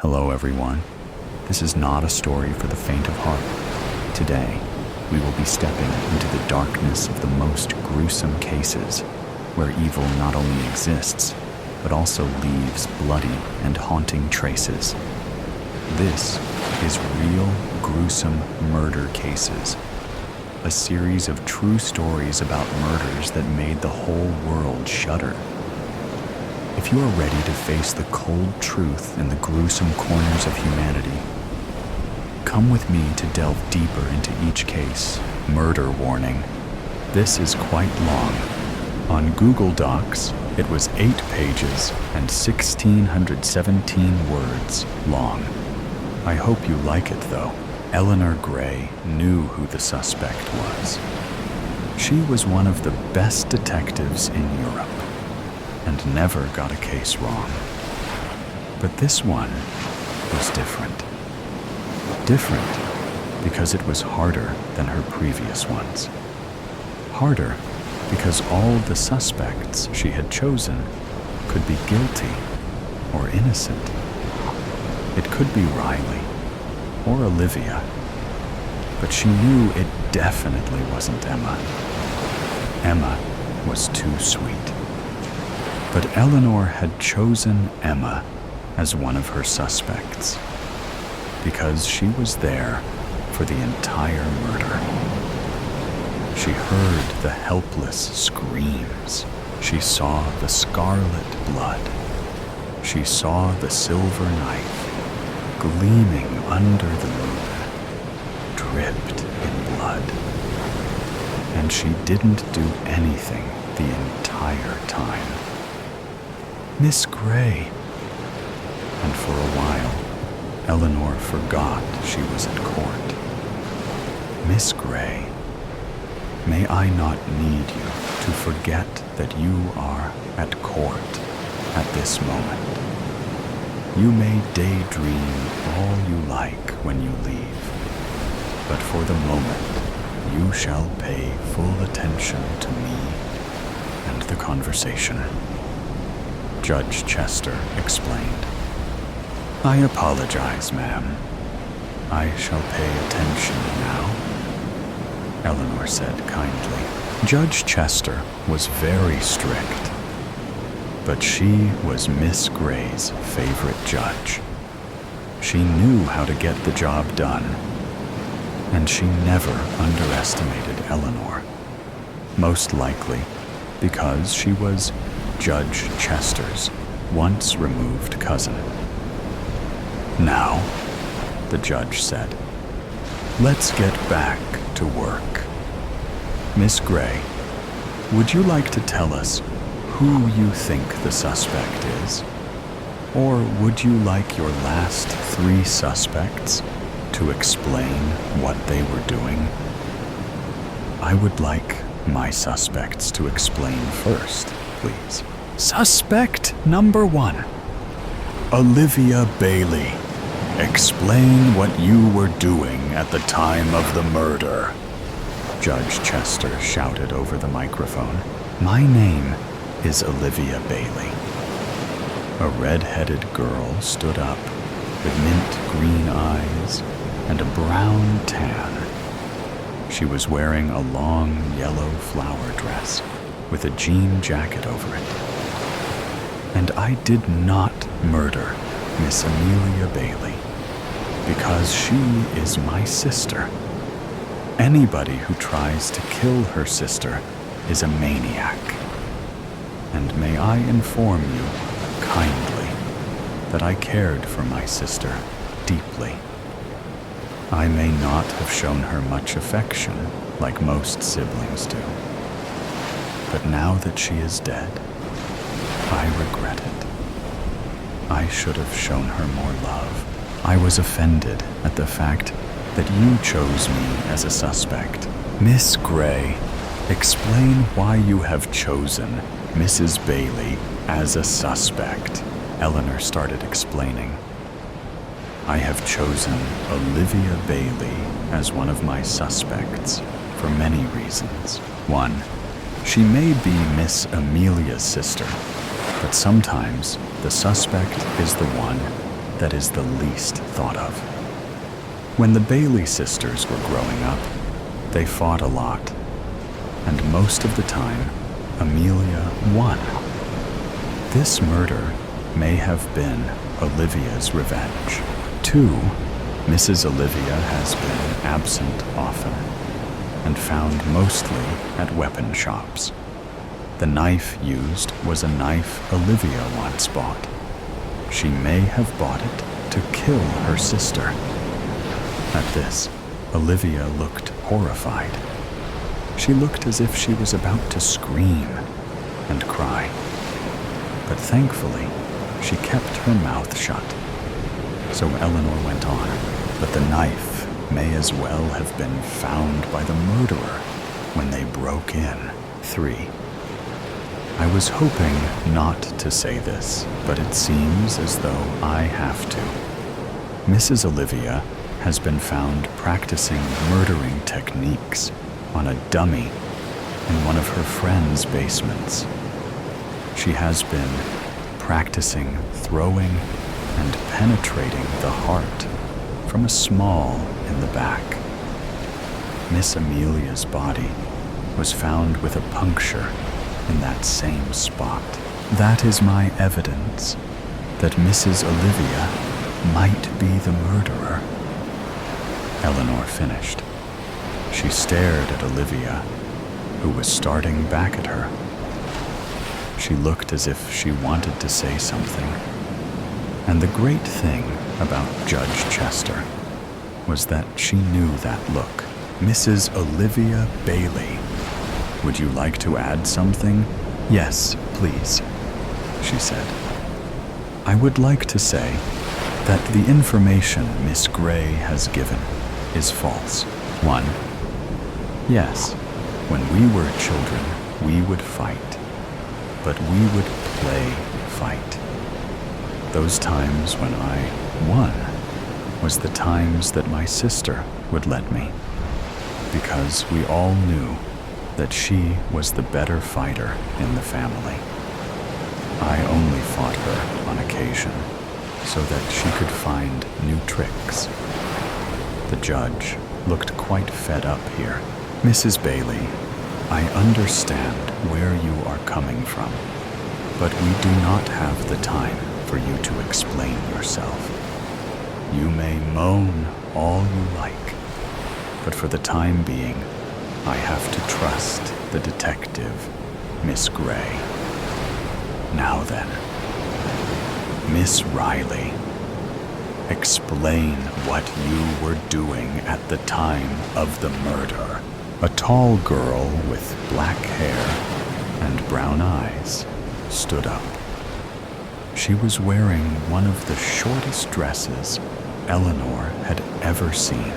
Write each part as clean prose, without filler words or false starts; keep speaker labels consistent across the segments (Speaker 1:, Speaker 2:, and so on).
Speaker 1: Hello everyone. This is not a story for the faint of heart. Today, we will be stepping into the darkness of the most gruesome cases, where evil not only exists, but also leaves bloody and haunting traces. This is Real Gruesome Murder Cases, a series of true stories about murders that made the whole world shudder. If you are ready to face the cold truth in the gruesome corners of humanity, come with me to delve deeper into each case. Murder warning. This is quite long. On Google Docs, it was 8 pages and 1,617 words long. I hope you like it though. Eleanor Gray knew who the suspect was. She was one of the best detectives in Europe and never got a case wrong. But this one was different. Different because it was harder than her previous ones. Harder because all the suspects she had chosen could be guilty or innocent. It could be Riley or Olivia, but she knew it definitely wasn't Emma. Emma was too sweet. But Eleanor had chosen Emma as one of her suspects because she was there for the entire murder. She heard the helpless screams. She saw the scarlet blood. She saw the silver knife gleaming under the moon, dripped in blood. And she didn't do anything the entire time. Miss Gray. And for a while, Eleanor forgot she was at court. Miss Gray, may I not need you to forget that you are at court at this moment. You may daydream all you like when you leave, but for the moment, you shall pay full attention to me and the conversation. Judge Chester explained. I apologize, ma'am. I shall pay attention now, Eleanor said kindly. Judge Chester was very strict, but she was Miss Gray's favorite judge. She knew how to get the job done, and she never underestimated Eleanor, most likely because she was Judge Chester's once-removed cousin. Now, the judge said, let's get back to work. Miss Gray, would you like to tell us who you think the suspect is? Or would you like your last 3 suspects to explain what they were doing? I would like my suspects to explain first, please. Suspect number 1. Olivia Bailey. Explain what you were doing at the time of the murder, Judge Chester shouted over the microphone. My name is Olivia Bailey. A red-headed girl stood up with mint green eyes and a brown tan. She was wearing a long yellow flower dress with a jean jacket over it. And I did not murder Miss Amelia Bailey because she is my sister. Anybody who tries to kill her sister is a maniac. And may I inform you kindly that I cared for my sister deeply. I may not have shown her much affection like most siblings do. But now that she is dead, I regret it. I should have shown her more love. I was offended at the fact that you chose me as a suspect. Miss Gray, explain why you have chosen Mrs. Bailey as a suspect. Eleanor started explaining. I have chosen Olivia Bailey as one of my suspects for many reasons. 1, she may be Miss Amelia's sister, but sometimes the suspect is the one that is the least thought of. When the Bailey sisters were growing up, they fought a lot, and most of the time, Amelia won. This murder may have been Olivia's revenge. 2. Mrs. Olivia has been absent often and found mostly at weapon shops. The knife used was a knife Olivia once bought. She may have bought it to kill her sister. At this, Olivia looked horrified. She looked as if she was about to scream and cry. But thankfully, she kept her mouth shut. So Eleanor went on, but the knife may as well have been found by the murderer when they broke in. 3. I was hoping not to say this, but it seems as though I have to. Mrs. Olivia has been found practicing murdering techniques on a dummy in one of her friend's basements. She has been practicing throwing and penetrating the heart from a small in the back. Miss Amelia's body was found with a puncture in that same spot. That is my evidence that Mrs. Olivia might be the murderer. Eleanor finished. She stared at Olivia, who was starting back at her. She looked as if she wanted to say something. And the great thing about Judge Chester was that she knew that look. Mrs. Olivia Bailey, would you like to add something? Yes, please, she said. I would like to say that the information Miss Gray has given is false. 1. Yes, when we were children, we would fight, but we would play fight. Those times when I won was the times that my sister would let me, because we all knew that she was the better fighter in the family. I only fought her on occasion so that she could find new tricks. The judge looked quite fed up here. Mrs. Bailey, I understand where you are coming from, but we do not have the time for you to explain yourself. You may moan all you like, but for the time being, I have to trust the detective, Miss Gray. Now then, Miss Riley, explain what you were doing at the time of the murder. A tall girl with black hair and brown eyes stood up. She was wearing one of the shortest dresses Eleanor had ever seen.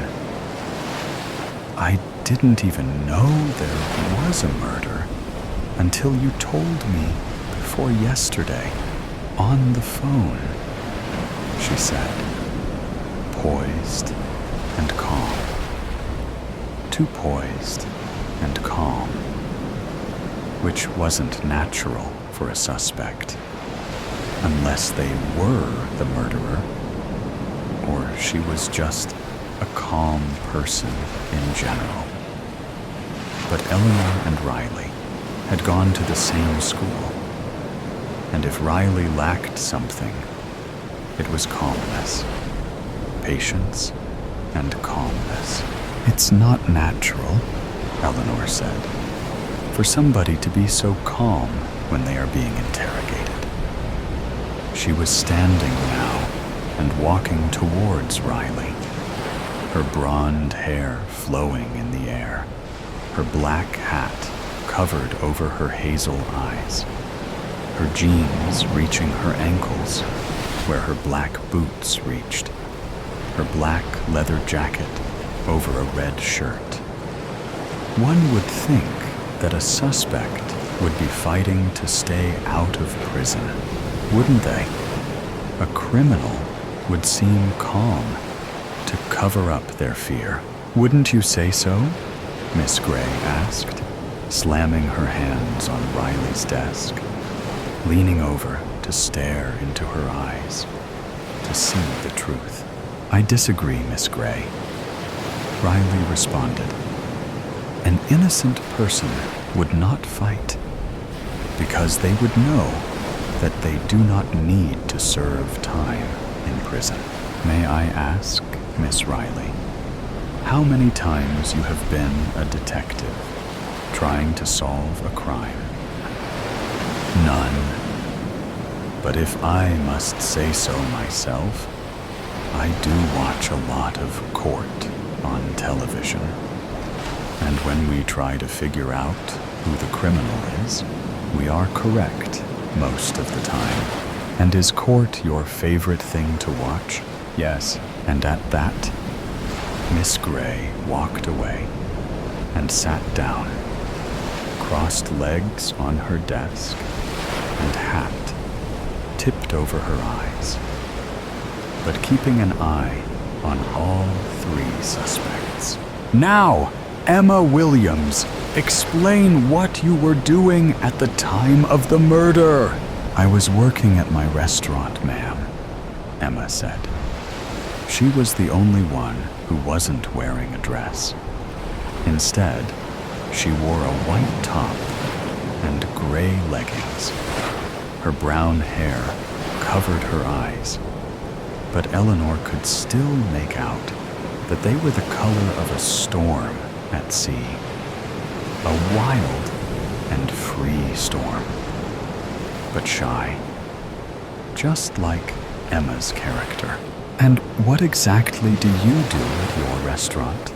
Speaker 1: I didn't even know there was a murder until you told me before yesterday on the phone, she said, poised and calm. Too poised and calm, which wasn't natural for a suspect, unless they were the murderer, or she was just a calm person in general. But Eleanor and Riley had gone to the same school, and if Riley lacked something, it was calmness, patience, and calmness. It's not natural, Eleanor said, for somebody to be so calm when they are being interrogated. She was standing now and walking towards Riley, her blonde hair flowing in the air, her black hat covered over her hazel eyes, her jeans reaching her ankles where her black boots reached, her black leather jacket over a red shirt. One would think that a suspect would be fighting to stay out of prison, wouldn't they? A criminal would seem calm to cover up their fear. Wouldn't you say so? Miss Gray asked, slamming her hands on Riley's desk, leaning over to stare into her eyes. to see the truth. I disagree, Miss Gray. Riley responded. An innocent person would not fight because they would know that they do not need to serve time in prison. May I ask, Miss Riley, how many times you have been a detective trying to solve a crime? None. But if I must say so myself, I do watch a lot of court on television. And when we try to figure out who the criminal is, we are correct most of the time. And is court your favorite thing to watch? Yes. And at that, Miss Gray walked away and sat down, crossed legs on her desk, and hat tipped over her eyes, but keeping an eye on all three suspects. Now, Emma Williams, explain what you were doing at the time of the murder. I was working at my restaurant, ma'am, Emma said. She was the only one who wasn't wearing a dress. Instead, she wore a white top and gray leggings. Her brown hair covered her eyes, but Eleanor could still make out that they were the color of a storm at sea, a wild and free storm, but shy, just like Emma's character. And what exactly do you do at your restaurant?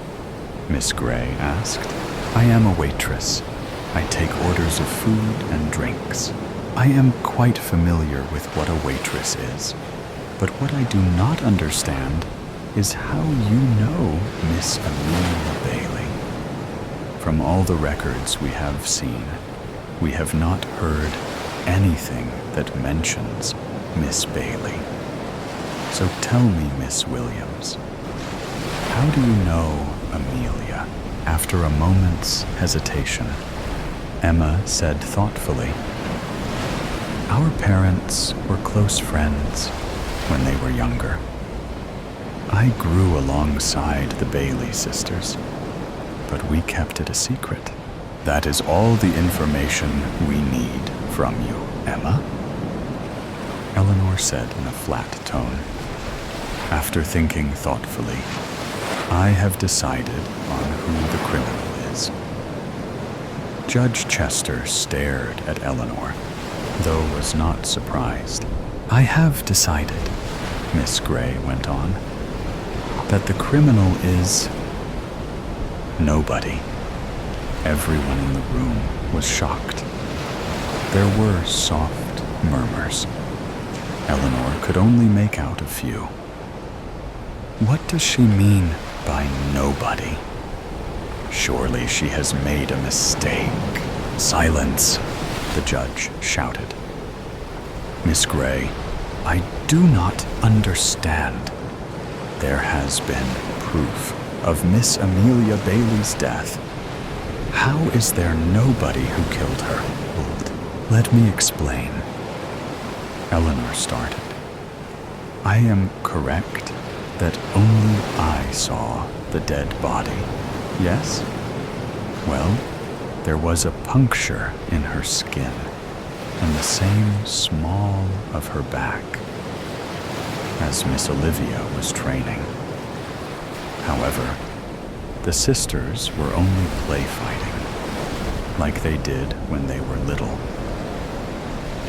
Speaker 1: Miss Gray asked. I am a waitress. I take orders of food and drinks. I am quite familiar with what a waitress is, but what I do not understand is how you know Miss Amelia Bailey. From all the records we have seen, we have not heard anything that mentions Miss Bailey. So tell me, Miss Williams, how do you know Amelia? After a moment's hesitation, Emma said thoughtfully, our parents were close friends when they were younger. I grew alongside the Bailey sisters, but we kept it a secret. That is all the information we need from you, Emma, Eleanor said in a flat tone. After thinking thoughtfully, I have decided on who the criminal is. Judge Chester stared at Eleanor, though was not surprised. I have decided, Miss Gray went on, that the criminal is nobody. Everyone in the room was shocked. There were soft murmurs. Eleanor could only make out a few. What does she mean by nobody? Surely she has made a mistake. Silence, the judge shouted. Miss Gray, I do not understand. There has been proof of Miss Amelia Bailey's death. How is there nobody who killed her? Let me explain. Eleanor started. I am correct that only I saw the dead body, yes? Well, there was a puncture in her skin and the same small of her back as Miss Olivia was training. However, the sisters were only play fighting, like they did when they were little.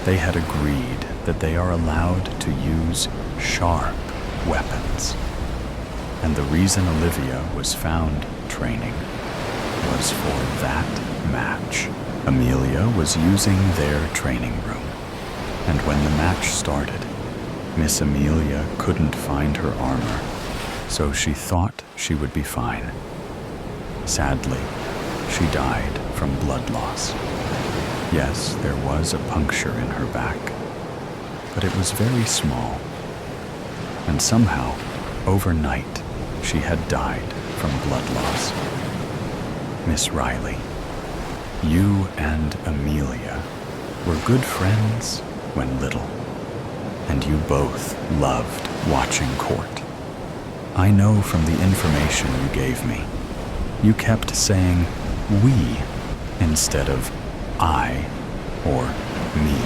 Speaker 1: They had agreed that they are allowed to use sharp weapons, and the reason Olivia was found training was for that match. Amelia was using their training room, and when the match started, Miss Amelia couldn't find her armor, so she thought she would be fine. Sadly, she died from blood loss. Yes, there was a puncture in her back, but it was very small. And somehow, overnight, she had died from blood loss. Miss Riley, you and Amelia were good friends when little, and you both loved watching court. I know from the information you gave me, you kept saying we instead of I or me.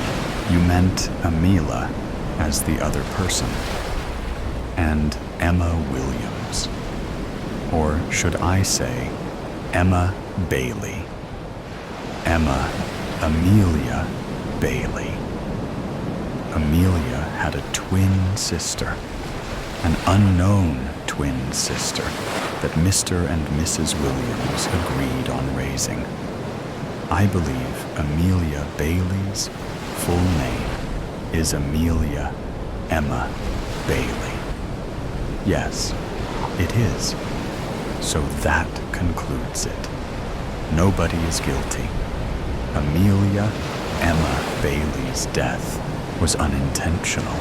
Speaker 1: You meant Amila as the other person, and Emma Williams. Or should I say Emma Bailey? Emma Amelia Bailey. Amelia had a twin sister, an unknown twin sister that Mr. and Mrs. Williams agreed on raising. I believe Amelia Bailey's full name is Amelia Emma Bailey. Yes, it is. So that concludes it. Nobody is guilty. Amelia Emma Bailey's death was unintentional.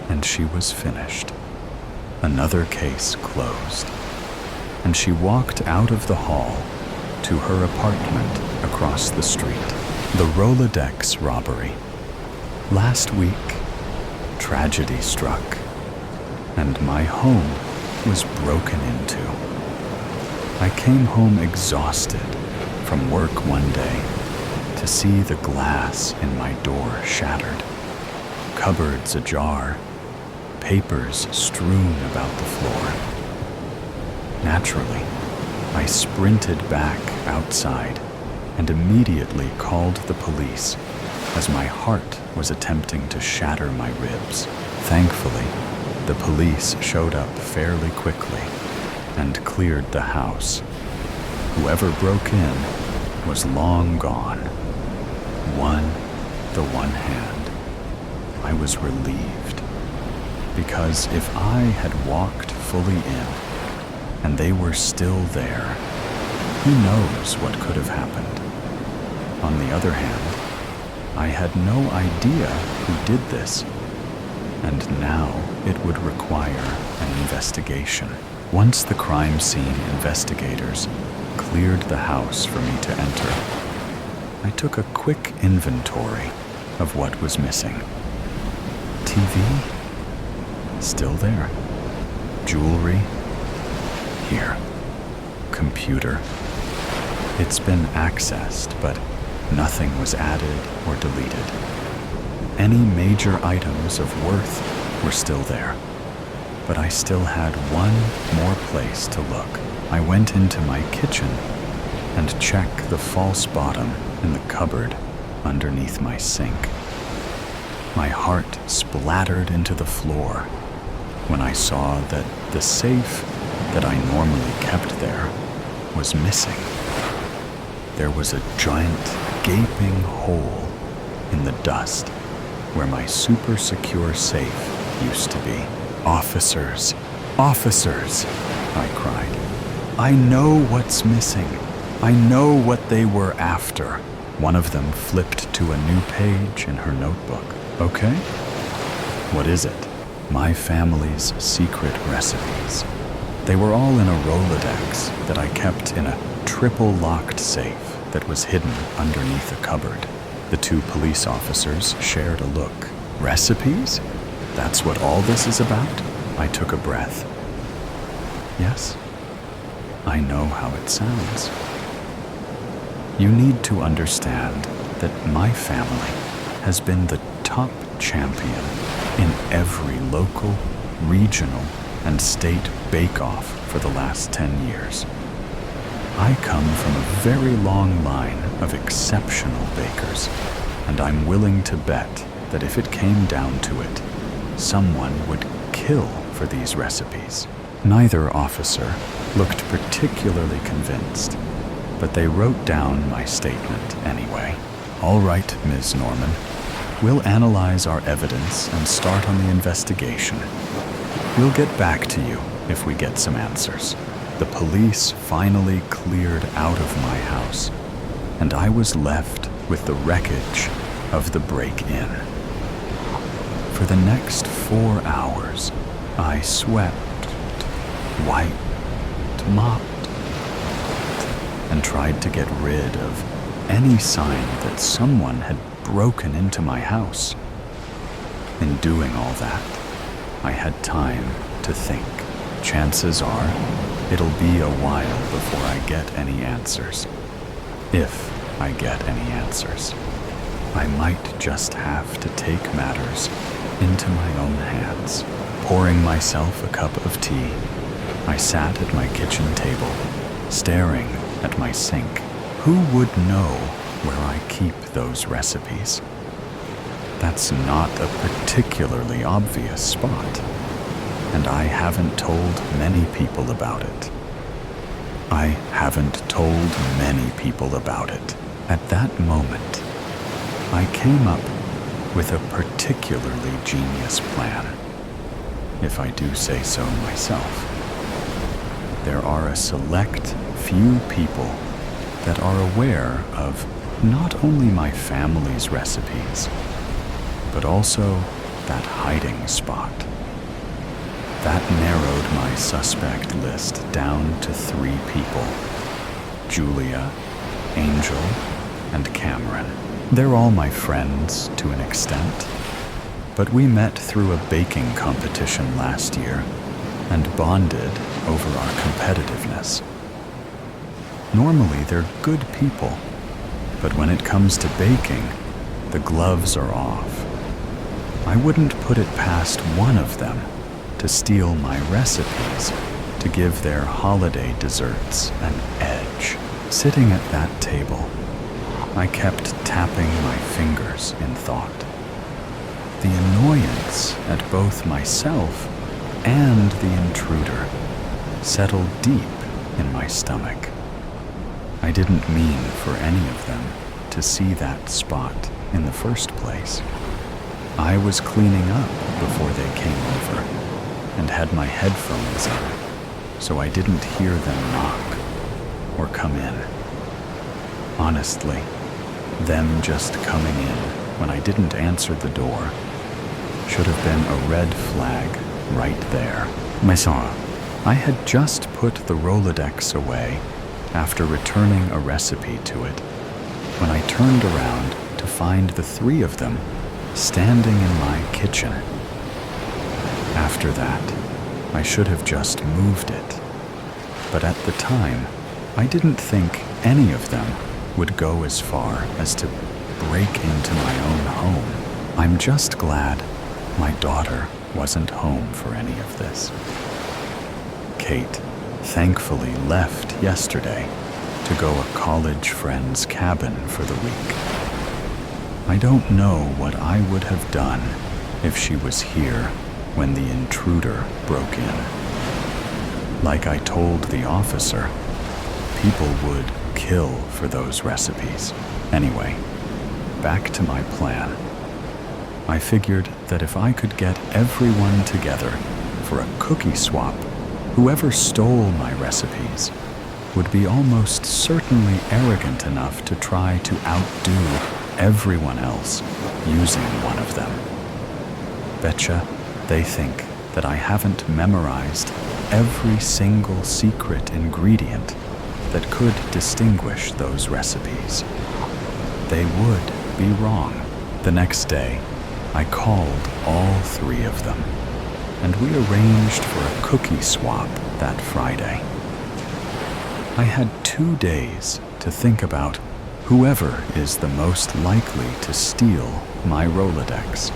Speaker 1: And she was finished. Another case closed. And she walked out of the hall to her apartment across the street. The Rolodex robbery. Last week, tragedy struck, and my home was broken into. I came home exhausted from work one day to see the glass in my door shattered, cupboards ajar, papers strewn about the floor. Naturally, I sprinted back outside and immediately called the police as my heart was attempting to shatter my ribs. Thankfully, the police showed up fairly quickly and cleared the house. Whoever broke in was long gone. The one hand. I was relieved, because if I had walked fully in and they were still there, who knows what could have happened. On the other hand, I had no idea who did this, and now it would require an investigation. Once the crime scene investigators cleared the house for me to enter, I took a quick inventory of what was missing. TV? Still there. Jewelry? Here. Computer. It's been accessed, but nothing was added or deleted. Any major items of worth were still there, but I still had one more place to look. I went into my kitchen and checked the false bottom in the cupboard underneath my sink. My heart splattered into the floor when I saw that the safe that I normally kept there was missing. There was a giant, gaping hole in the dust where my super secure safe used to be. Officers, officers, I cried. I know what's missing. I know what they were after. One of them flipped to a new page in her notebook. Okay? What is it? My family's secret recipes. They were all in a Rolodex that I kept in a triple-locked safe that was hidden underneath a cupboard. The two police officers shared a look. Recipes? That's what all this is about? I took a breath. Yes, I know how it sounds. You need to understand that my family has been the top champion in every local, regional, and state bake-off for the last 10 years. I come from a very long line of exceptional bakers, and I'm willing to bet that if it came down to it, someone would kill for these recipes. Neither officer looked particularly convinced, but they wrote down my statement anyway. All right, Ms. Norman. We'll analyze our evidence and start on the investigation. We'll get back to you if we get some answers. The police finally cleared out of my house, and I was left with the wreckage of the break-in. For the next 4 hours, I swept, wiped, mopped, and tried to get rid of any sign that someone had broken into my house. In doing all that, I had time to think. Chances are, it'll be a while before I get any answers. If I get any answers. I might just have to take matters into my own hands. Pouring myself a cup of tea, I sat at my kitchen table, staring at my sink. Who would know where I keep those recipes? That's not a particularly obvious spot, and I haven't told many people about it. I haven't told many people about it. At that moment, I came up with a particularly genius plan, if I do say so myself. There are a select few people that are aware of not only my family's recipes, but also that hiding spot. That narrowed my suspect list down to 3 people: Julia, Angel, and Cameron. They're all my friends to an extent, but we met through a baking competition last year and bonded over our competitiveness. Normally, they're good people, but when it comes to baking, the gloves are off. I wouldn't put it past one of them to steal my recipes to give their holiday desserts an edge. Sitting at that table, I kept tapping my fingers in thought. The annoyance at both myself and the intruder settled deep in my stomach. I didn't mean for any of them to see that spot in the first place. I was cleaning up before they came over and had my headphones on, so I didn't hear them knock or come in. Honestly, them just coming in when I didn't answer the door should have been a red flag right there. I had just put the Rolodex away after returning a recipe to it when I turned around to find the 3 of them standing in my kitchen. After that, I should have just moved it. But at the time, I didn't think any of them would go as far as to break into my own home. I'm just glad my daughter wasn't home for any of this. Kate thankfully left yesterday to go a college friend's cabin for the week. I don't know what I would have done if she was here when the intruder broke in. Like I told the officer, people would kill for those recipes. Anyway, back to my plan. I figured that if I could get everyone together for a cookie swap, whoever stole my recipes would be almost certainly arrogant enough to try to outdo everyone else using one of them. Betcha they think that I haven't memorized every single secret ingredient that could distinguish those recipes. They would be wrong. The next day, I called all 3 of them, and we arranged for a cookie swap that Friday. I had 2 days to think about whoever is the most likely to steal my Rolodex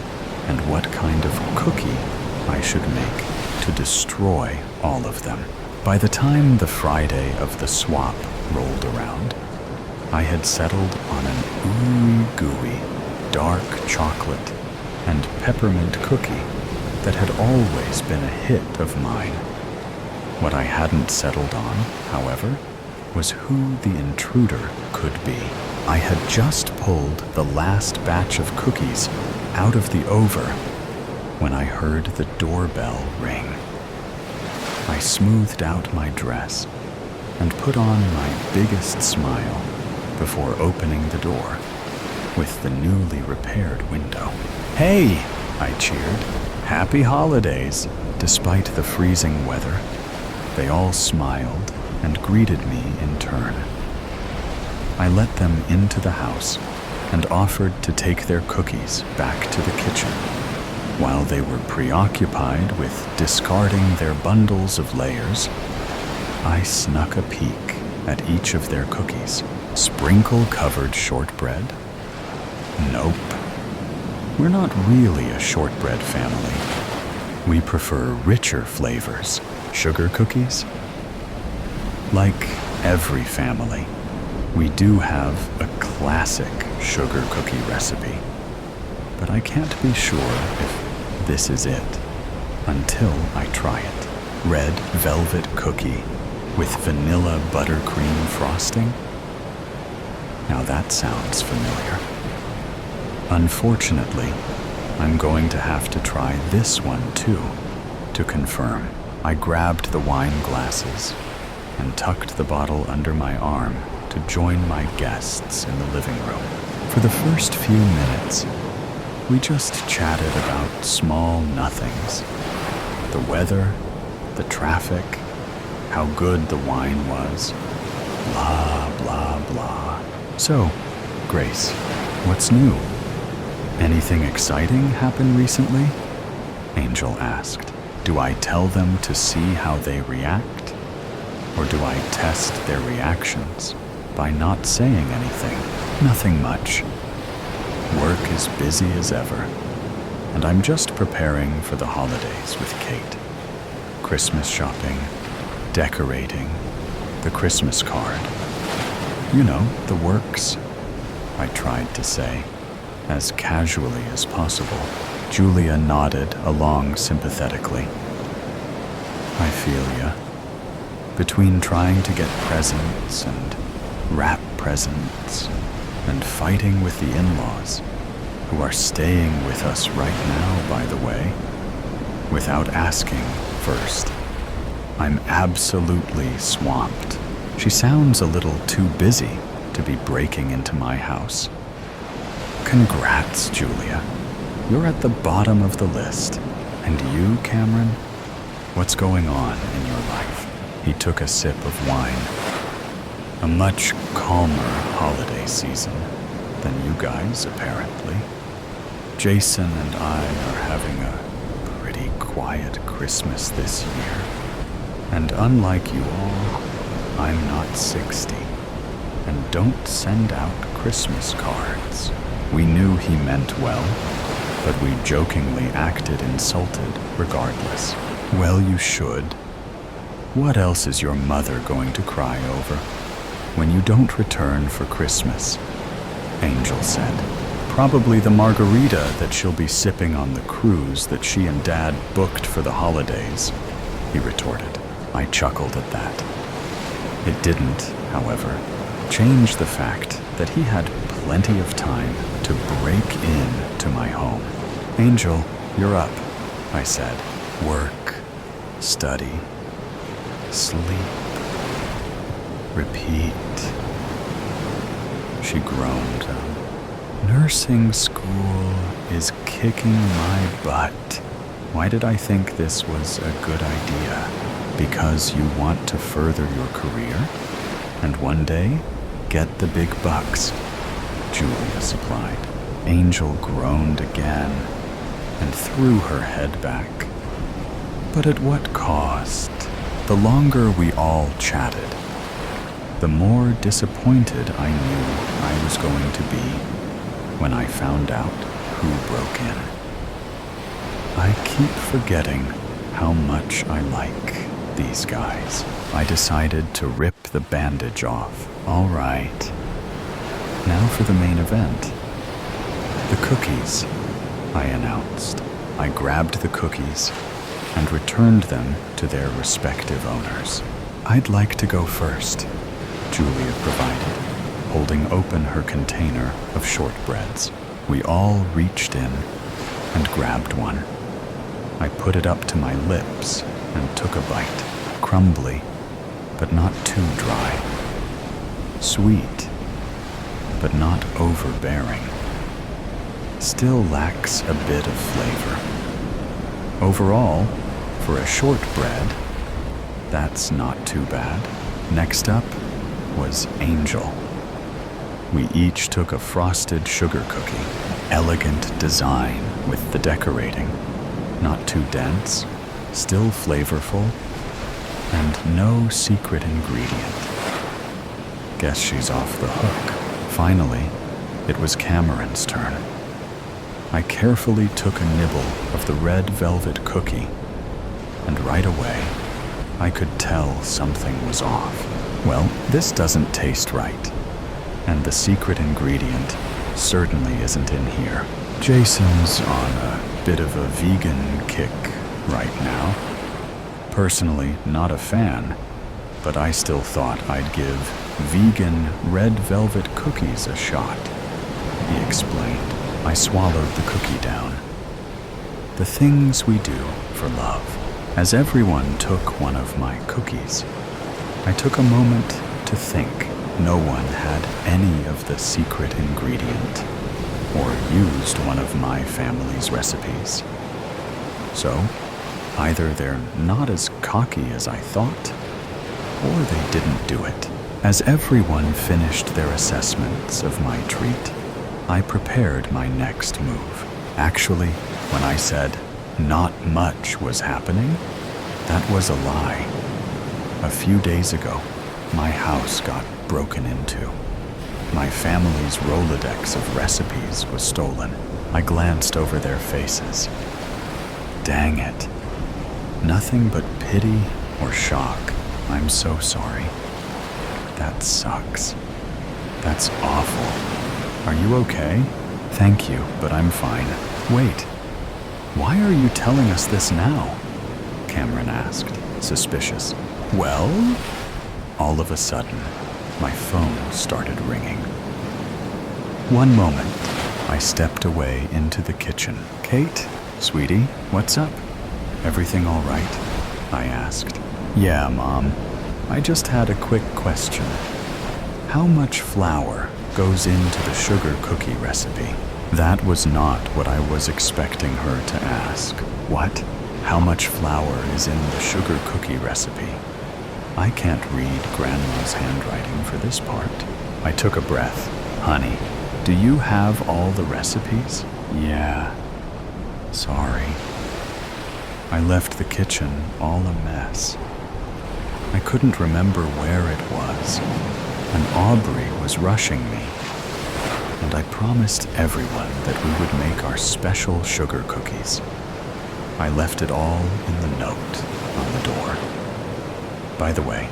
Speaker 1: and what kind of cookie I should make to destroy all of them. By the time the Friday of the swap rolled around, I had settled on an ooey-gooey, dark chocolate and peppermint cookie that had always been a hit of mine. What I hadn't settled on, however, was who the intruder could be. I had just pulled the last batch of cookies out of the oven when I heard the doorbell ring. I smoothed out my dress and put on my biggest smile before opening the door with the newly repaired window. "Hey!" I cheered. "Happy holidays!" Despite the freezing weather, they all smiled and greeted me in turn. I let them into the house and offered to take their cookies back to the kitchen. While they were preoccupied with discarding their bundles of layers, I snuck a peek at each of their cookies. Sprinkle-covered shortbread? Nope. We're not really a shortbread family. We prefer richer flavors. Sugar cookies? Like every family, we do have a classic sugar cookie recipe. But I can't be sure if this is it until I try it. Red velvet cookie with vanilla buttercream frosting? Now that sounds familiar. Unfortunately, I'm going to have to try this one too, to confirm. I grabbed the wine glasses and tucked the bottle under my arm to join my guests in the living room. For the first few minutes, we just chatted about small nothings. The weather, the traffic, how good the wine was, blah, blah, blah. So, Grace, what's new? Anything exciting happen recently? Angel asked. Do I tell them to see how they react? Or do I test their reactions by not saying anything? Nothing much. Work is busy as ever, and I'm just preparing for the holidays with Kate. Christmas shopping, decorating, the Christmas card. You know, the works, I tried to say, as casually as possible. Julia nodded along sympathetically. I feel ya. Between trying to get presents and wrap presents and fighting with the in-laws, who are staying with us right now, by the way, without asking first. I'm absolutely swamped. She sounds a little too busy to be breaking into my house. Congrats, Julia. You're at the bottom of the list. And you, Cameron? What's going on in your life? He took a sip of wine. A much calmer holiday season than you guys, apparently. Jason and I are having a pretty quiet Christmas this year. And unlike you all, I'm not 60 and don't send out Christmas cards. We knew he meant well, but we jokingly acted insulted regardless. Well, you should. What else is your mother going to cry over when you don't return for Christmas? Angel said. Probably the margarita that she'll be sipping on the cruise that she and Dad booked for the holidays, he retorted. I chuckled at that. It didn't, however, change the fact that he had plenty of time to break in to my home. Angel, you're up, I said. Work, study, sleep, repeat. She groaned. Nursing school is kicking my butt. Why did I think this was a good idea? Because you want to further your career and one day get the big bucks, Julia supplied. Angel groaned again and threw her head back. But at what cost? The longer we all chatted, the more disappointed I knew I was going to be when I found out who broke in. I keep forgetting how much I like these guys. I decided to rip the bandage off. All right. Now for the main event. The cookies, I announced. I grabbed the cookies and returned them to their respective owners. I'd like to go first, Julia provided, holding open her container of shortbreads. We all reached in and grabbed one. I put it up to my lips and took a bite. Crumbly, but not too dry. Sweet, but not overbearing. Still lacks a bit of flavor. Overall, for a shortbread, that's not too bad. Next up was Angel. We each took a frosted sugar cookie, elegant design with the decorating, Not too dense, still flavorful, and no secret ingredient. Guess she's off the hook. Finally, it was Cameron's turn. I carefully took a nibble of the red velvet cookie, and right away, I could tell something was off. Well, this doesn't taste right, and the secret ingredient certainly isn't in here. Jason's on a bit of a vegan kick right now. Personally, not a fan, but I still thought I'd give vegan red velvet cookies a shot, he explained. I swallowed the cookie down. The things we do for love. As everyone took one of my cookies, I took a moment to think no one had any of the secret ingredient or used one of my family's recipes. So, either they're not as cocky as I thought, or they didn't do it. As everyone finished their assessments of my treat, I prepared my next move. Actually, when I said not much was happening, that was a lie. A few days ago, my house got broken into. My family's Rolodex of recipes was stolen. I glanced over their faces. Dang it. Nothing but pity or shock. I'm so sorry. That sucks. That's awful. Are you okay? Thank you, but I'm fine. Wait, why are you telling us this now? Cameron asked, suspicious. Well? All of a sudden, my phone started ringing. One moment, I stepped away into the kitchen. Kate, sweetie, what's up? Everything all right? I asked. Yeah, Mom. I just had a quick question. How much flour goes into the sugar cookie recipe? That was not what I was expecting her to ask. What? How much flour is in the sugar cookie recipe? I can't read Grandma's handwriting for this part. I took a breath. Honey, do you have all the recipes? Yeah. Sorry. I left the kitchen all a mess. I couldn't remember where it was, and Aubrey was rushing me. And I promised everyone that we would make our special sugar cookies. I left it all in the note on the door. By the way,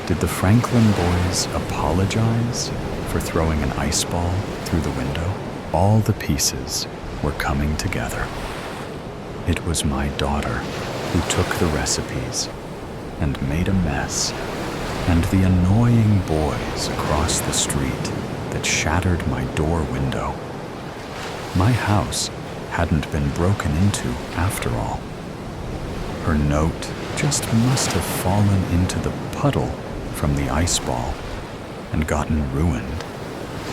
Speaker 1: did the Franklin boys apologize for throwing an ice ball through the window? All the pieces were coming together. It was my daughter who took the recipes and made a mess, and the annoying boys across the street that shattered my door window. My house hadn't been broken into after all. Her note just must have fallen into the puddle from the ice ball and gotten ruined,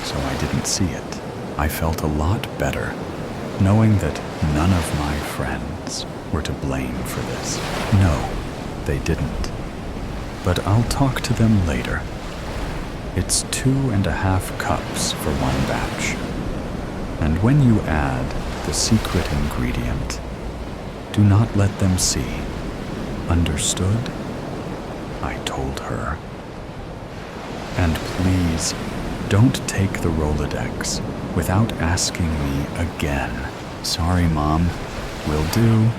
Speaker 1: so I didn't see it. I felt a lot better knowing that none of my friends were to blame for this. No, they didn't. But I'll talk to them later. It's 2.5 cups for one batch. And when you add the secret ingredient, do not let them see. Understood? I told her. And please, don't take the Rolodex without asking me again. Sorry, Mom. Will do.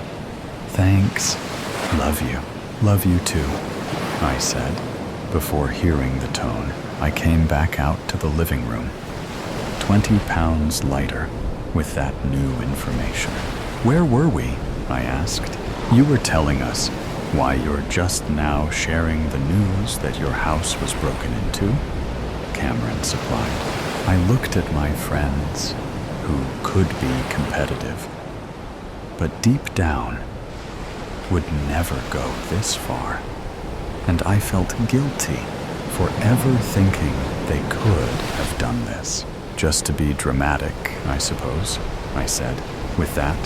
Speaker 1: Thanks. Love you. Love you too, I said. Before hearing the tone, I came back out to the living room, 20 pounds lighter with that new information. Where were we? I asked. You were telling us why you're just now sharing the news that your house was broken into, Cameron supplied. I looked at my friends, who could be competitive, but deep down would never go this far. And I felt guilty for ever thinking they could have done this. Just to be dramatic, I suppose, I said. With that,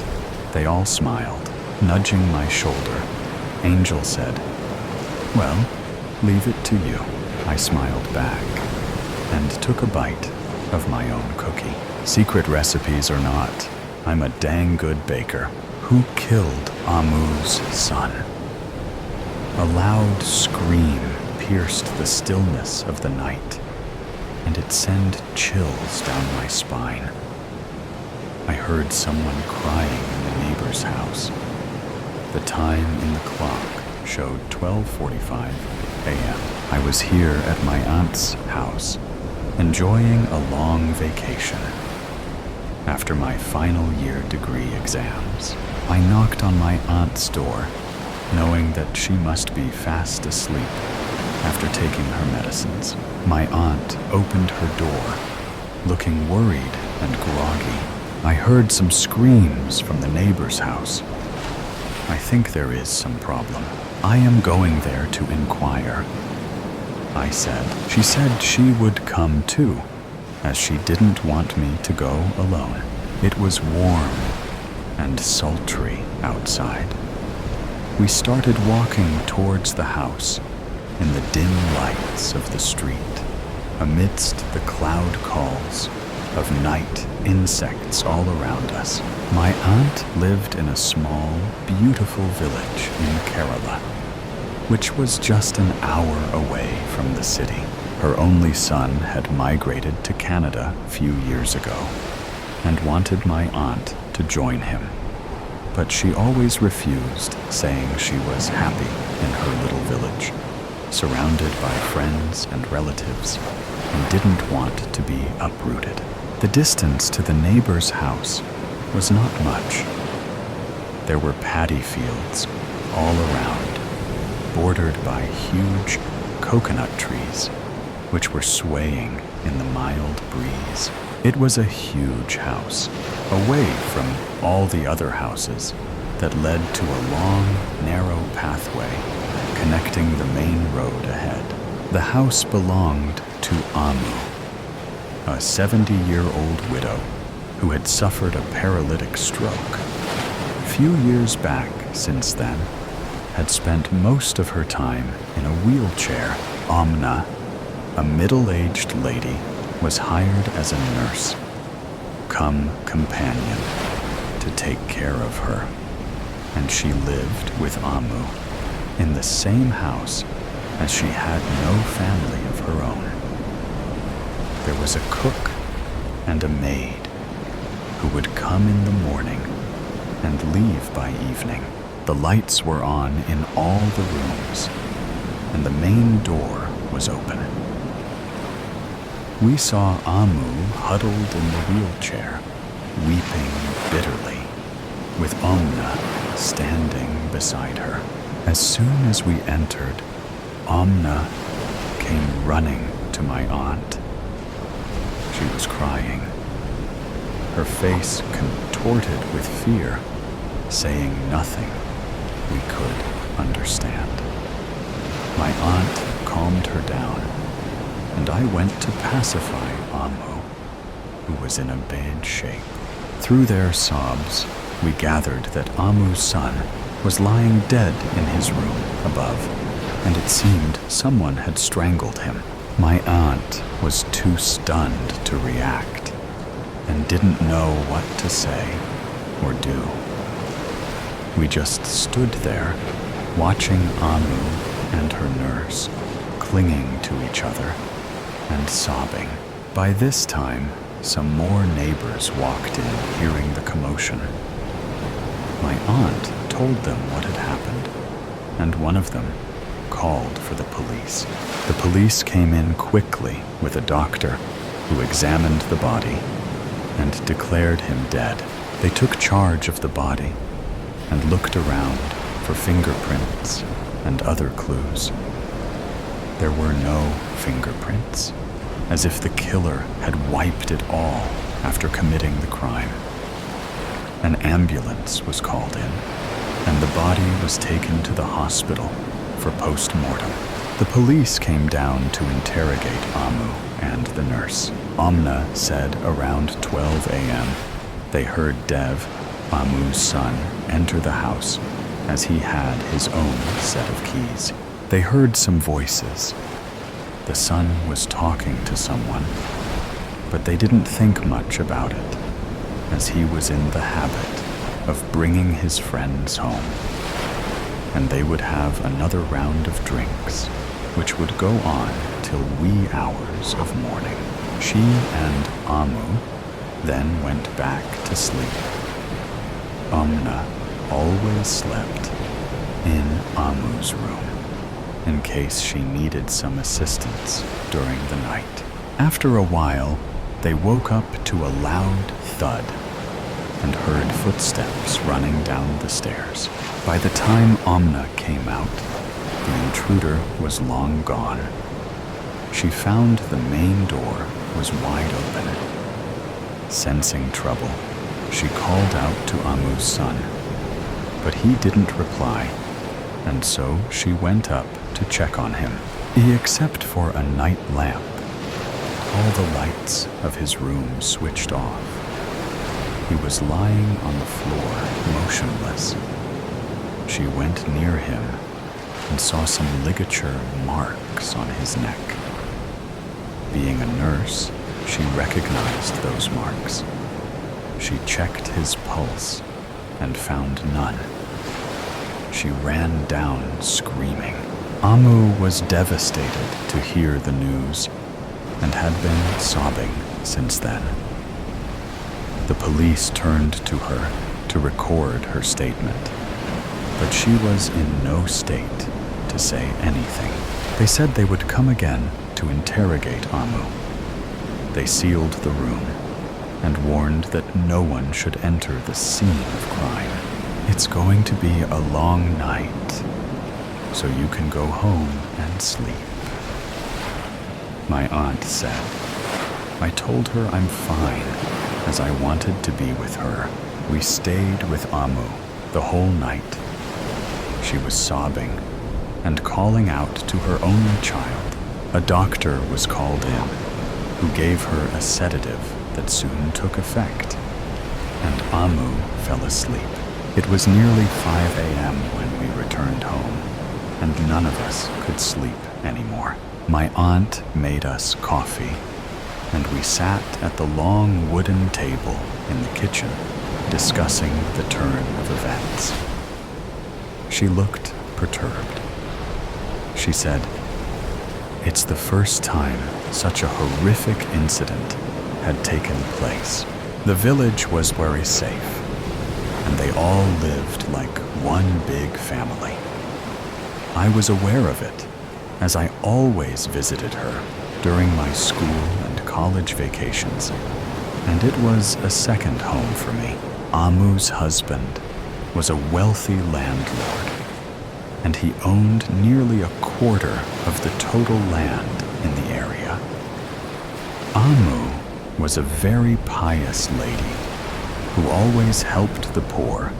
Speaker 1: they all smiled, nudging my shoulder. Angel said, well, leave it to you. I smiled back and took a bite of my own cookie. Secret recipes or not, I'm a dang good baker. Who killed Amu's son? A loud scream pierced the stillness of the night, and it sent chills down my spine. I heard someone crying in the neighbor's house. The time in the clock showed 12:45 a.m. I was here at my aunt's house, enjoying a long vacation. After my final year degree exams, I knocked on my aunt's door, knowing that she must be fast asleep after taking her medicines. My aunt opened her door, looking worried and groggy. I heard some screams from the neighbor's house. I think there is some problem. I am going there to inquire, I said. She said she would come too, as she didn't want me to go alone. It was warm and sultry outside. We started walking towards the house in the dim lights of the street, amidst the cloud calls of night insects all around us. My aunt lived in a small, beautiful village in Kerala, which was just an hour away from the city. Her only son had migrated to Canada a few years ago and wanted my aunt to join him. But she always refused, saying she was happy in her little village, surrounded by friends and relatives, and didn't want to be uprooted. The distance to the neighbor's house was not much. There were paddy fields all around, bordered by huge coconut trees, which were swaying in the mild breeze. It was a huge house, away from all the other houses that led to a long, narrow pathway connecting the main road ahead. The house belonged to Amu, a 70-year-old widow who had suffered a paralytic stroke. Few years back, since then, had spent most of her time in a wheelchair. Amna, a middle-aged lady, was hired as a nurse, come companion, to take care of her, and she lived with Amu in the same house as she had no family of her own. There was a cook and a maid who would come in the morning and leave by evening. The lights were on in all the rooms, and the main door was open. We saw Amu huddled in the wheelchair, weeping bitterly, with Amna standing beside her. As soon as we entered, Amna came running to my aunt. She was crying, her face contorted with fear, saying nothing we could understand. My aunt calmed her down, and I went to pacify Amu, who was in a bad shape. Through their sobs, we gathered that Amu's son was lying dead in his room above, and it seemed someone had strangled him. My aunt was too stunned to react, and didn't know what to say or do. We just stood there, watching Amu and her nurse clinging to each other and sobbing. By this time, some more neighbors walked in, hearing the commotion. My aunt told them what had happened, and one of them called for the police. The police came in quickly with a doctor who examined the body and declared him dead. They took charge of the body and looked around for fingerprints and other clues. There were no fingerprints, as if the killer had wiped it all after committing the crime. An ambulance was called in, and the body was taken to the hospital for post-mortem. The police came down to interrogate Amu and the nurse. Amna said around 12 a.m. they heard Dev, Amu's son, enter the house as he had his own set of keys. They heard some voices. The son was talking to someone, but they didn't think much about it, as he was in the habit of bringing his friends home. And they would have another round of drinks, which would go on till wee hours of morning. She and Amu then went back to sleep. Amna always slept in Amu's room in case she needed some assistance during the night. After a while, they woke up to a loud thud and heard footsteps running down the stairs. By the time Amna came out, the intruder was long gone. She found the main door was wide open. Sensing trouble, she called out to Amu's son, but he didn't reply, and so she went up to check on him. Except for a night lamp, all the lights of his room switched off. He was lying on the floor, motionless. She went near him and saw some ligature marks on his neck. Being a nurse, she recognized those marks. She checked his pulse and found none. She ran down screaming. Amu was devastated to hear the news and had been sobbing since then. The police turned to her to record her statement, but she was in no state to say anything. They said they would come again to interrogate Amu. They sealed the room and warned that no one should enter the scene of crime. It's going to be a long night, so you can go home and sleep. My aunt said. I told her I'm fine, as I wanted to be with her. We stayed with Amu the whole night. She was sobbing and calling out to her only child. A doctor was called in, who gave her a sedative that soon took effect, and Amu fell asleep. It was nearly 5 a.m. when we returned home, and none of us could sleep anymore. My aunt made us coffee, and we sat at the long wooden table in the kitchen, discussing the turn of events. She looked perturbed. She said, "It's the first time such a horrific incident had taken place. The village was very safe, and they all lived like one big family. I was aware of it, as I always visited her during my school and college vacations, and it was a second home for me. Amu's husband was a wealthy landlord, and he owned nearly a quarter of the total land in the area. Amu was a very pious lady who always helped the poor,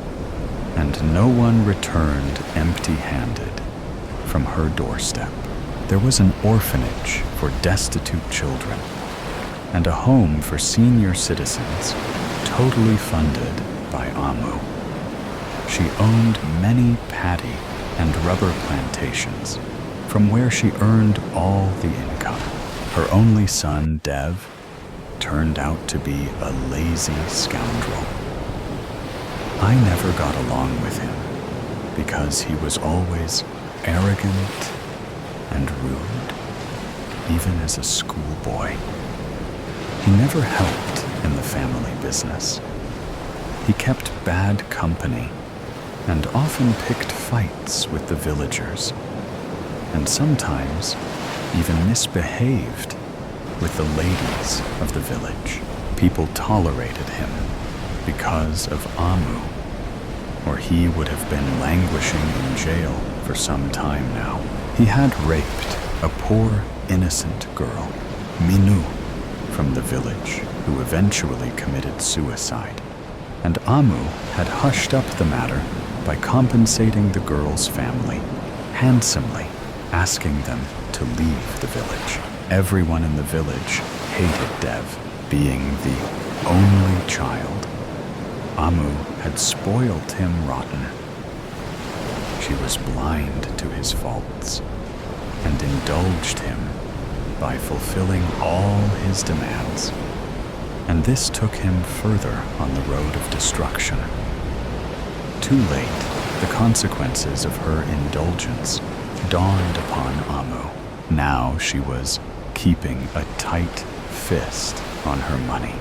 Speaker 1: and no one returned empty-handed from her doorstep. There was an orphanage for destitute children and a home for senior citizens, totally funded by Amu. She owned many paddy and rubber plantations, from where she earned all the income. Her only son, Dev, turned out to be a lazy scoundrel. I never got along with him because he was always arrogant and rude, even as a schoolboy. He never helped in the family business. He kept bad company and often picked fights with the villagers, and sometimes even misbehaved with the ladies of the village. People tolerated him because of Amu, or he would have been languishing in jail for some time now. He had raped a poor, innocent girl, Minu, from the village, who eventually committed suicide. And Amu had hushed up the matter by compensating the girl's family handsomely, asking them to leave the village. Everyone in the village hated Dev, being the only child. Amu had spoiled him rotten. She was blind to his faults and indulged him by fulfilling all his demands. And this took him further on the road of destruction. Too late, the consequences of her indulgence dawned upon Amu. Now she was keeping a tight fist on her money,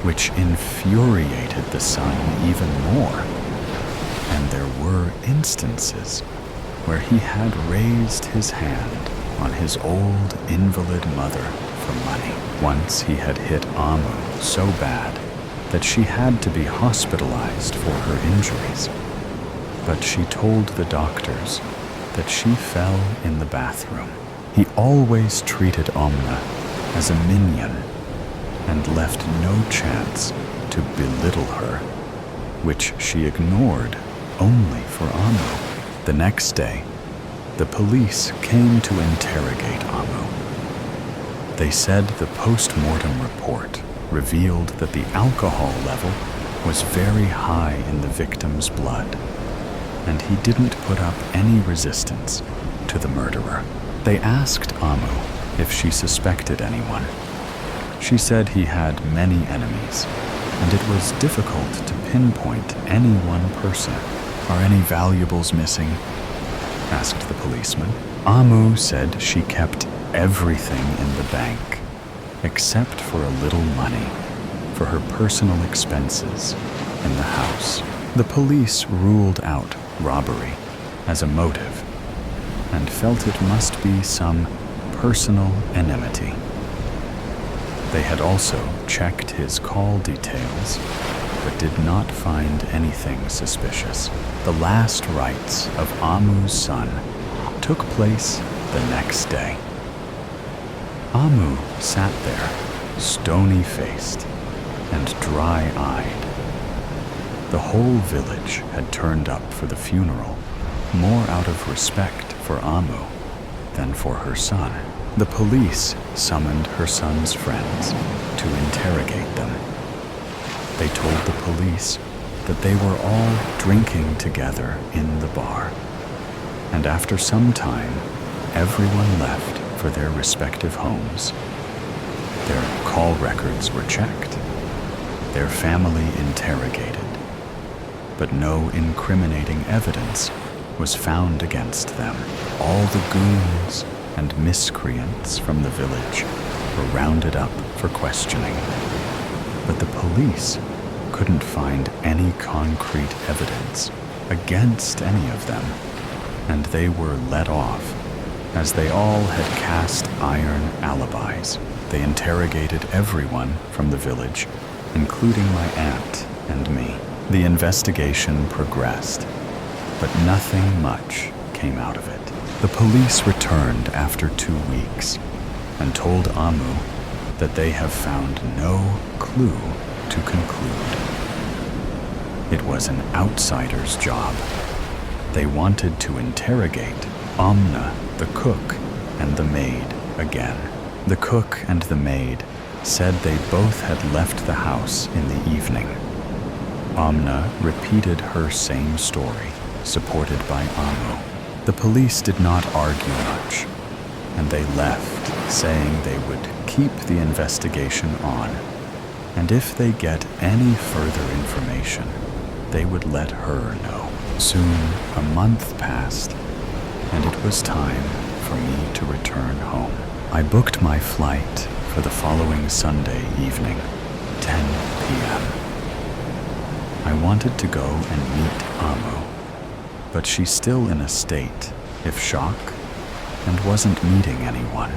Speaker 1: which infuriated the son even more. And there were instances where he had raised his hand on his old invalid mother for money. Once he had hit Amu so bad that she had to be hospitalized for her injuries. But she told the doctors that she fell in the bathroom. He always treated Omna as a minion and left no chance to belittle her, which she ignored only for Amu. The next day, the police came to interrogate Amu. They said the post-mortem report revealed that the alcohol level was very high in the victim's blood, and he didn't put up any resistance to the murderer. They asked Amu if she suspected anyone. She said he had many enemies, and it was difficult to pinpoint any one person. Are any valuables missing? Asked the policeman. Amu said she kept everything in the bank, except for a little money for her personal expenses in the house. The police ruled out robbery as a motive and felt it must be some personal enmity. They had also checked his call details, but did not find anything suspicious. The last rites of Amu's son took place the next day. Amu sat there, stony-faced and dry-eyed. The whole village had turned up for the funeral, more out of respect for Amu than for her son. The police summoned her son's friends to interrogate them. They told the police that they were all drinking together in the bar, and after some time, everyone left for their respective homes. Their call records were checked, their family interrogated, but no incriminating evidence was found against them. All the goons and miscreants from the village were rounded up for questioning, but the police couldn't find any concrete evidence against any of them, and they were let off as they all had cast iron alibis. They interrogated everyone from the village, including my aunt and me. The investigation progressed, but nothing much came out of it. The police returned after 2 weeks and told Amu that they have found no clue to conclude. It was an outsider's job. They wanted to interrogate Omna, the cook, and the maid again. The cook and the maid said they both had left the house in the evening. Omna repeated her same story, supported by Amu. The police did not argue much, and they left, saying they would keep the investigation on, and if they get any further information, they would let her know. Soon, a month passed, and it was time for me to return home. I booked my flight for the following Sunday evening, 10 p.m. I wanted to go and meet Amu, but she's still in a state of shock and wasn't meeting anyone.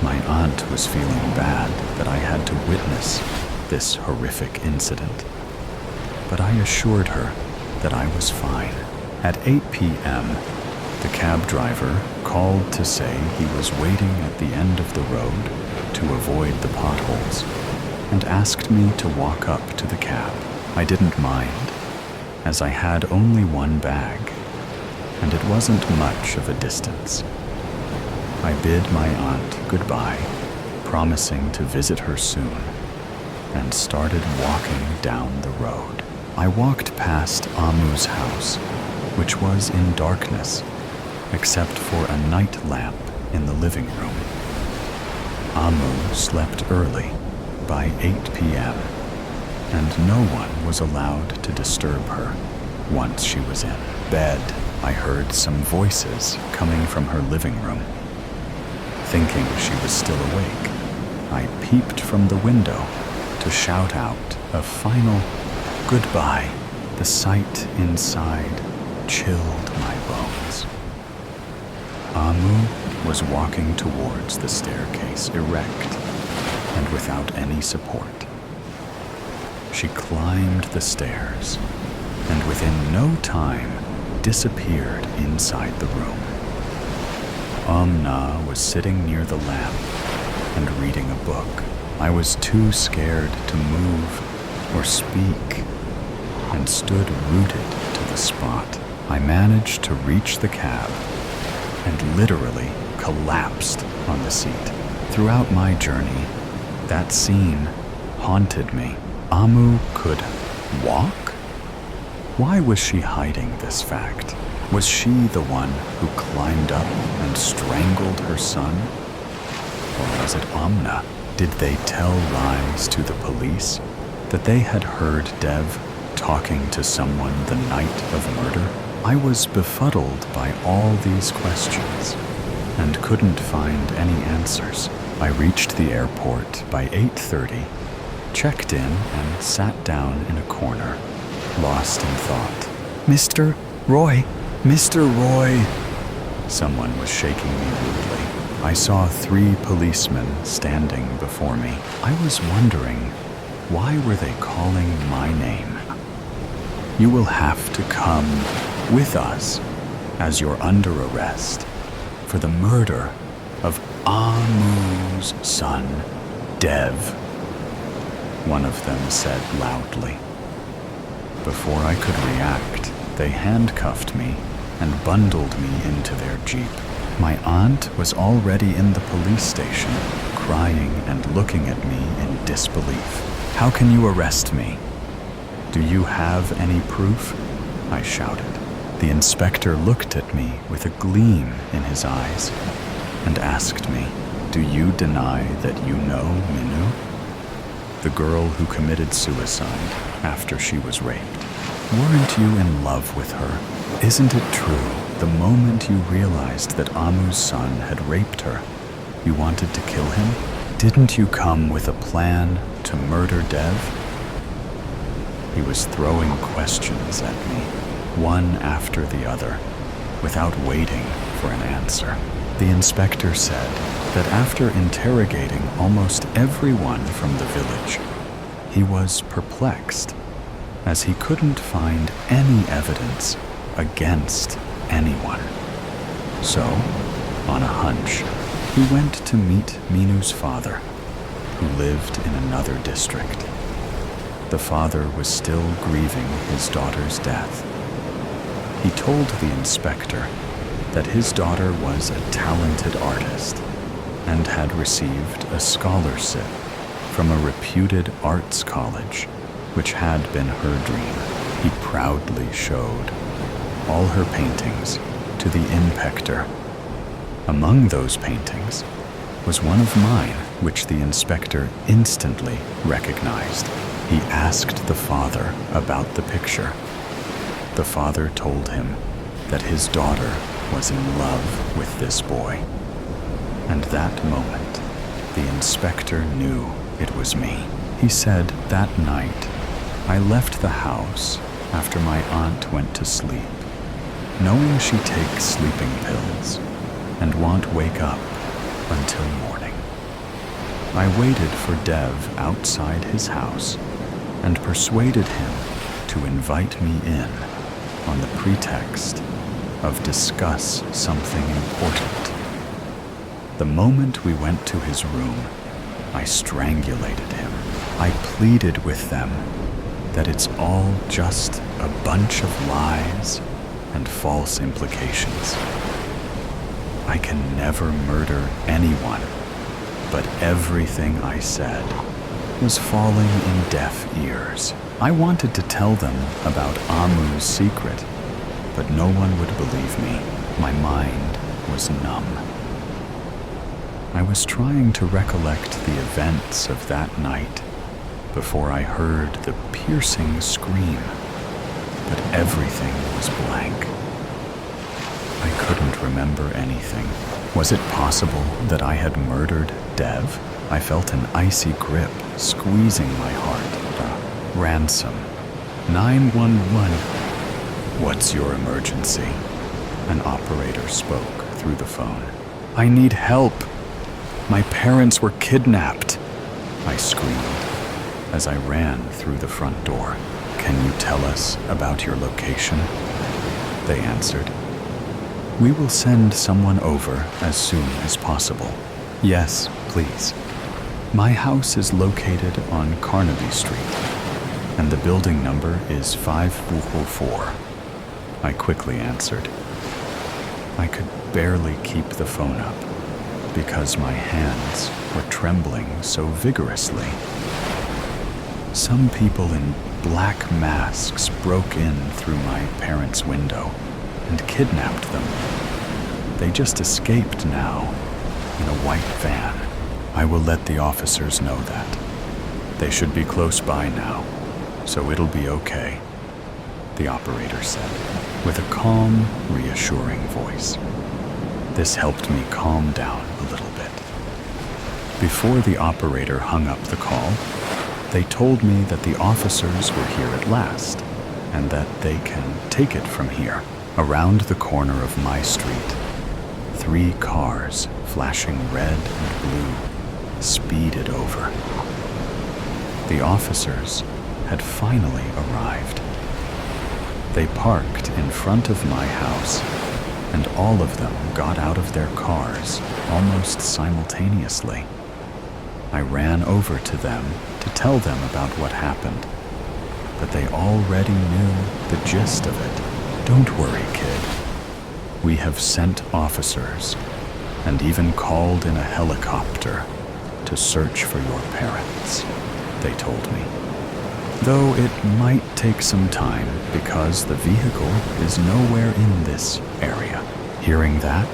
Speaker 1: My aunt was feeling bad that I had to witness this horrific incident, but I assured her that I was fine. At 8 p.m., the cab driver called to say he was waiting at the end of the road to avoid the potholes and asked me to walk up to the cab. I didn't mind, as I had only one bag, and it wasn't much of a distance. I bid my aunt goodbye, promising to visit her soon, and started walking down the road. I walked past Amu's house, which was in darkness, except for a night lamp in the living room. Amu slept early, by 8 p.m., and no one was allowed to disturb her. Once she was in bed, I heard some voices coming from her living room. Thinking she was still awake, I peeped from the window to shout out a final goodbye. The sight inside chilled my bones. Amu was walking towards the staircase erect and without any support. She climbed the stairs and within no time disappeared inside the room. Amna was sitting near the lamp and reading a book. I was too scared to move or speak and stood rooted to the spot. I managed to reach the cab and literally collapsed on the seat. Throughout my journey, that scene haunted me. Amu could walk? Why was she hiding this fact? Was she the one who climbed up and strangled her son? Or was it Amna? Did they tell lies to the police that they had heard Dev talking to someone the night of murder? I was befuddled by all these questions and couldn't find any answers. I reached the airport by 8:30, checked in and sat down in a corner, lost in thought. Mr. Roy! Mr. Roy! Someone was shaking me rudely. I saw 3 policemen standing before me. I was wondering, why were they calling my name? You will have to come with us as you're under arrest for the murder of Amu's son, Dev, one of them said loudly. Before I could react, they handcuffed me and bundled me into their jeep. My aunt was already in the police station, crying and looking at me in disbelief. How can you arrest me? Do you have any proof? I shouted. The inspector looked at me with a gleam in his eyes and asked me, do you deny that you know Minu? The girl who committed suicide after she was raped. Weren't you in love with her? Isn't it true, the moment you realized that Amu's son had raped her, you wanted to kill him? Didn't you come with a plan to murder Dev? He was throwing questions at me, one after the other, without waiting for an answer. The inspector said that after interrogating almost everyone from the village, he was perplexed, as he couldn't find any evidence against anyone. So, on a hunch, he went to meet Minu's father, who lived in another district. The father was still grieving his daughter's death. He told the inspector that his daughter was a talented artist and had received a scholarship from a reputed arts college, which had been her dream. He proudly showed all her paintings to the inspector. Among those paintings was one of mine, which the inspector instantly recognized. He asked the father about the picture. The father told him that his daughter was in love with this boy. And that moment, the inspector knew it was me. He said that night, I left the house after my aunt went to sleep, knowing she takes sleeping pills and won't wake up until morning. I waited for Dev outside his house and persuaded him to invite me in on the pretext of discuss something important. The moment we went to his room, I strangulated him. I pleaded with them that it's all just a bunch of lies and false implications. I can never murder anyone, but everything I said was falling in deaf ears. I wanted to tell them about Amu's secret, but no one would believe me. My mind was numb. I was trying to recollect the events of that night before I heard the piercing scream, but everything was blank. I couldn't remember anything. Was it possible that I had murdered Dev? I felt an icy grip squeezing my heart. Ransom. 911. What's your emergency? An operator spoke through the phone. I need help. My parents were kidnapped, I screamed as I ran through the front door. Can you tell us about your location? They answered. We will send someone over as soon as possible. Yes, please. My house is located on Carnaby Street, and the building number is 544. I quickly answered. I could barely keep the phone up because my hands were trembling so vigorously. Some people in black masks broke in through my parents' window and kidnapped them. They just escaped now in a white van. I will let the officers know that. They should be close by now, so it'll be okay, the operator said, with a calm, reassuring voice. This helped me calm down a little bit. Before the operator hung up the call, they told me that the officers were here at last, and that they can take it from here. Around the corner of my street, 3 cars, flashing red and blue, speeded over. The officers had finally arrived. They parked in front of my house, and all of them got out of their cars almost simultaneously. I ran over to them to tell them about what happened, but they already knew the gist of it. Don't worry, kid. We have sent officers and even called in a helicopter to search for your parents, they told me. Though it might take some time because the vehicle is nowhere in this area. Hearing that,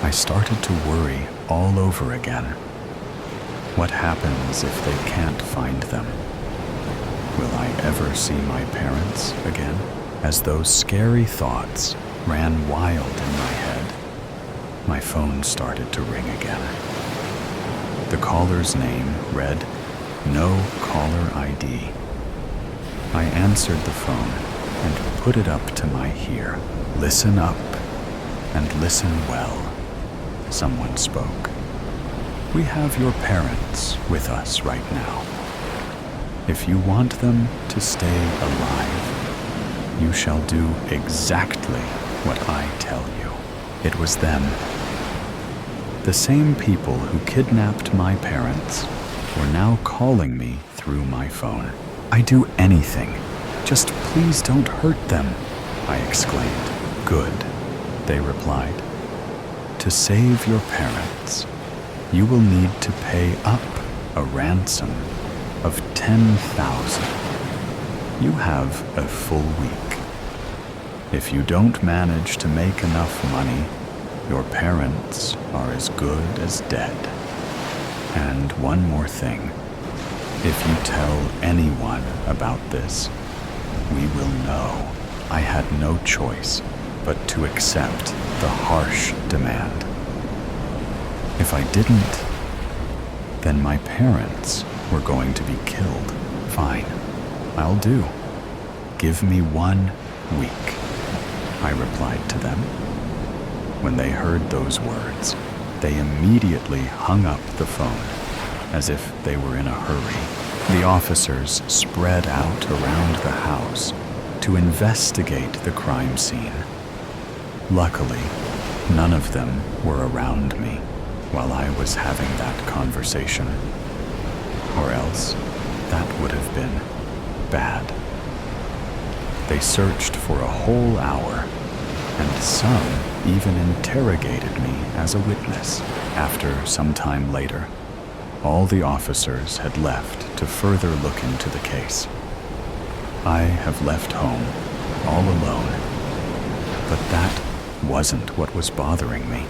Speaker 1: I started to worry all over again. What happens if they can't find them? Will I ever see my parents again? As those scary thoughts ran wild in my head, my phone started to ring again. The caller's name read, "No caller ID." I answered the phone and put it up to my ear. "Listen up, and listen well," someone spoke. "We have your parents with us right now. If you want them to stay alive, you shall do exactly what I tell you." It was them. The same people who kidnapped my parents were now calling me through my phone. "I'd do anything. Just please don't hurt them," I exclaimed. "Good," they replied. "To save your parents, you will need to pay up a ransom of 10,000. You have a full week. If you don't manage to make enough money, your parents are as good as dead. And one more thing. If you tell anyone about this, we will know." I had no choice but to accept the harsh demand. If I didn't, then my parents were going to be killed. "Fine, I'll do. Give me 1 week," I replied to them. When they heard those words, they immediately hung up the phone, as if they were in a hurry. The officers spread out around the house to investigate the crime scene. Luckily, none of them were around me while I was having that conversation, or else that would have been bad. They searched for a whole hour, and some even interrogated me as a witness. After some time later, all the officers had left to further look into the case. I have left home all alone, but that wasn't what was bothering me.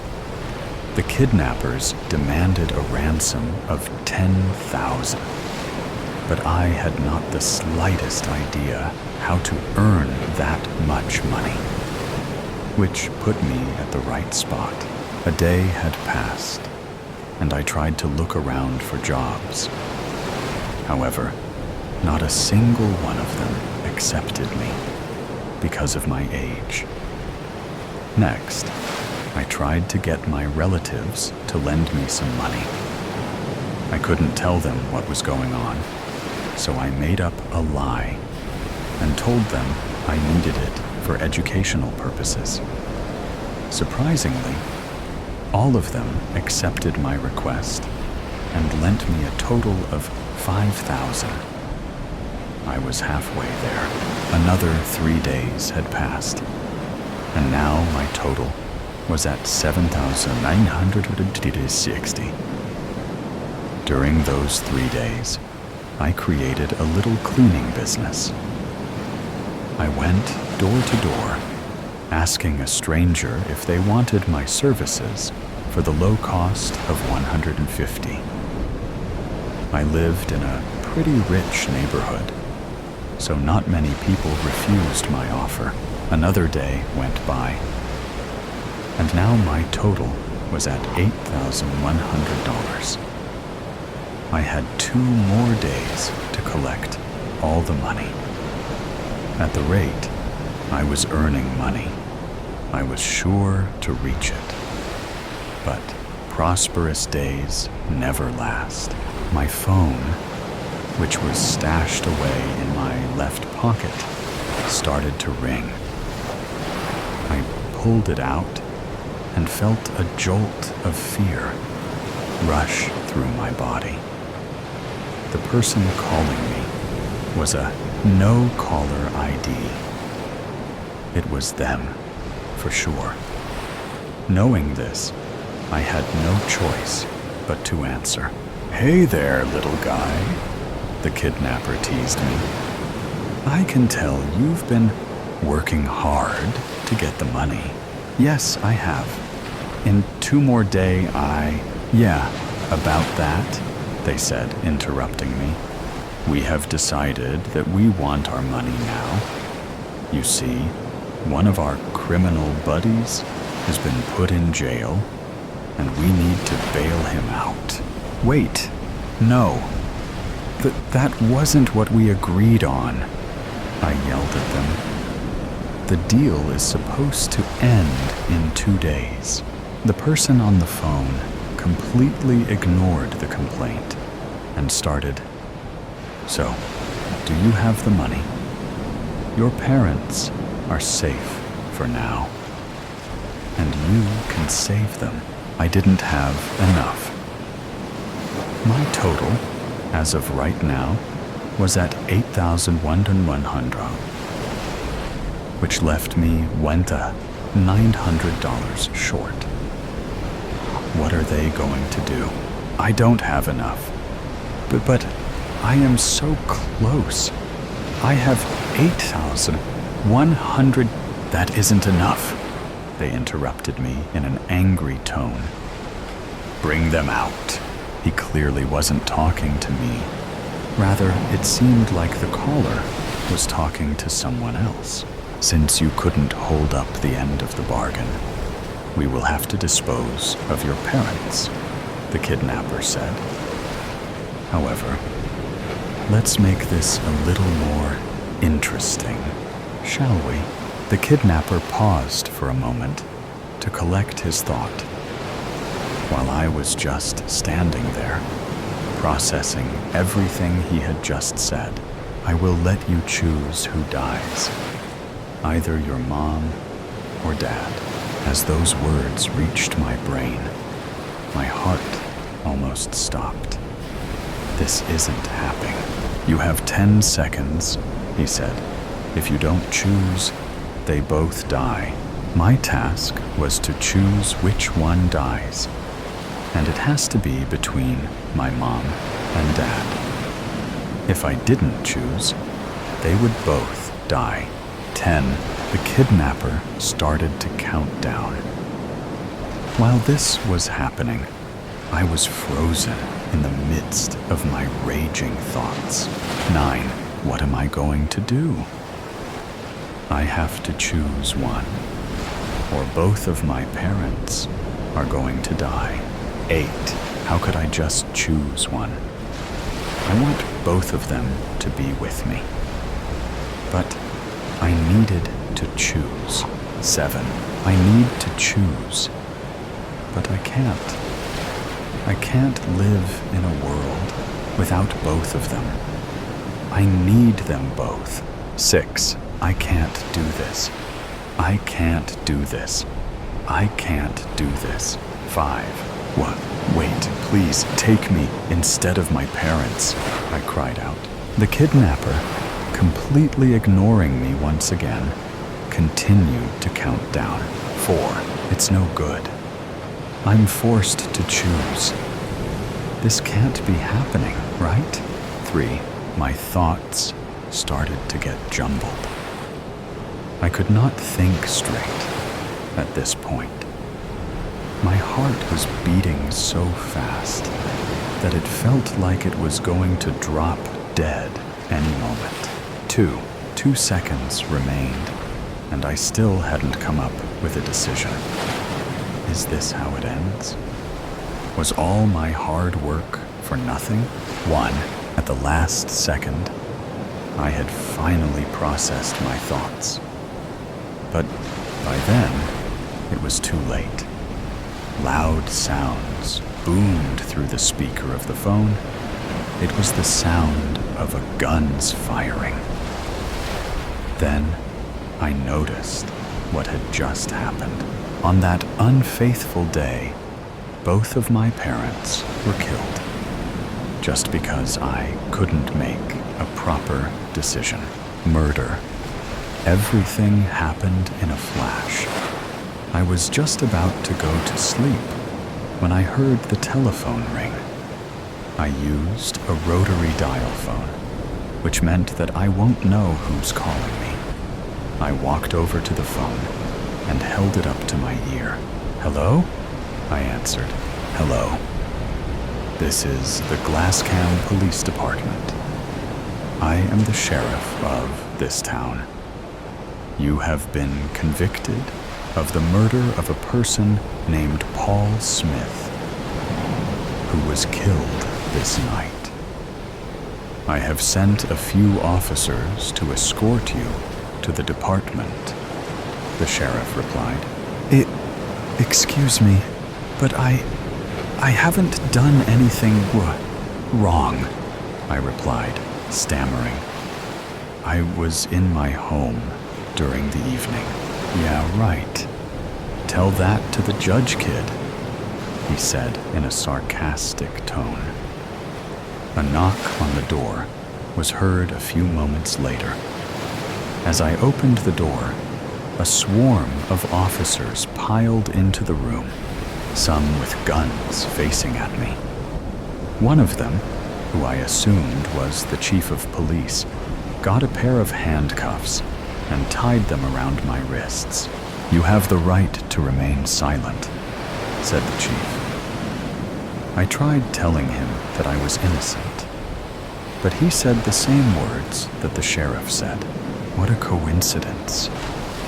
Speaker 1: The kidnappers demanded a ransom of 10,000. but I had not the slightest idea how to earn that much money, which put me at the right spot. A day had passed, and I tried to look around for jobs. However, not a single one of them accepted me because of my age. Next, I tried to get my relatives to lend me some money. I couldn't tell them what was going on, so I made up a lie and told them I needed it for educational purposes. Surprisingly, all of them accepted my request and lent me a total of $5,000. I was halfway there. Another 3 days had passed, and now my total was at $7,960. During those 3 days, I created a little cleaning business. I went door to door, asking a stranger if they wanted my services for the low cost of $150. I lived in a pretty rich neighborhood, so not many people refused my offer. Another day went by, and now my total was at $8,100. I had 2 more days to collect all the money. At the rate I was earning money, I was sure to reach it. But prosperous days never last. My phone, which was stashed away in my left pocket, started to ring. I pulled it out and felt a jolt of fear rush through my body. The person calling me was a no-caller ID. It was them, for sure. Knowing this, I had no choice but to answer. "Hey there, little guy," the kidnapper teased me. "I can tell you've been working hard to get the money." "Yes, I have. In 2 more days, Yeah, about that," they said, interrupting me. "We have decided that we want our money now. You see, one of our criminal buddies has been put in jail, and we need to bail him out." "Wait, no. That wasn't what we agreed on," I yelled at them. "The deal is supposed to end in 2 days. The person on the phone completely ignored the complaint and started, "So, do you have the money? Your parents are safe for now, and you can save them." I didn't have enough. My total, as of right now, was at $8,100, which left me $900 short. What are they going to do? I don't have enough. But I am so close. I have 8,100. That isn't enough, they interrupted me in an angry tone. "Bring them out." He clearly wasn't talking to me. Rather, it seemed like the caller was talking to someone else. "Since you couldn't hold up the end of the bargain, we will have to dispose of your parents," the kidnapper said. "However, let's make this a little more interesting, shall we?" The kidnapper paused for a moment to collect his thought, while I was just standing there, processing everything he had just said. "I will let you choose who dies, either your mom or dad." As those words reached my brain, my heart almost stopped. "This isn't happening. You have 10 seconds, he said. "If you don't choose, they both die." My task was to choose which one dies, and it has to be between my mom and dad. If I didn't choose, they would both die. 10. The kidnapper started to count down. While this was happening, I was frozen in the midst of my raging thoughts. 9. What am I going to do? I have to choose one, or both of my parents are going to die. 8. How could I just choose one? I want both of them to be with me. But I needed to choose. 7. I need to choose. But I can't. I can't live in a world without both of them. I need them both. 6. I can't do this. I can't do this. I can't do this. 5. What? Wait, please take me instead of my parents, I cried out. The kidnapper, completely ignoring me once again, continued to count down. 4. It's no good. I'm forced to choose. This can't be happening, right? 3. My thoughts started to get jumbled. I could not think straight at this point. My heart was beating so fast that it felt like it was going to drop dead any moment. 2 seconds remained, and I still hadn't come up with a decision. Is this how it ends? Was all my hard work for nothing? 1. At the last second, I had finally processed my thoughts. But by then, it was too late. Loud sounds boomed through the speaker of the phone. It was the sound of a gun's firing. Then I noticed what had just happened. On that unfaithful day, both of my parents were killed, just because I couldn't make a proper decision. Murder. Everything happened in a flash. I was just about to go to sleep when I heard the telephone ring. I used a rotary dial phone, which meant that I won't know who's calling me. I walked over to the phone and held it up to my ear. Hello? I answered. Hello. This is the Glasscam Police Department. I am the sheriff of this town. You have been convicted of the murder of a person named Paul Smith, who was killed this night. I have sent a few officers to escort you to the department, the sheriff replied. Excuse me, but I haven't done anything wrong, I replied, stammering. I was in my home during the evening. Yeah, right. Tell that to the judge, kid, he said in a sarcastic tone. A knock on the door was heard a few moments later. As I opened the door, a swarm of officers piled into the room, some with guns facing at me. One of them, who I assumed was the chief of police, got a pair of handcuffs and tied them around my wrists. You have the right to remain silent, said the chief. I tried telling him that I was innocent, but he said the same words that the sheriff said. What a coincidence,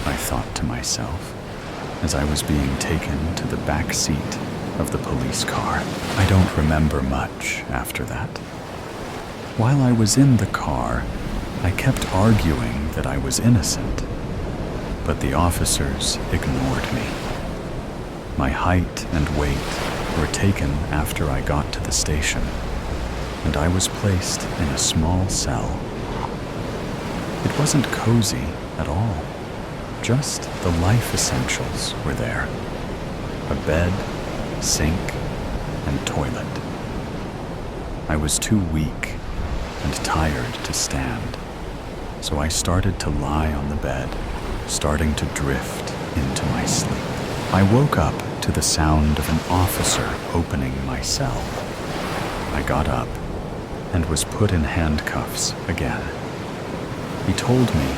Speaker 1: I thought to myself, as I was being taken to the back seat of the police car. I don't remember much after that. While I was in the car, I kept arguing that I was innocent, but the officers ignored me. My height and weight were taken after I got to the station, and I was placed in a small cell. It wasn't cozy at all. Just the life essentials were there. A bed, sink, and toilet. I was too weak and tired to stand, so I started to lie on the bed, starting to drift into my sleep. I woke up to the sound of an officer opening my cell. I got up and was put in handcuffs again. He told me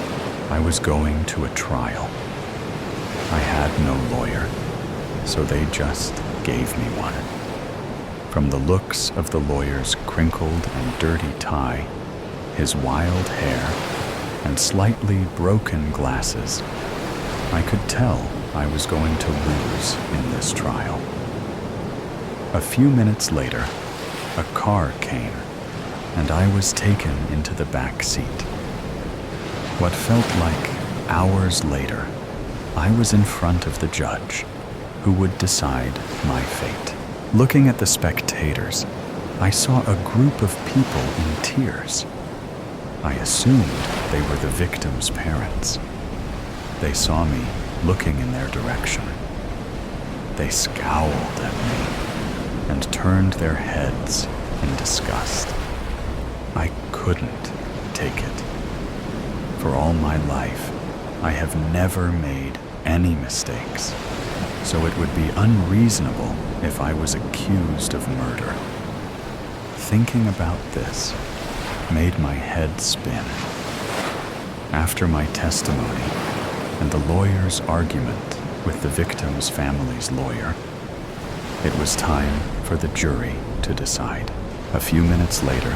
Speaker 1: I was going to a trial. I had no lawyer, so they just gave me one. From the looks of the lawyer's crinkled and dirty tie, his wild hair, and slightly broken glasses, I could tell I was going to lose in this trial. A few minutes later, a car came, and I was taken into the back seat. What felt like hours later, I was in front of the judge, who would decide my fate. Looking at the spectators, I saw a group of people in tears. I assumed they were the victim's parents. They saw me looking in their direction. They scowled at me and turned their heads in disgust. I couldn't take it. For all my life, I have never made any mistakes, so it would be unreasonable if I was accused of murder. Thinking about this made my head spin. After my testimony and the lawyer's argument with the victim's family's lawyer, it was time for the jury to decide. A few minutes later,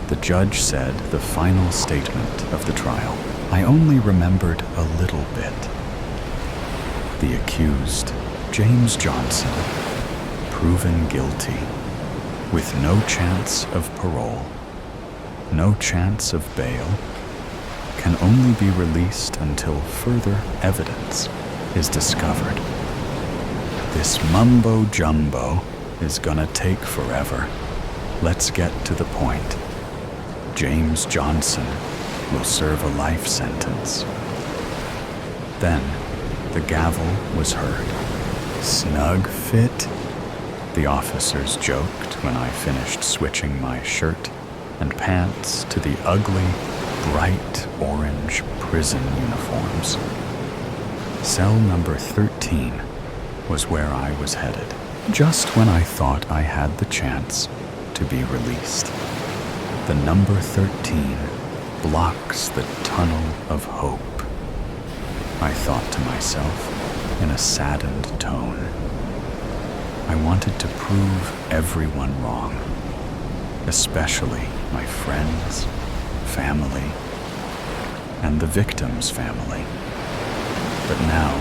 Speaker 1: the judge said the final statement of the trial. I only remembered a little bit. The accused, James Johnson, proven guilty, with no chance of parole, no chance of bail, can only be released until further evidence is discovered. This mumbo-jumbo is gonna take forever. Let's get to the point. James Johnson will serve a life sentence. Then the gavel was heard. Snug fit? The officers joked when I finished switching my shirt and pants to the ugly, bright orange prison uniforms. Cell number 13 was where I was headed, just when I thought I had the chance to be released. The number 13 blocks the tunnel of hope, I thought to myself in a saddened tone. I wanted to prove everyone wrong, especially my friends, family, and the victim's family. But now,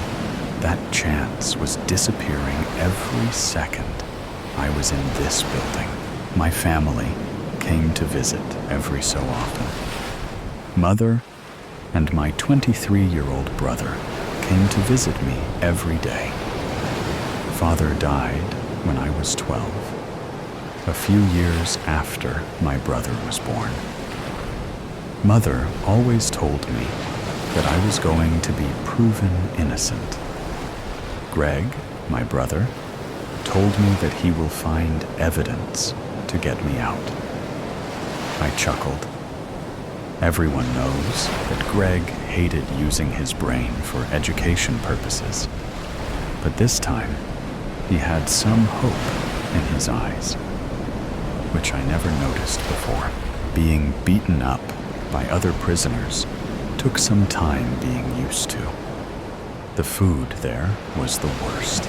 Speaker 1: that chance was disappearing every second I was in this building. My family came to visit every so often. Mother and my 23-year-old brother came to visit me every day. Father died when I was 12, a few years after my brother was born. Mother always told me that I was going to be proven innocent. Greg, my brother, told me that he will find evidence to get me out. I chuckled. Everyone knows that Greg hated using his brain for education purposes, but this time he had some hope in his eyes, which I never noticed before. Being beaten up by other prisoners took some time being used to. The food there was the worst.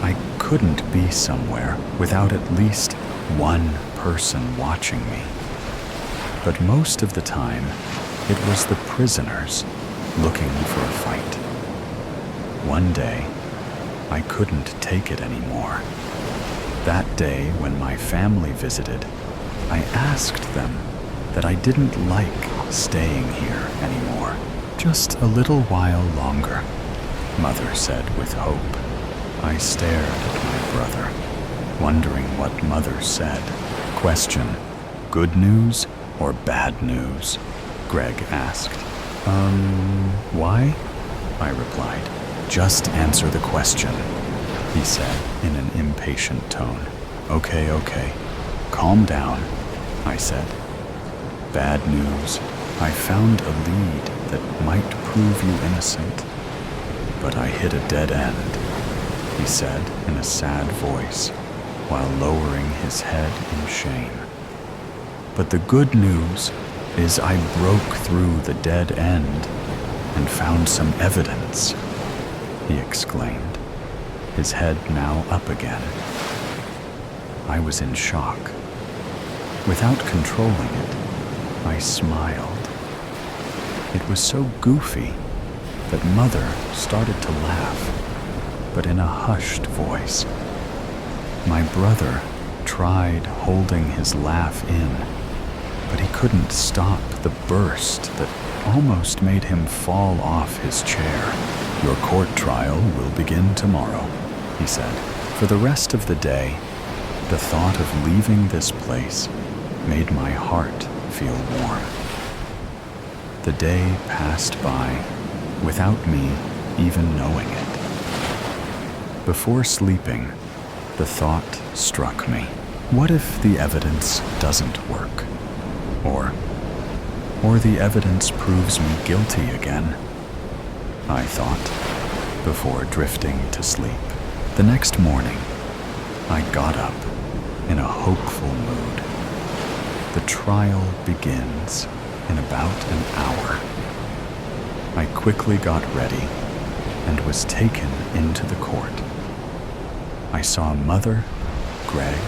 Speaker 1: I couldn't be somewhere without at least one person watching me. But most of the time, it was the prisoners looking for a fight. One day, I couldn't take it anymore. That day, when my family visited, I asked them that I didn't like staying here anymore. Just a little while longer, Mother said with hope. I stared at my brother, wondering what Mother said. Question: good news or bad news? Greg asked. Why? I replied. Just answer the question, he said in an impatient tone. Okay. Calm down, I said. Bad news. I found a lead that might prove you innocent, but I hit a dead end, he said in a sad voice while lowering his head in shame. But the good news is I broke through the dead end and found some evidence, he exclaimed, his head now up again. I was in shock. Without controlling it, I smiled. It was so goofy that Mother started to laugh, but in a hushed voice. My brother tried holding his laugh in, but he couldn't stop the burst that almost made him fall off his chair. "Your court trial will begin tomorrow," he said. For the rest of the day, the thought of leaving this place made my heart feel warm. The day passed by without me even knowing it. Before sleeping, the thought struck me. What if the evidence doesn't work? Or the evidence proves me guilty again? I thought, before drifting to sleep. The next morning, I got up in a hopeful mood. The trial begins in about an hour. I quickly got ready and was taken into the court. I saw Mother, Greg,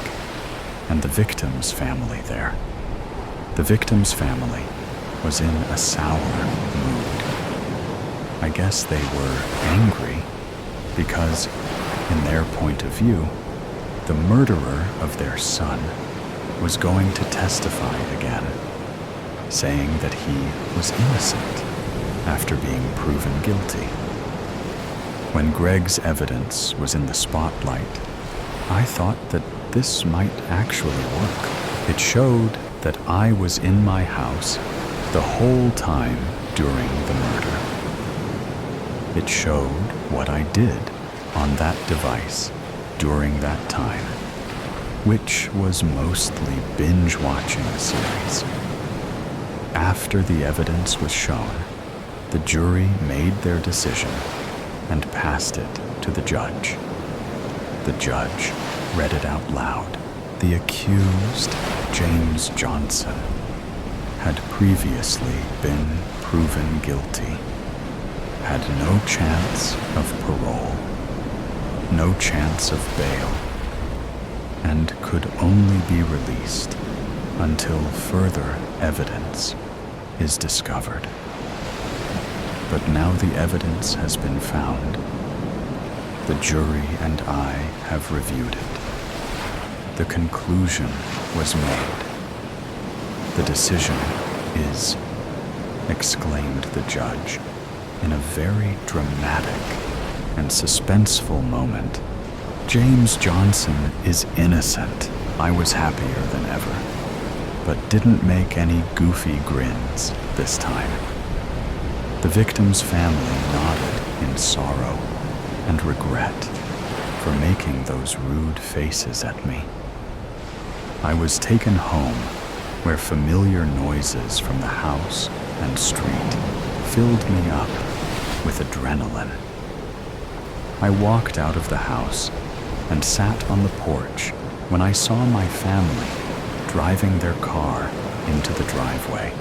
Speaker 1: and the victim's family there. The victim's family was in a sour mood. I guess they were angry because, in their point of view, the murderer of their son was going to testify again, saying that he was innocent after being proven guilty. When Greg's evidence was in the spotlight, I thought that this might actually work. It showed that I was in my house the whole time during the murder. It showed what I did on that device during that time, which was mostly binge-watching a series. After the evidence was shown, the jury made their decision and passed it to the judge. The judge read it out loud. The accused, James Johnson, had previously been proven guilty, had no chance of parole, no chance of bail, and could only be released until further evidence is discovered. But now the evidence has been found. The jury and I have reviewed it. The conclusion was made. The decision is, exclaimed the judge, in a very dramatic and suspenseful moment. James Johnson is innocent. I was happier than ever, but didn't make any goofy grins this time. The victim's family nodded in sorrow and regret for making those rude faces at me. I was taken home, where familiar noises from the house and street filled me up with adrenaline. I walked out of the house and sat on the porch when I saw my family driving their car into the driveway.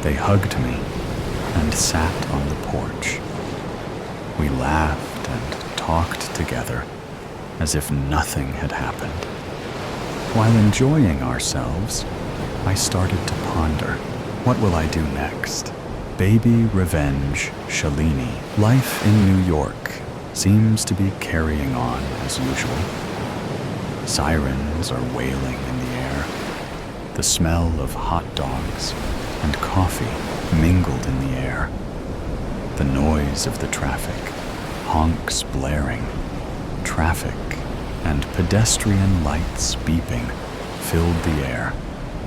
Speaker 1: They hugged me and sat on the porch. We laughed and talked together as if nothing had happened. While enjoying ourselves, I started to ponder, what will I do next? Baby revenge, Shalini. Life in New York seems to be carrying on as usual. Sirens are wailing in the air. The smell of hot dogs and coffee mingled in the air. The noise of the traffic, honks blaring, traffic and pedestrian lights beeping filled the air,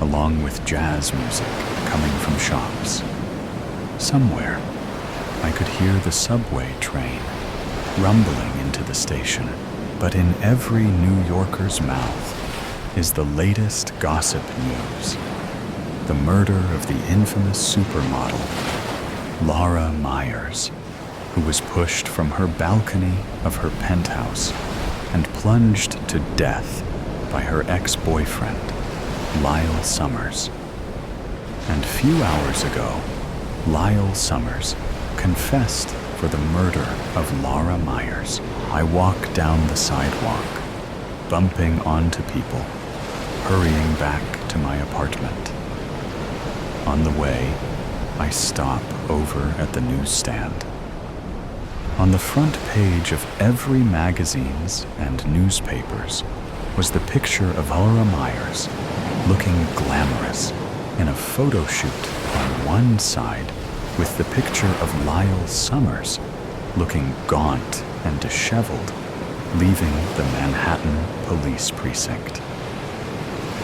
Speaker 1: along with jazz music coming from shops. Somewhere, I could hear the subway train rumbling into the station, but in every New Yorker's mouth is the latest gossip news. The murder of the infamous supermodel, Laura Myers, who was pushed from her balcony of her penthouse and plunged to death by her ex-boyfriend, Lyle Summers. And few hours ago, Lyle Summers confessed for the murder of Laura Myers. I walk down the sidewalk, bumping onto people, hurrying back to my apartment. On the way, I stop over at the newsstand. On the front page of every magazines and newspapers was the picture of Laura Myers, looking glamorous in a photo shoot on one side, with the picture of Lyle Summers, looking gaunt and disheveled, leaving the Manhattan police precinct.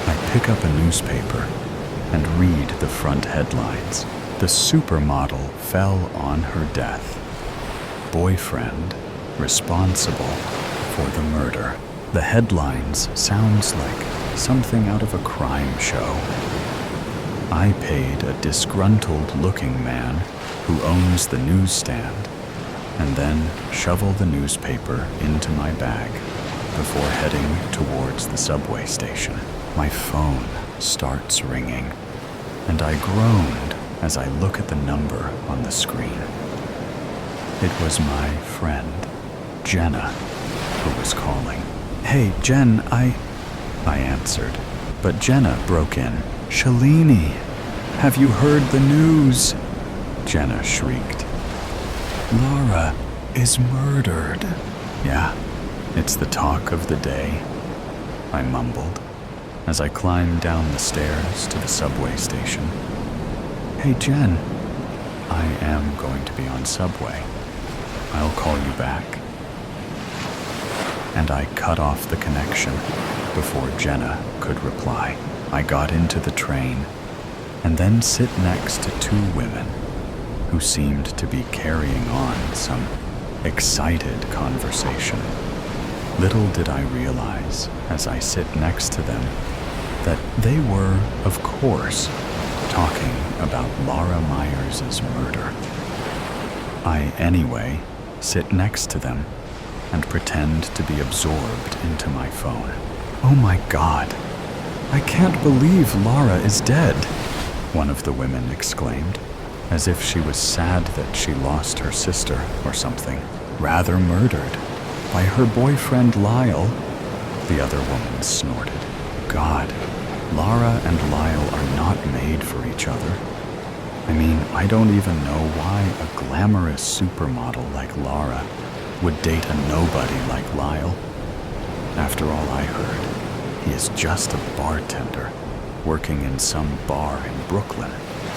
Speaker 1: I pick up a newspaper and read the front headlines. The supermodel fell on her death. Boyfriend responsible for the murder. The headlines sounds like something out of a crime show. I paid a disgruntled-looking man who owns the newsstand and then shovel the newspaper into my bag before heading towards the subway station. My phone starts ringing, and I groaned as I look at the number on the screen. It was my friend, Jenna, who was calling. "Hey, Jen, I answered, but Jenna broke in. "Shalini, have you heard the news?" Jenna shrieked. "Laura is murdered." "Yeah, it's the talk of the day," I mumbled as I climbed down the stairs to the subway station. "Hey, Jen, I am going to be on Subway. I'll call you back." And I cut off the connection before Jenna could reply. I got into the train and then sit next to two women who seemed to be carrying on some excited conversation. Little did I realize as I sit next to them that they were, of course, talking about Laura Myers' murder. I, anyway, sit next to them and pretend to be absorbed into my phone. "Oh my God, I can't believe Laura is dead," one of the women exclaimed, as if she was sad that she lost her sister or something. "Rather murdered by her boyfriend Lyle," the other woman snorted. "God, Laura and Lyle are not made for each other. I mean, I don't even know why a glamorous supermodel like Laura would date a nobody like Lyle. After all I heard, he is just a bartender working in some bar in Brooklyn.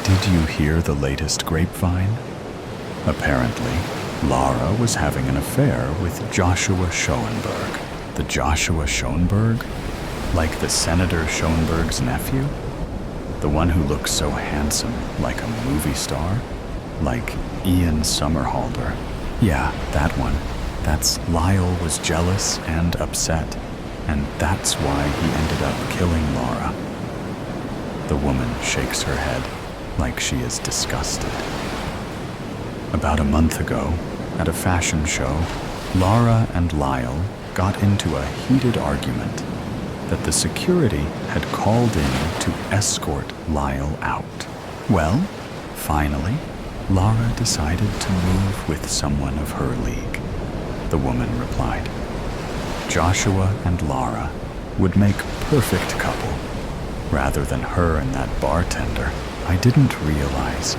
Speaker 1: Did you hear the latest grapevine? Apparently, Laura was having an affair with Joshua Schoenberg." "The Joshua Schoenberg? Like the Senator Schoenberg's nephew? The one who looks so handsome, like a movie star? Like Ian Somerhalder?" "Yeah, that one. That's Lyle was jealous and upset, and that's why he ended up killing Laura." The woman shakes her head like she is disgusted. "About a month ago, at a fashion show, Laura and Lyle got into a heated argument that the security had called in to escort Lyle out. Well, finally, Laura decided to move with someone of her league," the woman replied. "Joshua and Laura would make perfect couple, rather than her and that bartender. I didn't realize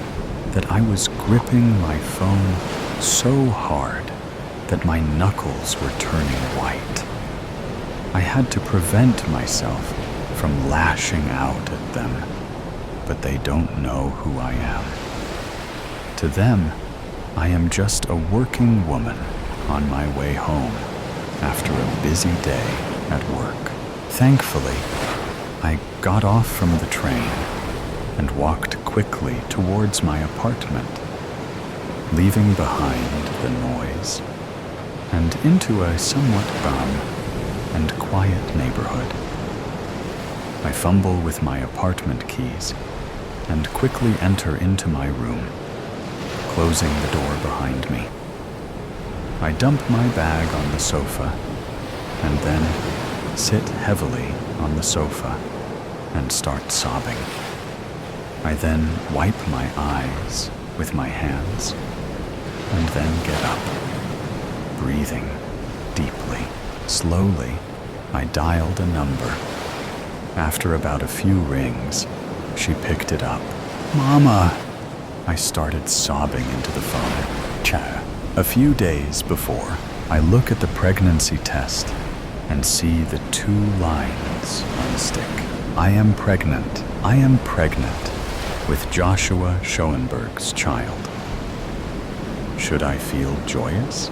Speaker 1: that I was gripping my phone so hard that my knuckles were turning white. I had to prevent myself from lashing out at them, but they don't know who I am. To them, I am just a working woman on my way home after a busy day at work. Thankfully, I got off from the train and walked quickly towards my apartment, leaving behind the noise and into a somewhat calm and quiet neighborhood. I fumble with my apartment keys and quickly enter into my room, closing the door behind me. I dump my bag on the sofa and then sit heavily on the sofa and start sobbing. I then wipe my eyes with my hands and then get up, breathing deeply. Slowly, I dialed a number. After about a few rings, she picked it up. "Mama!" I started sobbing into the phone. Cha. A few days before, I look at the pregnancy test and see the 2 lines on the stick. I am pregnant with Joshua Schoenberg's child. Should I feel joyous?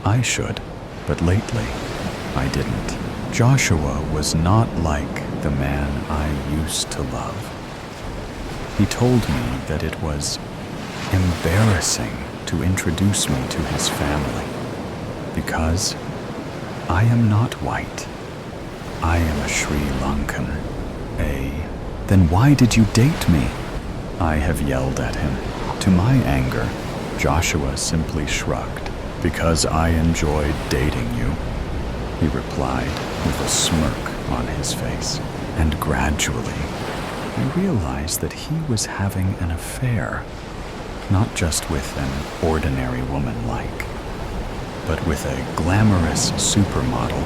Speaker 1: I should, but lately I didn't. Joshua was not like the man I used to love. He told me that it was embarrassing to introduce me to his family because I am not white. I am a Sri Lankan. Then why did you date me? I have yelled at him. To my anger, Joshua simply shrugged. Because I enjoyed dating you, he replied with a smirk on his face. And gradually, I realized that he was having an affair, not just with an ordinary woman but with a glamorous supermodel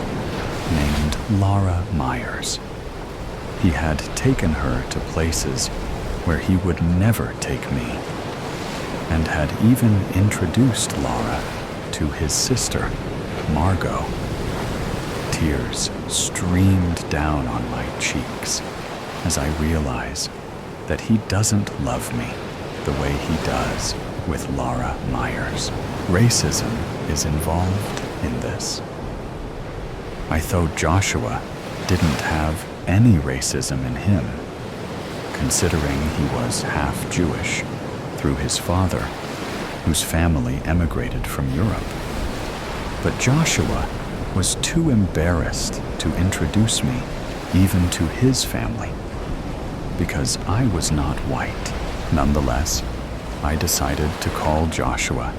Speaker 1: named Laura Myers. He had taken her to places where he would never take me, and had even introduced Laura to his sister, Margot. Tears streamed down on my cheeks as I realize that he doesn't love me the way he does with Laura Myers. Racism is involved in this. I thought Joshua didn't have any racism in him, considering he was half Jewish through his father, whose family emigrated from Europe. But Joshua was too embarrassed to introduce me even to his family, because I was not white. Nonetheless, I decided to call Joshua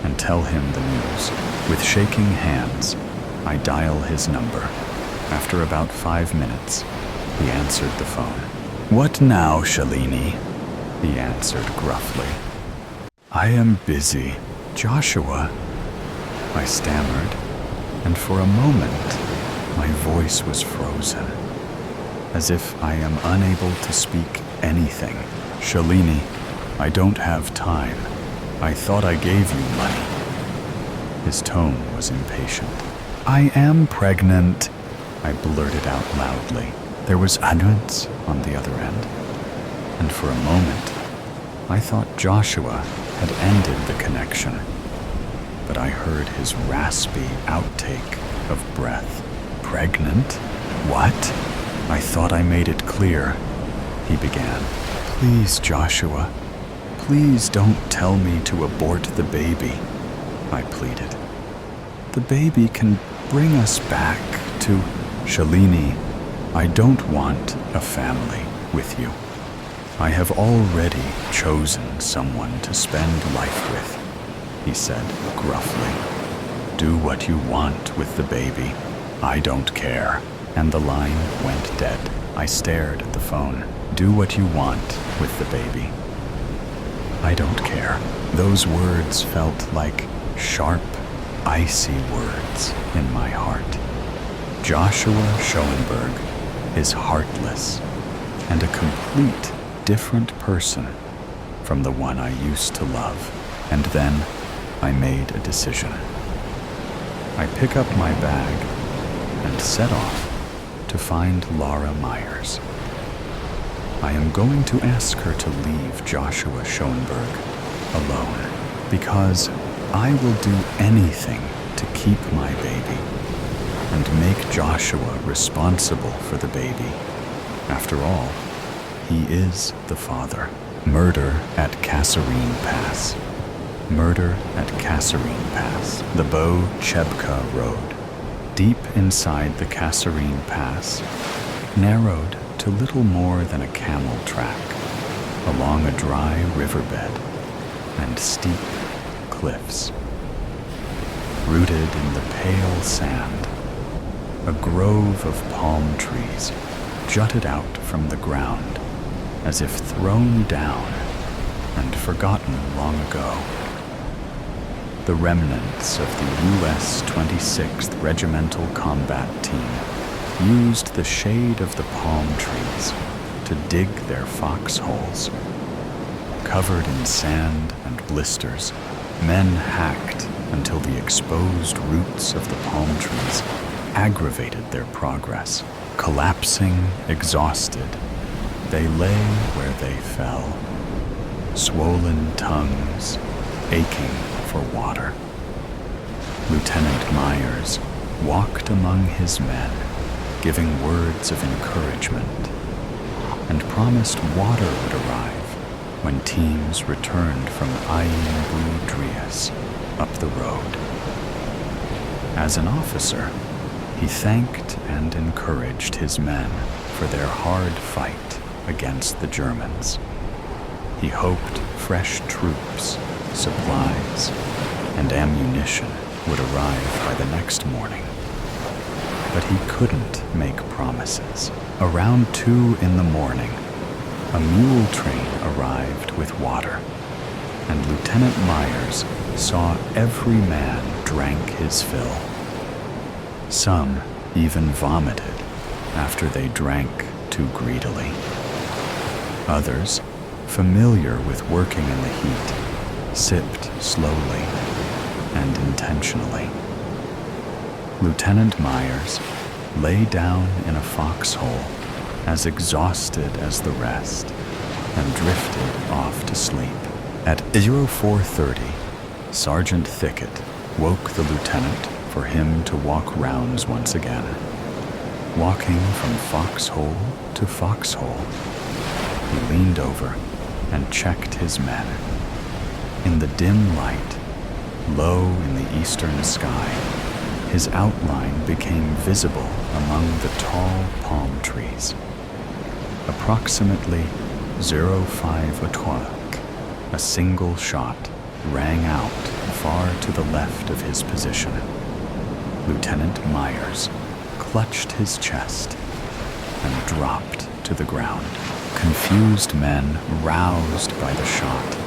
Speaker 1: and tell him the news. With shaking hands, I dial his number. After about 5 minutes, he answered the phone. "What now, Shalini?" he answered gruffly. "I am busy, Joshua," I stammered, and for a moment, my voice was frozen, as if I am unable to speak anything. "Shalini, I don't have time. I thought I gave you money." His tone was impatient. "I am pregnant," I blurted out loudly. There was ambiance on the other end, and for a moment, I thought Joshua had ended the connection. But I heard his raspy outtake of breath. "Pregnant? What? I thought I made it clear," he began. "Please, Joshua, please don't tell me to abort the baby," I pleaded. "The baby can bring us back to..." "Shalini, I don't want a family with you. I have already chosen someone to spend life with," he said gruffly. "Do what you want with the baby. I don't care." And the line went dead. I stared at the phone. "Do what you want with the baby. I don't care." Those words felt like sharp, icy words in my heart. Joshua Schoenberg is heartless and a complete different person from the one I used to love. And then I made a decision. I pick up my bag and set off to find Laura Myers. I am going to ask her to leave Joshua Schoenberg alone, because I will do anything to keep my baby and make Joshua responsible for the baby. After all, he is the father. Murder at Kasserine Pass. Murder at Kasserine Pass. The Bo-Chebka Road, deep inside the Kasserine Pass, narrowed to little more than a camel track, along a dry riverbed and steep cliffs. Rooted in the pale sand, a grove of palm trees jutted out from the ground as if thrown down and forgotten long ago. the remnants of the U.S. 26th Regimental Combat Team used the shade of the palm trees to dig their foxholes. Covered in sand and blisters, men hacked until the exposed roots of the palm trees aggravated their progress. Collapsing, exhausted, they lay where they fell, swollen tongues aching for water. Lieutenant Myers walked among his men, giving words of encouragement, and promised water would arrive when teams returned from Ain Boudrias up the road. As an officer, he thanked and encouraged his men for their hard fight against the Germans. He hoped fresh troops, supplies, and ammunition would arrive by the next morning. But he couldn't make promises. Around 2 in the morning, a mule train arrived with water, and Lieutenant Myers saw every man drank his fill. Some even vomited after they drank too greedily. Others, familiar with working in the heat, sipped slowly and intentionally. Lieutenant Myers lay down in a foxhole as exhausted as the rest and drifted off to sleep. At 04:30, Sergeant Thicket woke the lieutenant for him to walk rounds once again, walking from foxhole to foxhole. He leaned over and checked his men. In the dim light, low in the eastern sky, his outline became visible among the tall palm trees. Approximately 05 o'clock, a single shot rang out far to the left of his position. Lieutenant Myers clutched his chest and dropped to the ground. Confused men, roused by the shot,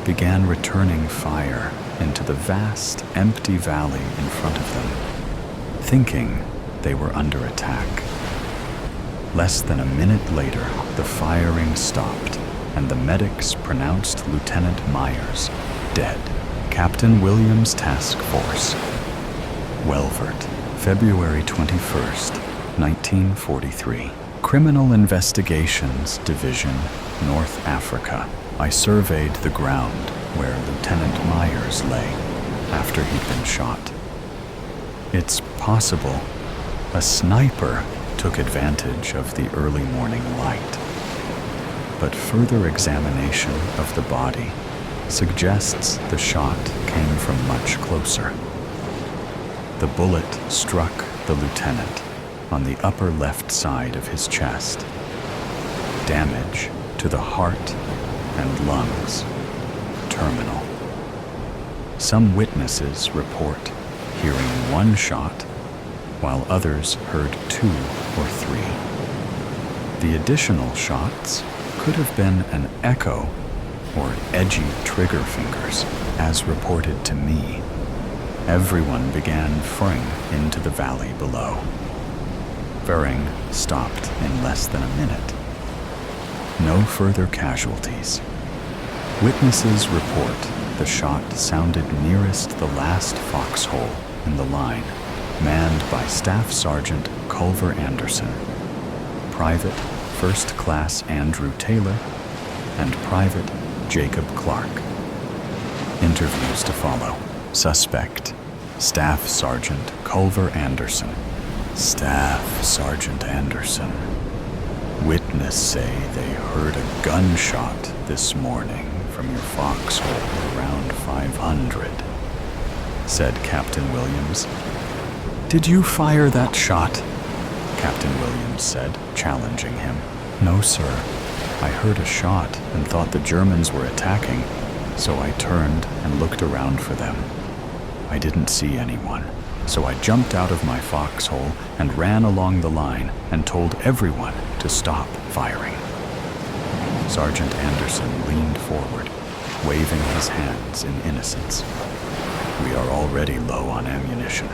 Speaker 1: began returning fire into the vast, empty valley in front of them, thinking they were under attack. Less than a minute later, the firing stopped, and the medics pronounced Lieutenant Myers dead. Captain Williams' Task Force, Welvert, February 21st, 1943. Criminal Investigations Division, North Africa. I surveyed the ground where Lieutenant Myers lay after he'd been shot. It's possible a sniper took advantage of the early morning light, but further examination of the body suggests the shot came from much closer. The bullet struck the lieutenant on the upper left side of his chest. Damage to the heart and lungs, terminal. Some witnesses report hearing one shot, while others heard 2 or 3. The additional shots could have been an echo or edgy trigger fingers, as reported to me. Everyone began firing into the valley below. Firing stopped in less than a minute. No further casualties. Witnesses report the shot sounded nearest the last foxhole in the line, manned by Staff Sergeant Culver Anderson, Private First Class Andrew Taylor, and Private Jacob Clark. Interviews to follow. Suspect, Staff Sergeant Culver Anderson. Staff Sergeant Anderson. Witness say they heard a gunshot this morning from your foxhole around 500, said Captain Williams. Did you fire that shot? Captain Williams said, challenging him. No, sir. I heard a shot and thought the Germans were attacking, so I turned and looked around for them. I didn't see anyone, so I jumped out of my foxhole and ran along the line and told everyone to stop firing. Sergeant Anderson leaned forward, waving his hands in innocence. We are already low on ammunition,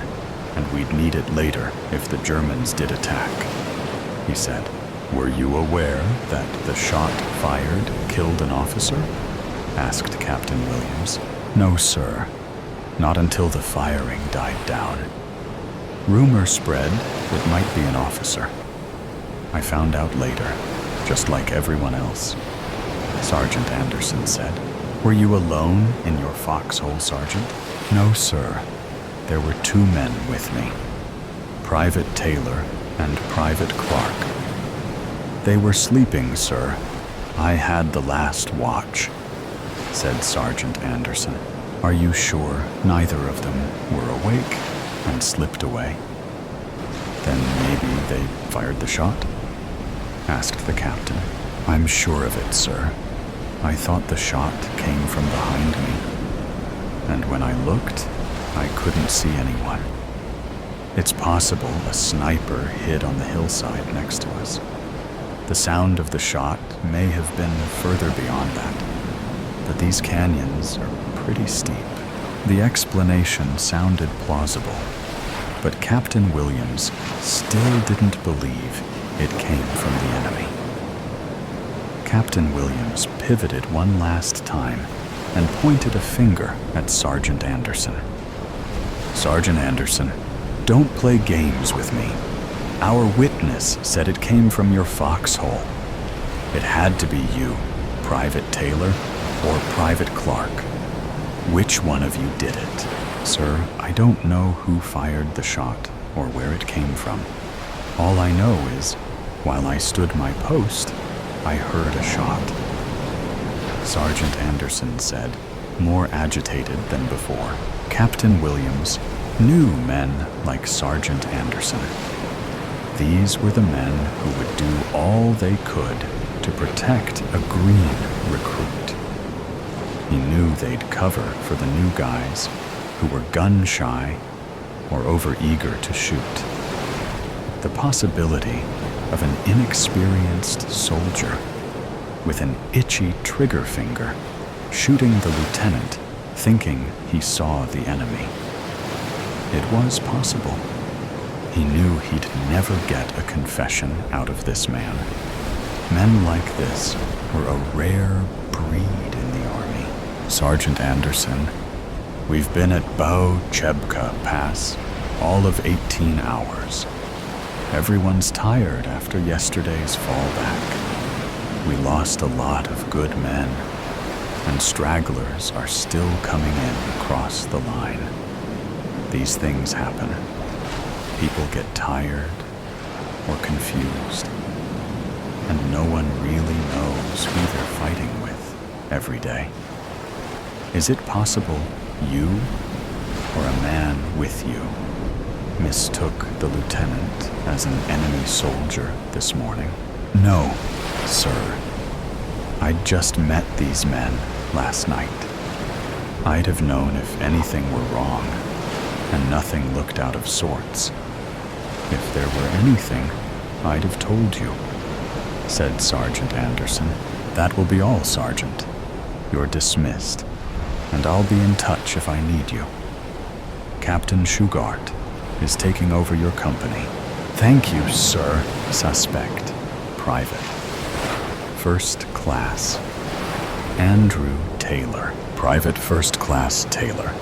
Speaker 1: and we'd need it later if the Germans did attack, he said. Were you aware that the shot fired killed an officer? Asked Captain Williams. No, sir. Not until the firing died down. Rumor spread it might be an officer. I found out later, just like everyone else, Sergeant Anderson said. Were you alone in your foxhole, Sergeant? No, sir. There were 2 men with me, Private Taylor and Private Clark. They were sleeping, sir. I had the last watch, said Sergeant Anderson. Are you sure neither of them were awake and slipped away? Then maybe they fired the shot? Asked the captain. I'm sure of it, sir. I thought the shot came from behind me, and when I looked, I couldn't see anyone. It's possible a sniper hid on the hillside next to us. The sound of the shot may have been further beyond that, but these canyons are pretty steep. The explanation sounded plausible, but Captain Williams still didn't believe it came from the enemy. Captain Williams pivoted one last time and pointed a finger at Sergeant Anderson. Sergeant Anderson, don't play games with me. Our witness said it came from your foxhole. It had to be you, Private Taylor or Private Clark. Which one of you did it? Sir, I don't know who fired the shot or where it came from. All I know is, while I stood my post, I heard a shot. Sergeant Anderson said, more agitated than before. Captain Williams knew men like Sergeant Anderson. These were the men who would do all they could to protect a green recruit. He knew they'd cover for the new guys who were gun-shy or over-eager to shoot. The possibility of an inexperienced soldier with an itchy trigger finger shooting the lieutenant thinking he saw the enemy. It was possible. He knew he'd never get a confession out of this man. Men like this were a rare breed in the army. Sergeant Anderson, we've been at Bao Chebka Pass all of 18 hours. Everyone's tired after yesterday's fallback. We lost a lot of good men, and stragglers are still coming in across the line. These things happen. People get tired or confused, and no one really knows who they're fighting with every day. Is it possible you or a man with you mistook the lieutenant as an enemy soldier this morning? No, sir. I'd just met these men last night. I'd have known if anything were wrong, and nothing looked out of sorts. If there were anything, I'd have told you, said Sergeant Anderson. That will be all, Sergeant. You're dismissed, and I'll be in touch if I need you. Captain Shugart is taking over your company. Thank you, sir. Suspect. Private. First Class. Andrew Taylor. Private First Class Taylor.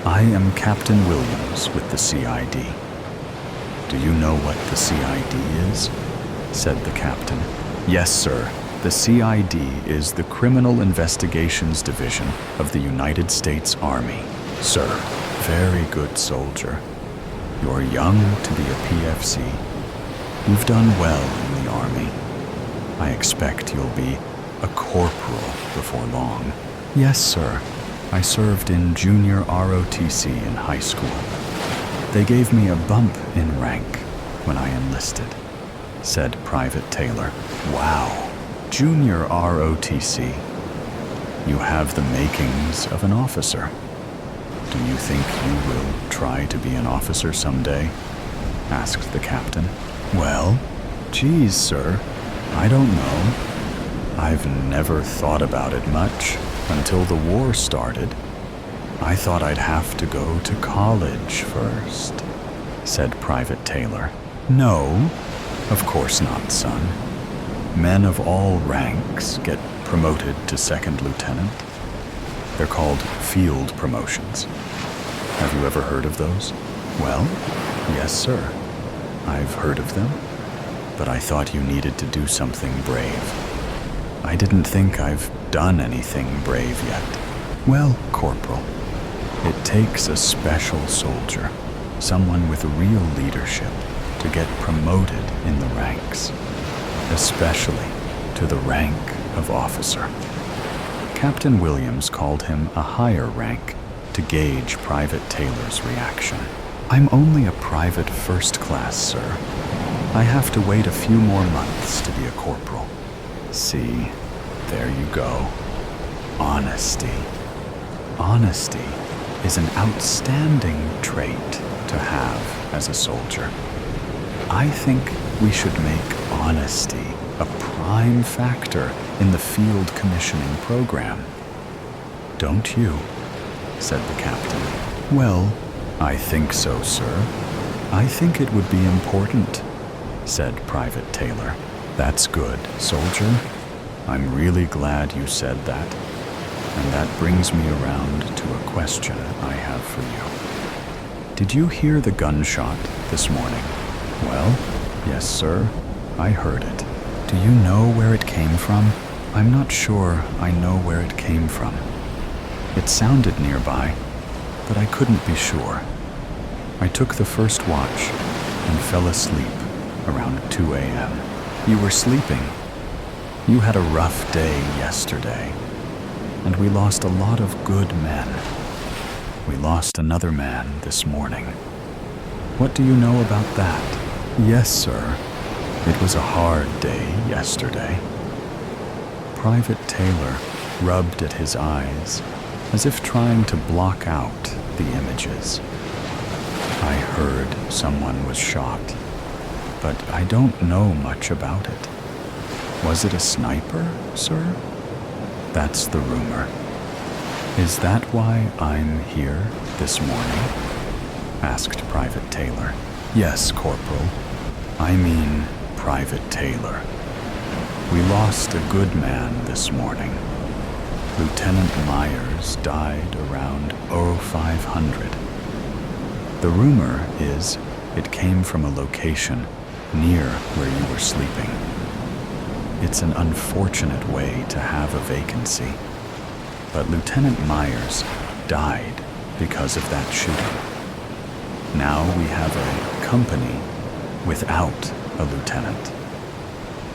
Speaker 1: I am Captain Williams with the CID. Do you know what the CID is? Said the captain. Yes, sir. The CID is the Criminal Investigations Division of the United States Army. Sir, very good soldier. You're young to be a PFC. You've done well in the Army. I expect you'll be a corporal before long. Yes, sir. I served in junior ROTC in high school. They gave me a bump in rank when I enlisted, said Private Taylor. Wow, junior ROTC. You have the makings of an officer. Do you think you will try to be an officer someday? Asked the captain. Well, geez, sir, I don't know. I've never thought about it much until the war started. I thought I'd have to go to college first, said Private Taylor. No, of course not, son. Men of all ranks get promoted to second lieutenant. They're called field promotions. Have you ever heard of those? Well, yes, sir. I've heard of them, but I thought you needed to do something brave. I didn't think I've done anything brave yet. Well, Corporal, it takes a special soldier, someone with real leadership, to get promoted in the ranks, especially to the rank of officer. Captain Williams called him a higher rank to gauge Private Taylor's reaction. I'm only a private first class, sir. I have to wait a few more months to be a corporal. See, there you go. Honesty. Honesty is an outstanding trait to have as a soldier. I think we should make honesty a prime factor in the field commissioning program. Don't you? Said the captain. Well, I think so, sir. I think it would be important, said Private Taylor. That's good, soldier. I'm really glad you said that. And that brings me around to a question I have for you. Did you hear the gunshot this morning? Well, yes, sir. I heard it. Do you know where it came from? I'm not sure I know where it came from. It sounded nearby, but I couldn't be sure. I took the first watch and fell asleep around 2 a.m. You were sleeping. You had a rough day yesterday, and we lost a lot of good men. We lost another man this morning. What do you know about that? Yes, sir. It was a hard day yesterday. Private Taylor rubbed at his eyes as if trying to block out the images. I heard someone was shot, but I don't know much about it. Was it a sniper, sir? That's the rumor. Is that why I'm here this morning? Asked Private Taylor. Yes, Corporal. I mean Private Taylor. We lost a good man this morning. Lieutenant Myers died around 0500. The rumor is it came from a location near where you were sleeping. It's an unfortunate way to have a vacancy, but Lieutenant Myers died because of that shooting. Now we have a company without a lieutenant.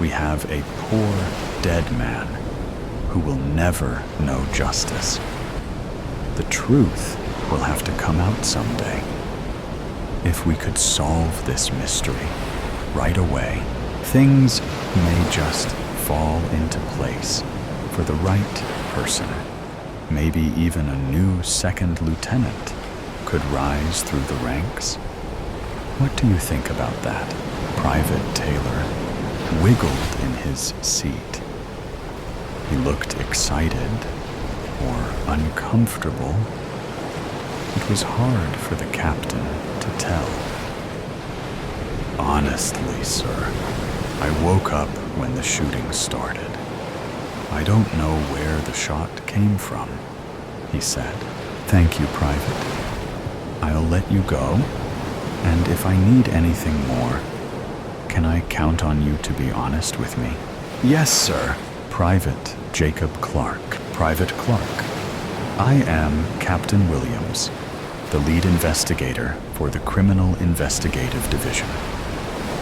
Speaker 1: We have a poor dead man who will never know justice. The truth will have to come out someday. If we could solve this mystery right away, things may just fall into place for the right person. Maybe even a new second lieutenant could rise through the ranks. What do you think about that? Private Taylor wiggled in his seat. He looked excited or uncomfortable. It was hard for the captain to tell. Honestly, sir, I woke up when the shooting started. I don't know where the shot came from, he said. Thank you, Private. I'll let you go, and if I need anything more, can I count on you to be honest with me? Yes, sir. Private Jacob Clark. Private Clark. I am Captain Williams, the lead investigator for the Criminal Investigative Division.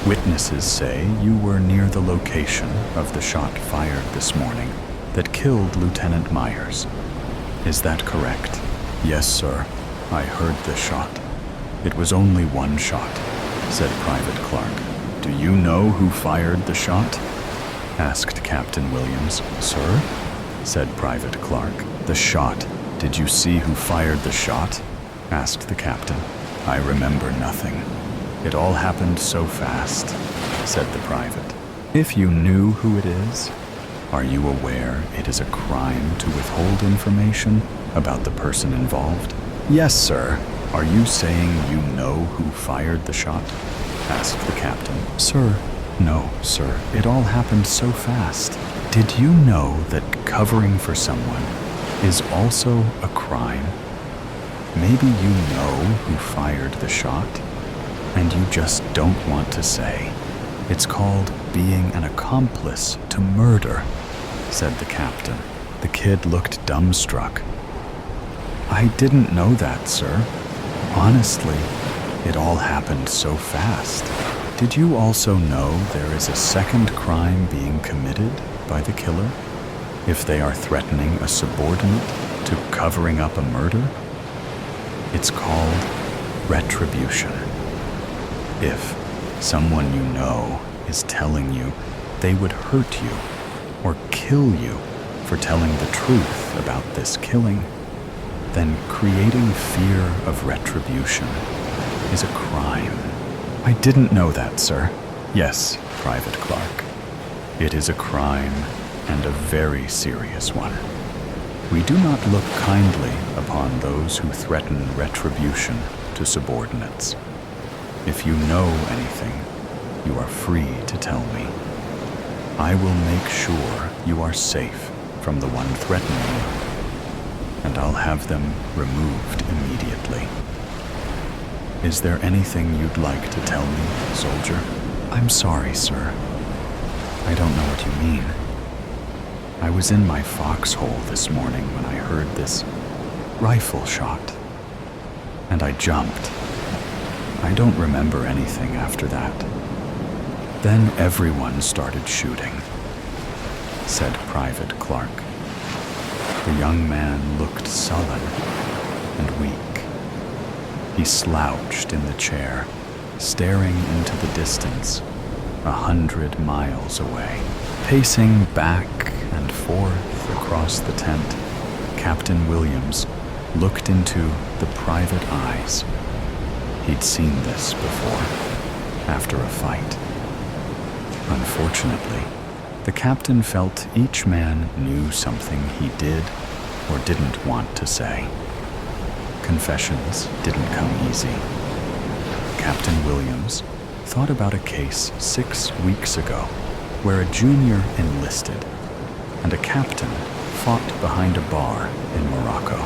Speaker 1: Witnesses say you were near the location of the shot fired this morning that killed Lieutenant Myers. Is that correct? Yes, sir. I heard the shot. It was only one shot, said Private Clark. Do you know who fired the shot? Asked Captain Williams. Sir? Said Private Clark. The shot. Did you see who fired the shot? Asked the captain. I remember nothing. It all happened so fast, said the private. If you knew who it is, are you aware it is a crime to withhold information about the person involved? Yes, sir. Are you saying you know who fired the shot? Asked the captain. Sir, no, sir. It all happened so fast. Did you know that covering for someone is also a crime? Maybe you know who fired the shot, and you just don't want to say. It's called being an accomplice to murder, said the captain. The kid looked dumbstruck. I didn't know that, sir. Honestly, it all happened so fast. Did you also know there is a second crime being committed by the killer if they are threatening a subordinate to covering up a murder? It's called retribution. If someone you know is telling you they would hurt you or kill you for telling the truth about this killing, then creating fear of retribution is a crime. I didn't know that, sir. Yes, Private Clark. It is a crime, and a very serious one. We do not look kindly upon those who threaten retribution to subordinates. If you know anything, you are free to tell me. I will make sure you are safe from the one threatening you, and I'll have them removed immediately. Is there anything you'd like to tell me, soldier? I'm sorry, sir. I don't know what you mean. I was in my foxhole this morning when I heard this rifle shot, and I jumped. I don't remember anything after that. Then everyone started shooting, said Private Clark. The young man looked sullen and weak. He slouched in the chair, staring into the distance, 100 miles away. Pacing back and forth across the tent, Captain Williams looked into the private eyes. He'd seen this before, after a fight. Unfortunately, the captain felt each man knew something he did or didn't want to say. Confessions didn't come easy. Captain Williams thought about a case 6 weeks ago where a junior enlisted and a captain fought behind a bar in Morocco.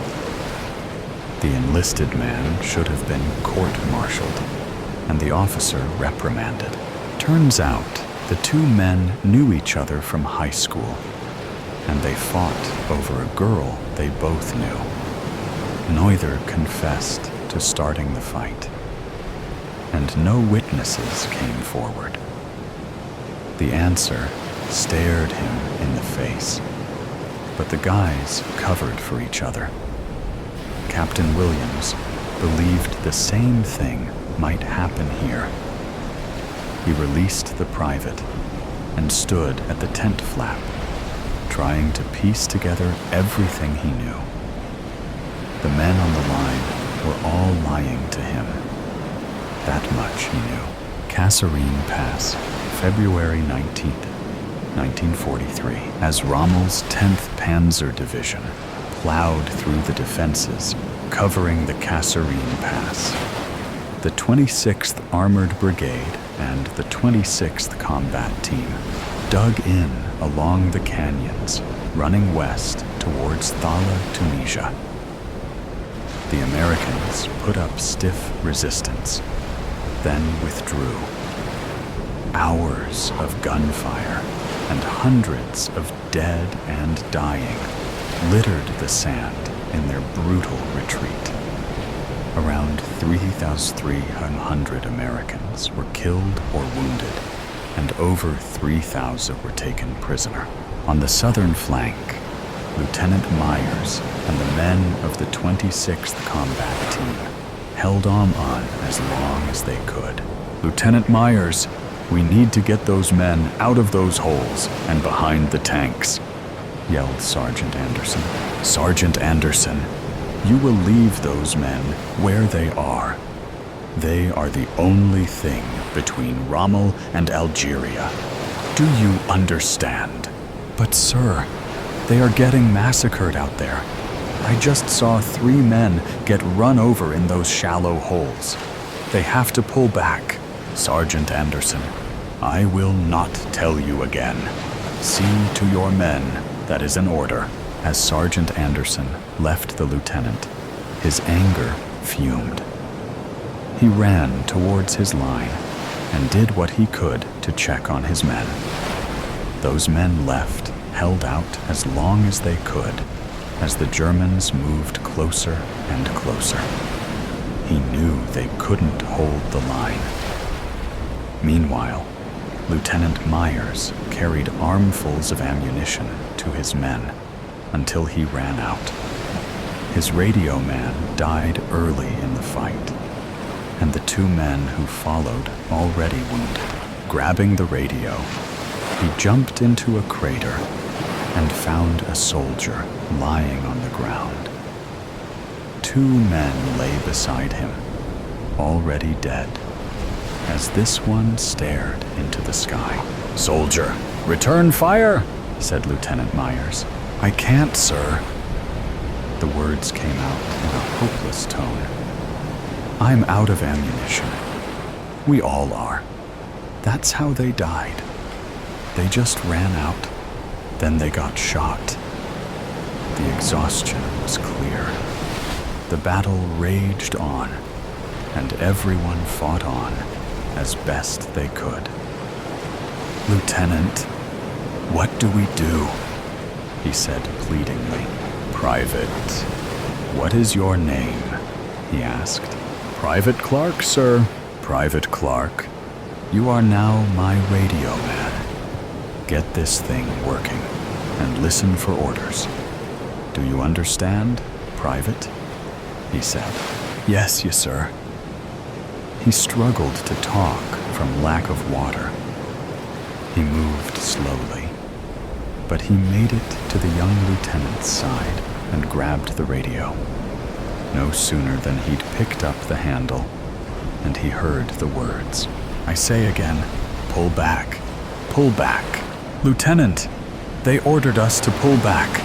Speaker 1: The enlisted man should have been court-martialed and the officer reprimanded. Turns out the two men knew each other from high school, and they fought over a girl they both knew. Neither confessed to starting the fight, and no witnesses came forward. The answer stared him in the face, but the guys covered for each other. Captain Williams believed the same thing might happen here. He released the private and stood at the tent flap, trying to piece together everything he knew. The men on the line were all lying to him. That much he knew. Kasserine Pass, February 19th, 1943, as Rommel's 10th Panzer Division plowed through the defenses covering the Kasserine Pass. The 26th Armored Brigade and the 26th Combat Team dug in along the canyons, running west towards Thala, Tunisia. The Americans put up stiff resistance, then withdrew. Hours of gunfire and hundreds of dead and dying littered the sand in their brutal retreat. Around 3,300 Americans were killed or wounded, and over 3,000 were taken prisoner. On the southern flank, Lieutenant Myers and the men of the 26th Combat Team held on as long as they could. Lieutenant Myers, we need to get those men out of those holes and behind the tanks, yelled Sergeant Anderson. Sergeant Anderson, you will leave those men where they are. They are the only thing between Rommel and Algeria. Do you understand? But sir, they are getting massacred out there. I just saw 3 men get run over in those shallow holes. They have to pull back. Sergeant Anderson, I will not tell you again. See to your men, that is an order. As Sergeant Anderson left the lieutenant, his anger fumed. He ran towards his line and did what he could to check on his men. Those men left, held out as long as they could, as the Germans moved closer and closer. He knew they couldn't hold the line. Meanwhile, Lieutenant Myers carried armfuls of ammunition to his men until he ran out. His radio man died early in the fight, and the 2 men who followed already wounded. Grabbing the radio, he jumped into a crater and found a soldier lying on the ground. 2 men lay beside him, already dead, as this one stared into the sky. "Soldier, return fire," said Lieutenant Myers. "I can't, sir." The words came out in a hopeless tone. "I'm out of ammunition. We all are. That's how they died. They just ran out, then they got shot." The exhaustion was clear. The battle raged on, and everyone fought on as best they could. "Lieutenant, what do we do?" he said pleadingly. "Private, what is your name?" he asked. "Private Clark, sir." "Private Clark, you are now my radio man. Get this thing working and listen for orders. Do you understand, Private?" he said. "Yes, sir." He struggled to talk from lack of water. He moved slowly, but he made it to the young lieutenant's side and grabbed the radio. No sooner than he'd picked up the handle, and he heard the words. "I say again, pull back, pull back. Lieutenant, they ordered us to pull back."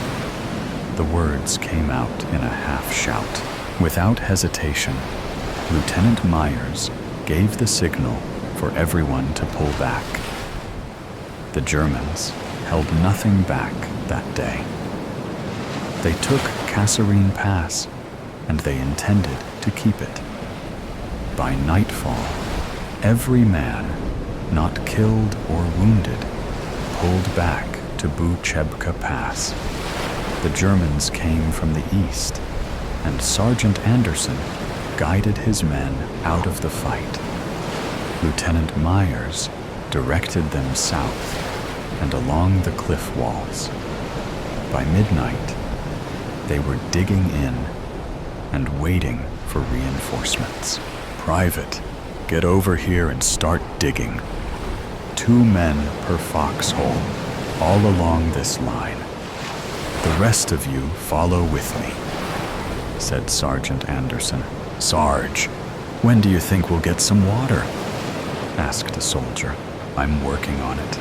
Speaker 1: The words came out in a half-shout. Without hesitation, Lieutenant Myers gave the signal for everyone to pull back. The Germans held nothing back that day. They took Kasserine Pass, and they intended to keep it. By nightfall, every man, not killed or wounded, pulled back to Buchebka Pass. The Germans came from the east, and Sergeant Anderson guided his men out of the fight. Lieutenant Myers directed them south and along the cliff walls. By midnight, they were digging in and waiting for reinforcements. "Private, get over here and start digging. 2 men per foxhole, all along this line. The rest of you follow with me," said Sergeant Anderson. "Sarge, when do you think we'll get some water?" asked a soldier. "I'm working on it.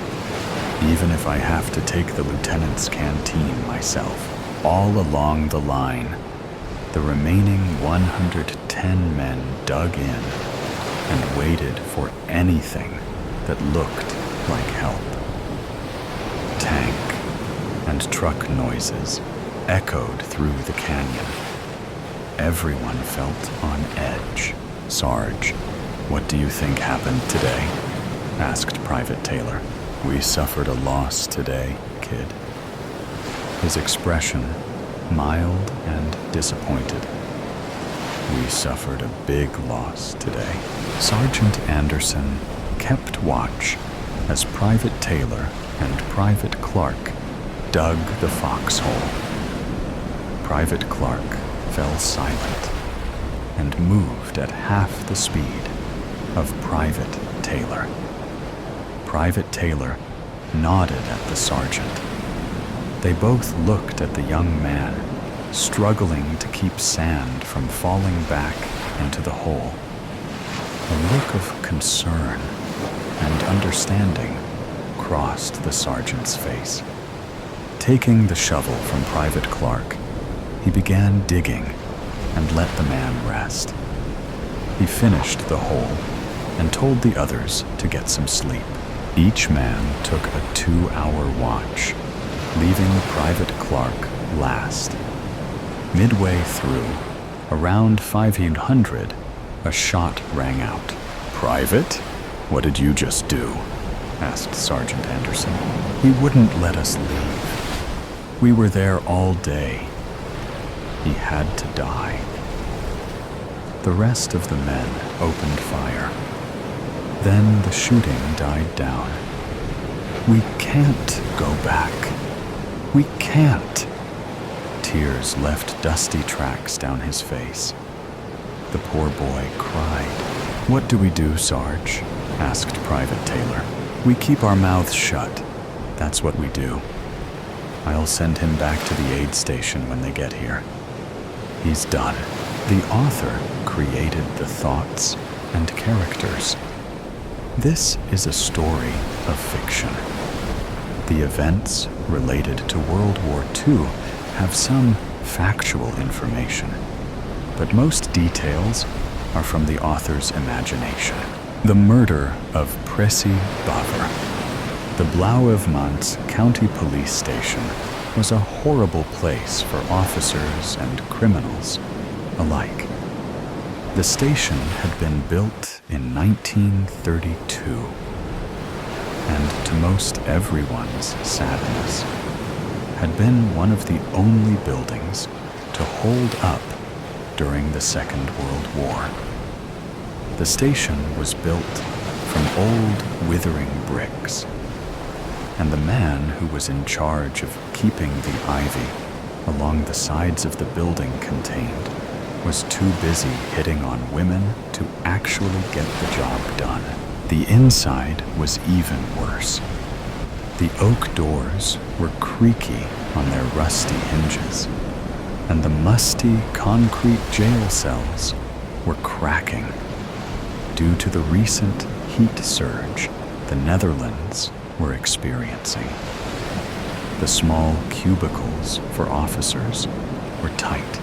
Speaker 1: Even if I have to take the lieutenant's canteen myself." All along the line, the remaining 110 men dug in and waited for anything that looked like help. Tank and truck noises echoed through the canyon. Everyone felt on edge. "Sarge, what do you think happened today?" asked Private Taylor. "We suffered a loss today, kid." His expression mild and disappointed. "We suffered a big loss today." Sergeant Anderson kept watch as Private Taylor and Private Clark dug the foxhole. Private Clark fell silent and moved at half the speed of Private Taylor. Private Taylor nodded at the sergeant. They both looked at the young man, struggling to keep sand from falling back into the hole. A look of concern and understanding crossed the sergeant's face. Taking the shovel from Private Clark, He began digging and let the man rest. He finished the hole and told the others to get some sleep. Each man took a 2-hour watch, leaving Private Clark last. Midway through, around 500, a shot rang out. "Private, what did you just do?" asked Sergeant Anderson. "He wouldn't let us leave. We were there all day. He had to die." The rest of the men opened fire. Then the shooting died down. "We can't go back. We can't." Tears left dusty tracks down his face. The poor boy cried. "What do we do, Sarge?" asked Private Taylor. "We keep our mouths shut. That's what we do. I'll send him back to the aid station when they get here. He's done." The author created the thoughts and characters. This is a story of fiction. The events related to World War II have some factual information, but most details are from the author's imagination. The murder of Pressy Baver. The Blauwevmans County Police Station was a horrible place for officers and criminals alike. The station had been built in 1932, and to most everyone's sadness, had been one of the only buildings to hold up during the Second World War. The station was built from old, withering bricks, and the man who was in charge of keeping the ivy along the sides of the building contained was too busy hitting on women to actually get the job done. The inside was even worse. The oak doors were creaky on their rusty hinges, and the musty concrete jail cells were cracking due to the recent heat surge the Netherlands were experiencing. The small cubicles for officers were tight,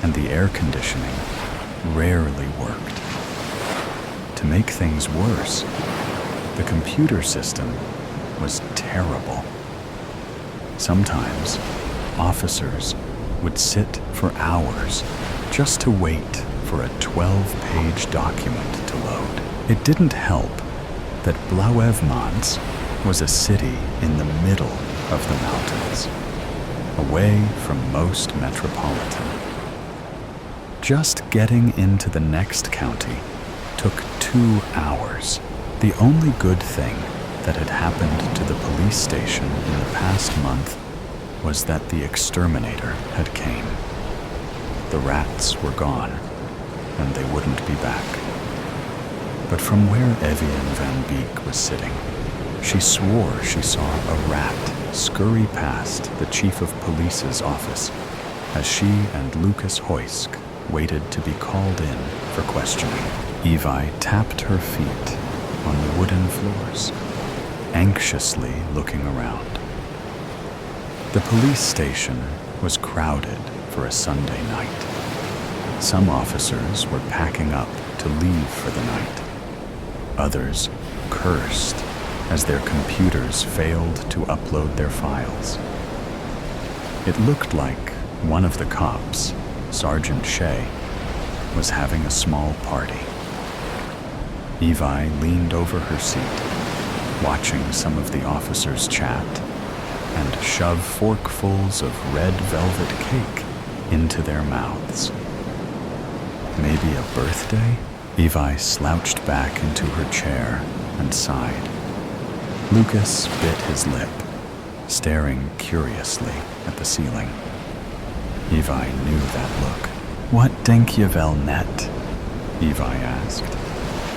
Speaker 1: and the air conditioning rarely worked. To make things worse, the computer system was terrible. Sometimes, officers would sit for hours just to wait for a 12-page document to load. It didn't help that Blauwevmans was a city in the middle of the mountains, away from most metropolitan. Just getting into the next county took 2 hours. The only good thing that had happened to the police station in the past month was that the exterminator had came. The rats were gone, and they wouldn't be back. But from where Evian van Beek was sitting, she swore she saw a rat scurry past the chief of police's office as she and Lucas Hoysk waited to be called in for questioning. Evi tapped her feet on the wooden floors, anxiously looking around. The police station was crowded for a Sunday night. Some officers were packing up to leave for the night. Others cursed as their computers failed to upload their files. It looked like one of the cops, Sergeant Shea, was having a small party. Evi leaned over her seat, watching some of the officers chat and shove forkfuls of red velvet cake into their mouths. Maybe a birthday? Evi slouched back into her chair and sighed. Lucas bit his lip, staring curiously at the ceiling. Evi knew that look. "What denk je wel net?" Evi asked,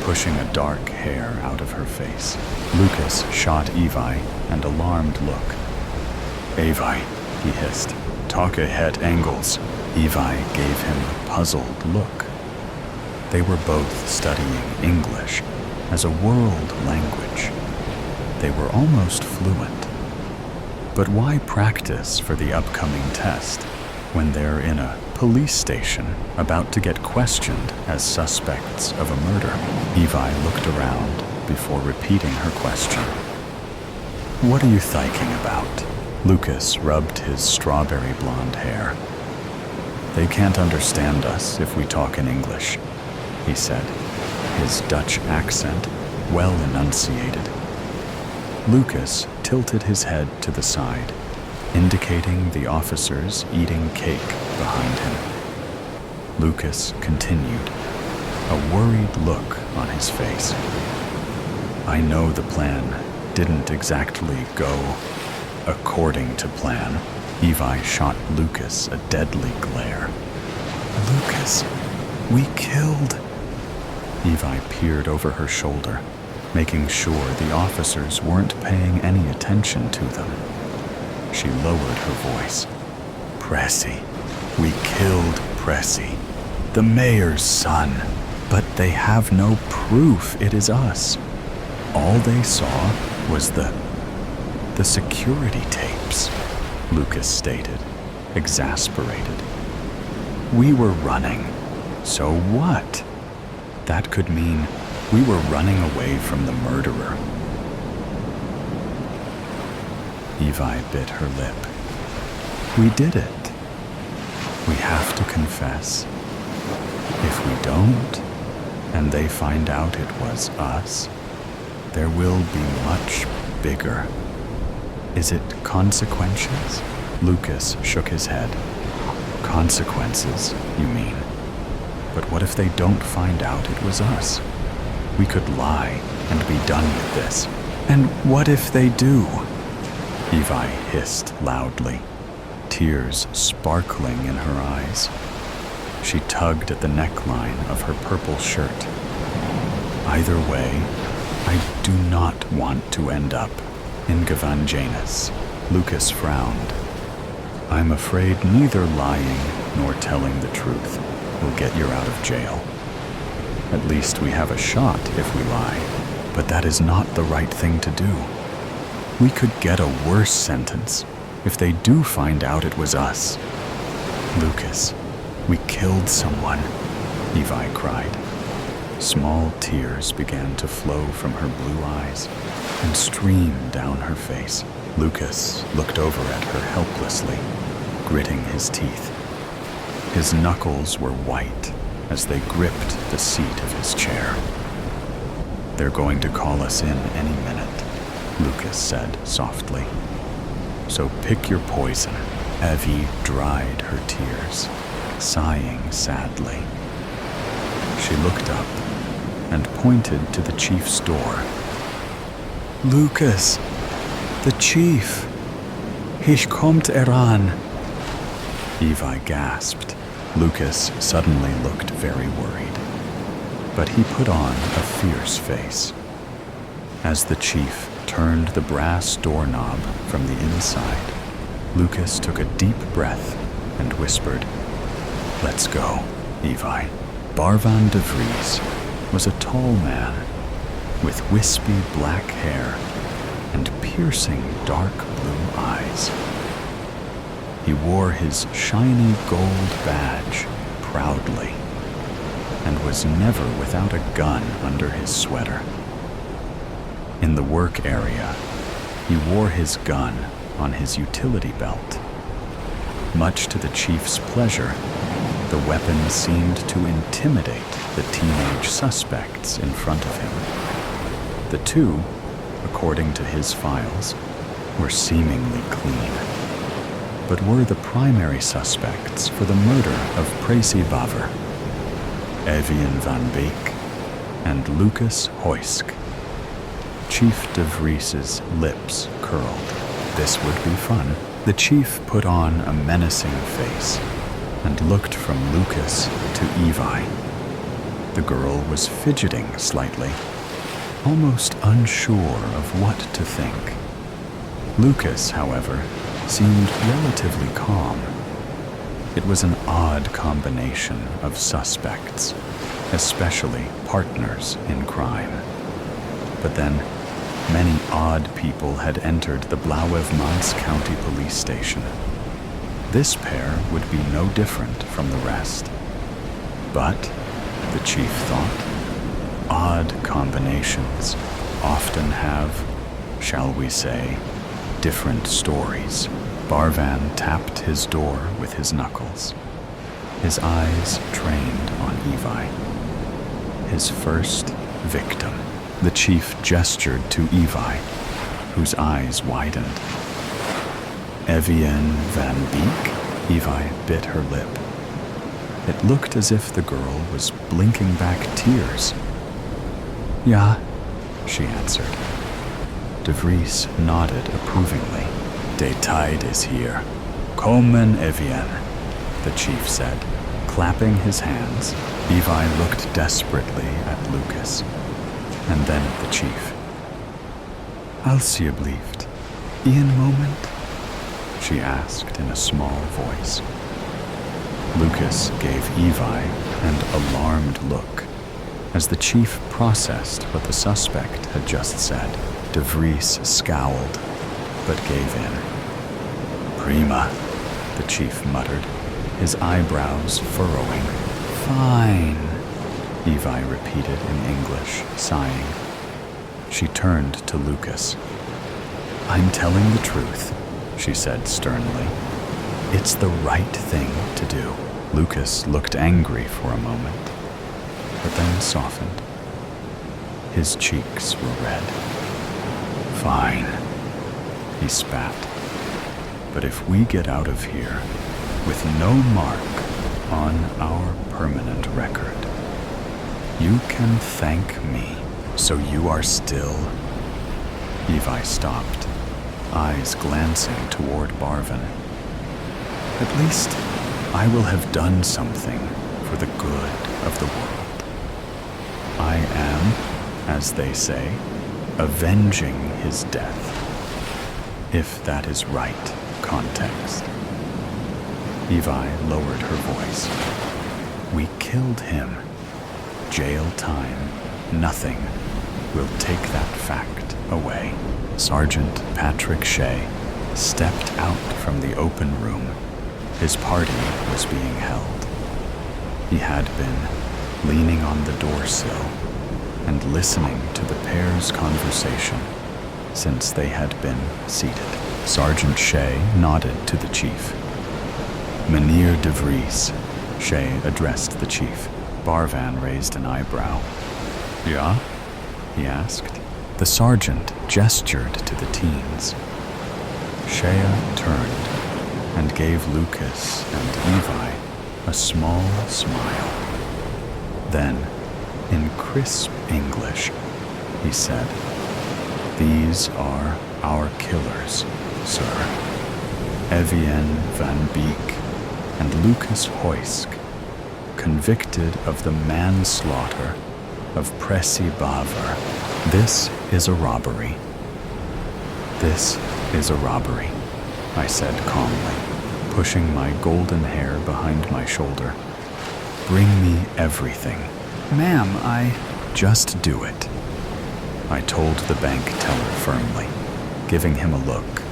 Speaker 1: pushing a dark hair out of her face. Lucas shot Evi an alarmed look. "Evi," he hissed, "talk ahead angles." Evi gave him a puzzled look. They were both studying English as a world language. They were almost fluent. But why practice for the upcoming test when they're in a police station about to get questioned as suspects of a murder. Evi looked around before repeating her question. What are you thinking about? Lucas rubbed his strawberry blonde hair. They can't understand us if we talk in English, he said, his Dutch accent well enunciated. Lucas tilted his head to the side, indicating the officers eating cake behind him. Lucas continued, a worried look on his face. I know the plan didn't exactly go according to plan. Evi shot Lucas a deadly glare. Lucas, we killed. Evi peered over her shoulder, making sure the officers weren't paying any attention to them. She lowered her voice. Pressy, we killed Pressy, the mayor's son, but they have no proof it is us. All they saw was the security tapes, Lucas stated, exasperated. We were running, so what? That could mean we were running away from the murderer. Evi bit her lip. We did it. We have to confess. If we don't, and they find out it was us, there will be much bigger. Is it consequences? Lucas shook his head. Consequences, you mean? But what if they don't find out it was us? We could lie and be done with this. And what if they do? Evi hissed loudly, tears sparkling in her eyes. She tugged at the neckline of her purple shirt. Either way, I do not want to end up in Gavanjanus. Lucas frowned. I'm afraid neither lying nor telling the truth will get you out of jail. At least we have a shot if we lie, but that is not the right thing to do. We could get a worse sentence if they do find out it was us. Lucas, we killed someone, Evi cried. Small tears began to flow from her blue eyes and stream down her face. Lucas looked over at her helplessly, gritting his teeth. His knuckles were white as they gripped the seat of his chair. They're going to call us in any minute, Lucas said softly. So pick your poison. Evie dried her tears, sighing sadly. She looked up and pointed to the chief's door. Lucas, the chief. Ich kommt heran. Evi gasped. Lucas suddenly looked very worried, but he put on a fierce face. As the chief turned the brass doorknob from the inside, Lucas took a deep breath and whispered, Let's go, Evi. Barvan de Vries was a tall man with wispy black hair and piercing dark blue eyes. He wore his shiny gold badge proudly and was never without a gun under his sweater. In the work area, he wore his gun on his utility belt. Much to the chief's pleasure, the weapon seemed to intimidate the teenage suspects in front of him. The two, according to his files, were seemingly clean, but were the primary suspects for the murder of Pressy Baver, Evian van Beek, and Lucas Hoysk. Chief de Vries's lips curled. This would be fun. The chief put on a menacing face and looked from Lucas to Evi. The girl was fidgeting slightly, almost unsure of what to think. Lucas, however, seemed relatively calm. It was an odd combination of suspects, especially partners in crime. But then, many odd people had entered the Blauwevmans County Police Station. This pair would be no different from the rest. But, the chief thought, odd combinations often have, shall we say, different stories. Barvan tapped his door with his knuckles, his eyes trained on Evi, his first victim. The chief gestured to Evi, whose eyes widened. Evian Van Beek? Evi bit her lip. It looked as if the girl was blinking back tears. Ja, she answered. De Vries nodded approvingly. De tide is here. Komen Evian, the chief said, clapping his hands. Evi looked desperately at Lucas, and then at the chief. Alsjeblieft, een moment? She asked in a small voice. Lucas gave Evi an alarmed look as the chief processed what the suspect had just said. De Vries scowled, but gave in. Prima, the chief muttered, his eyebrows furrowing. Fine, Evi repeated in English, sighing. She turned to Lucas. I'm telling the truth, she said sternly. It's the right thing to do. Lucas looked angry for a moment, but then softened. His cheeks were red. Fine, he spat. But if we get out of here with no mark on our permanent record, you can thank me. So you are still... Evi stopped, eyes glancing toward Barvan. At least I will have done something for the good of the world. I am, as they say, avenging his death, if that is right context. Evi lowered her voice. We killed him. Jail time, nothing will take that fact away. Sergeant Patrick Shea stepped out from the open room. His party was being held. He had been leaning on the door sill and listening to the pair's conversation since they had been seated. Sergeant Shea nodded to the chief. Meneer de Vries, Shea addressed the chief. Barvan raised an eyebrow. Ja? He asked. The sergeant gestured to the teens. Shea turned and gave Lucas and Evi a small smile. Then, in crisp English, he said, These are our killers, sir. Evian Van Beek and Lucas Hoysk, convicted of the manslaughter of Pressy Baver. This is a robbery. This is a robbery, I said calmly, pushing my golden hair behind my shoulder. Bring me everything. Ma'am, Just do it, I told the bank teller firmly, giving him a look.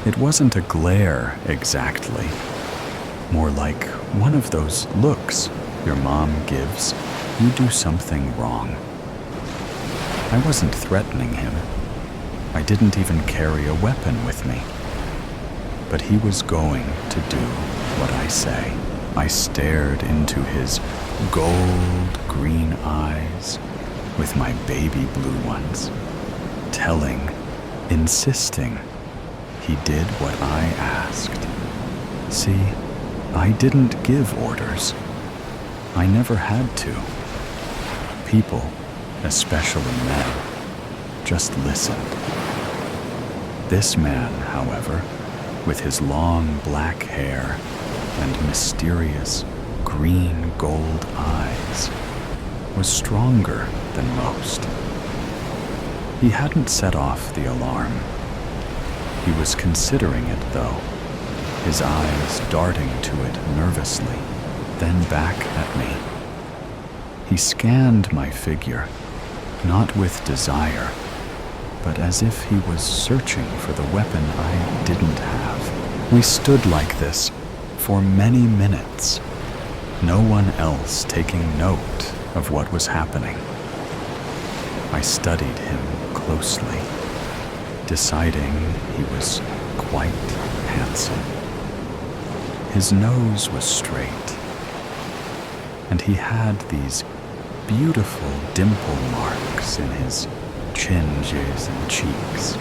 Speaker 1: It wasn't a glare exactly, more like one of those looks your mom gives you do something wrong. I wasn't threatening him. I didn't even carry a weapon with me. But he was going to do what I say. I stared into his gold green eyes with my baby blue ones, telling, insisting, he did what I asked. See, I didn't give orders. I never had to. People, especially men, just listened. This man, however, with his long black hair and mysterious green gold eyes, was stronger than most. He hadn't set off the alarm. He was considering it, though, his eyes darting to it nervously, then back at me. He scanned my figure, not with desire, but as if he was searching for the weapon I didn't have. We stood like this for many minutes, no one else taking note of what was happening. I studied him closely, deciding he was quite handsome. His nose was straight, and he had these beautiful dimple marks in his chinges and cheeks.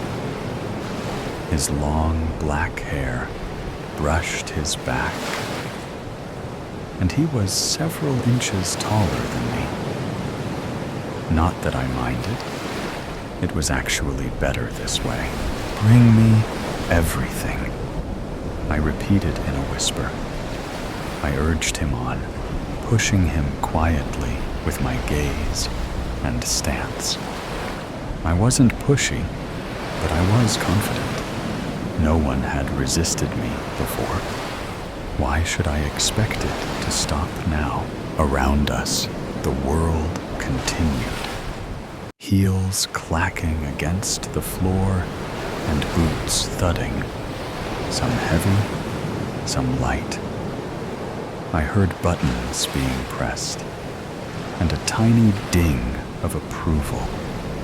Speaker 1: His long black hair brushed his back, and he was several inches taller than me. Not that I minded. It was actually better this way. Bring me everything, I repeated in a whisper. I urged him on, pushing him quietly with my gaze and stance. I wasn't pushy, but I was confident. No one had resisted me before. Why should I expect it to stop now? Around us, the world continued. Heels clacking against the floor and boots thudding, some heavy, some light. I heard buttons being pressed and a tiny ding of approval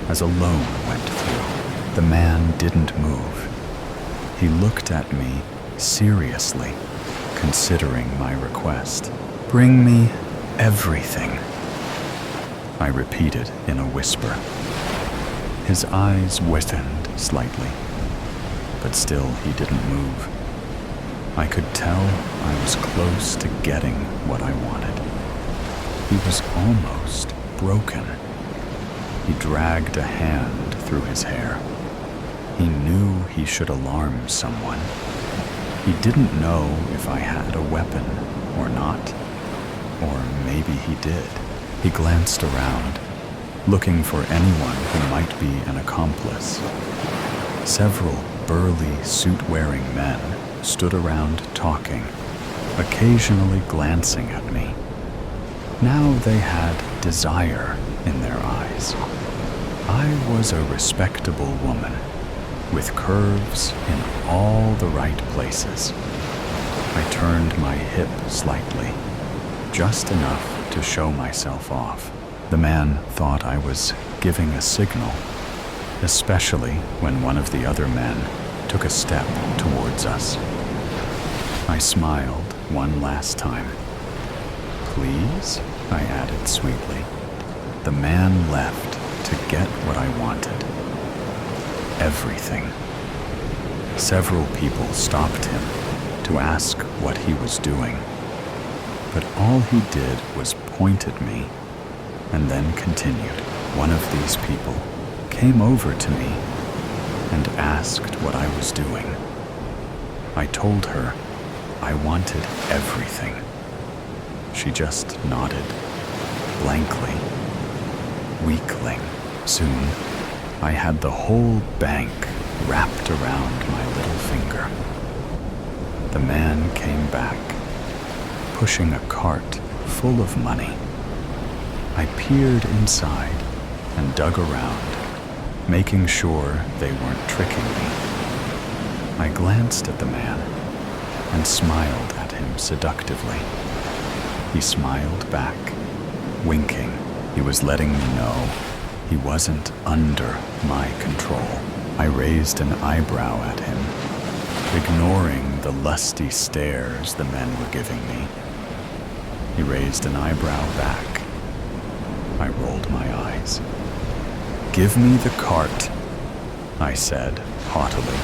Speaker 1: as a loan went through. The man didn't move. He looked at me seriously, considering my request. Bring me everything, I repeated in a whisper. His eyes widened slightly, but still he didn't move. I could tell I was close to getting what I wanted. He was almost broken. He dragged a hand through his hair. He knew he should alarm someone. He didn't know if I had a weapon or not, or maybe he did. He glanced around, looking for anyone who might be an accomplice. Several burly, suit-wearing men stood around talking, occasionally glancing at me. Now they had desire in their eyes. I was a respectable woman, with curves in all the right places. I turned my hip slightly, just enough to show myself off. The man thought I was giving a signal, especially when one of the other men took a step towards us. I smiled one last time. Please, I added sweetly. The man left to get what I wanted. Everything. Several people stopped him to ask what he was doing, but all he did was point at me and then continued. One of these people came over to me and asked what I was doing. I told her I wanted everything. She just nodded, blankly. Weakling. Soon, I had the whole bank wrapped around my little finger. The man came back, pushing a cart full of money. I peered inside and dug around, making sure they weren't tricking me. I glanced at the man and smiled at him seductively. He smiled back, winking. He was letting me know he wasn't under my control. I raised an eyebrow at him, ignoring the lusty stares the men were giving me. He raised an eyebrow back. I rolled my eyes. Give me the cart, I said haughtily.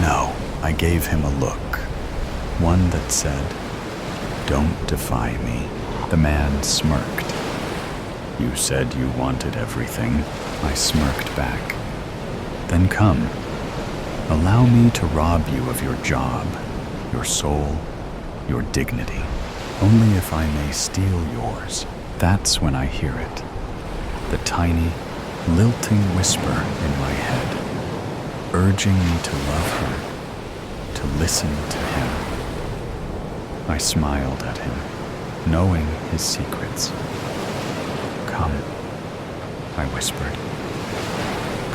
Speaker 1: No, I gave him a look, one that said, don't defy me. The man smirked. You said you wanted everything. I smirked back. Then come. Allow me to rob you of your job, your soul, your dignity. Only if I may steal yours. That's when I hear it. The tiny, lilting whisper in my head, urging me to love her, to listen to him. I smiled at him, knowing his secrets. Come, I whispered.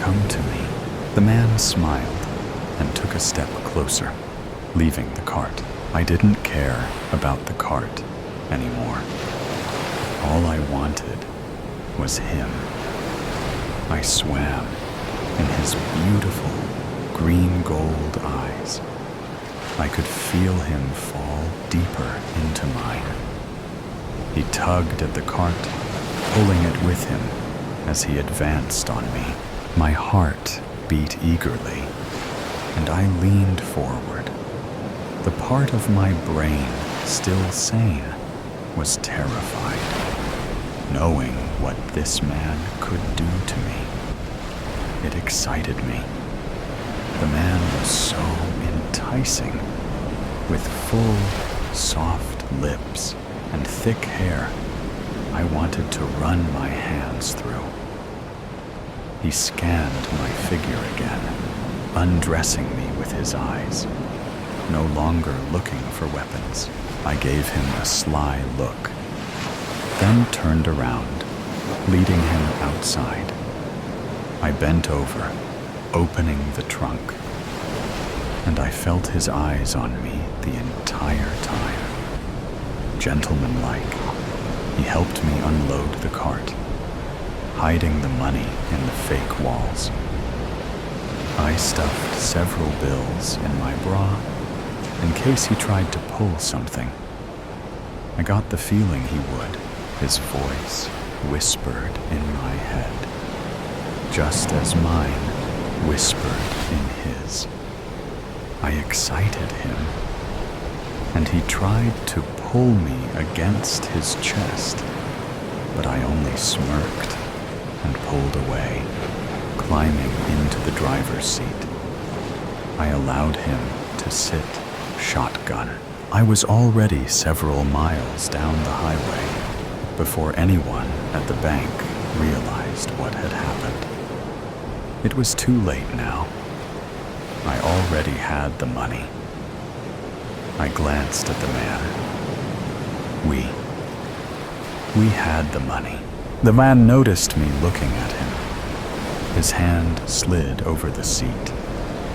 Speaker 1: Come to me. The man smiled and took a step closer. leaving the cart. I didn't care about the cart anymore. All I wanted was him. I swam in his beautiful green gold eyes. I could feel him fall deeper into mine. He tugged at the cart, pulling it with him as he advanced on me. My heart beat eagerly, and I leaned forward. The part of my brain still sane was terrified, knowing what this man could do to me. It excited me. The man was so enticing, with full, soft lips and thick hair I wanted to run my hands through. He scanned my figure again, undressing me with his eyes, no longer looking for weapons. I gave him a sly look, then turned around, leading him outside. I bent over, opening the trunk, and I felt his eyes on me the entire time. Gentlemanlike, he helped me unload the cart, hiding the money in the fake walls. I stuffed several bills in my bra in case he tried to pull something. I got the feeling he would. His voice whispered in my head, just as mine whispered in his. I excited him, and he tried to pull me against his chest, but I only smirked and pulled away, climbing into the driver's seat. I allowed him to sit shotgun. I was already several miles down the highway before anyone at the bank realized what had happened. It was too late now. I already had the money. I glanced at the man. We had the money. The man noticed me looking at him. His hand slid over the seat,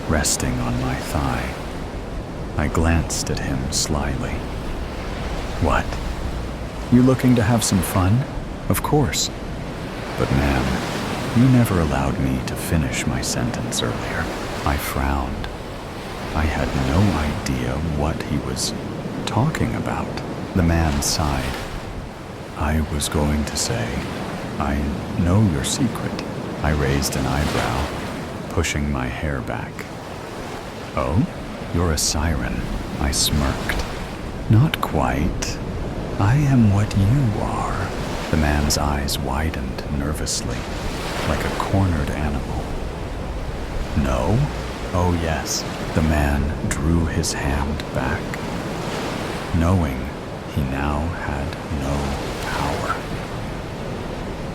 Speaker 1: resting on my thigh. I glanced at him slyly. What? You looking to have some fun? Of course. But ma'am, you never allowed me to finish my sentence earlier. I frowned. I had no idea what he was talking about. The man sighed. I was going to say, I know your secret. I raised an eyebrow, pushing my hair back. Oh? You're a siren, I smirked. Not quite. I am what you are. The man's eyes widened nervously, like a cornered animal. No? Oh yes. The man drew his hand back, knowing he now had no power.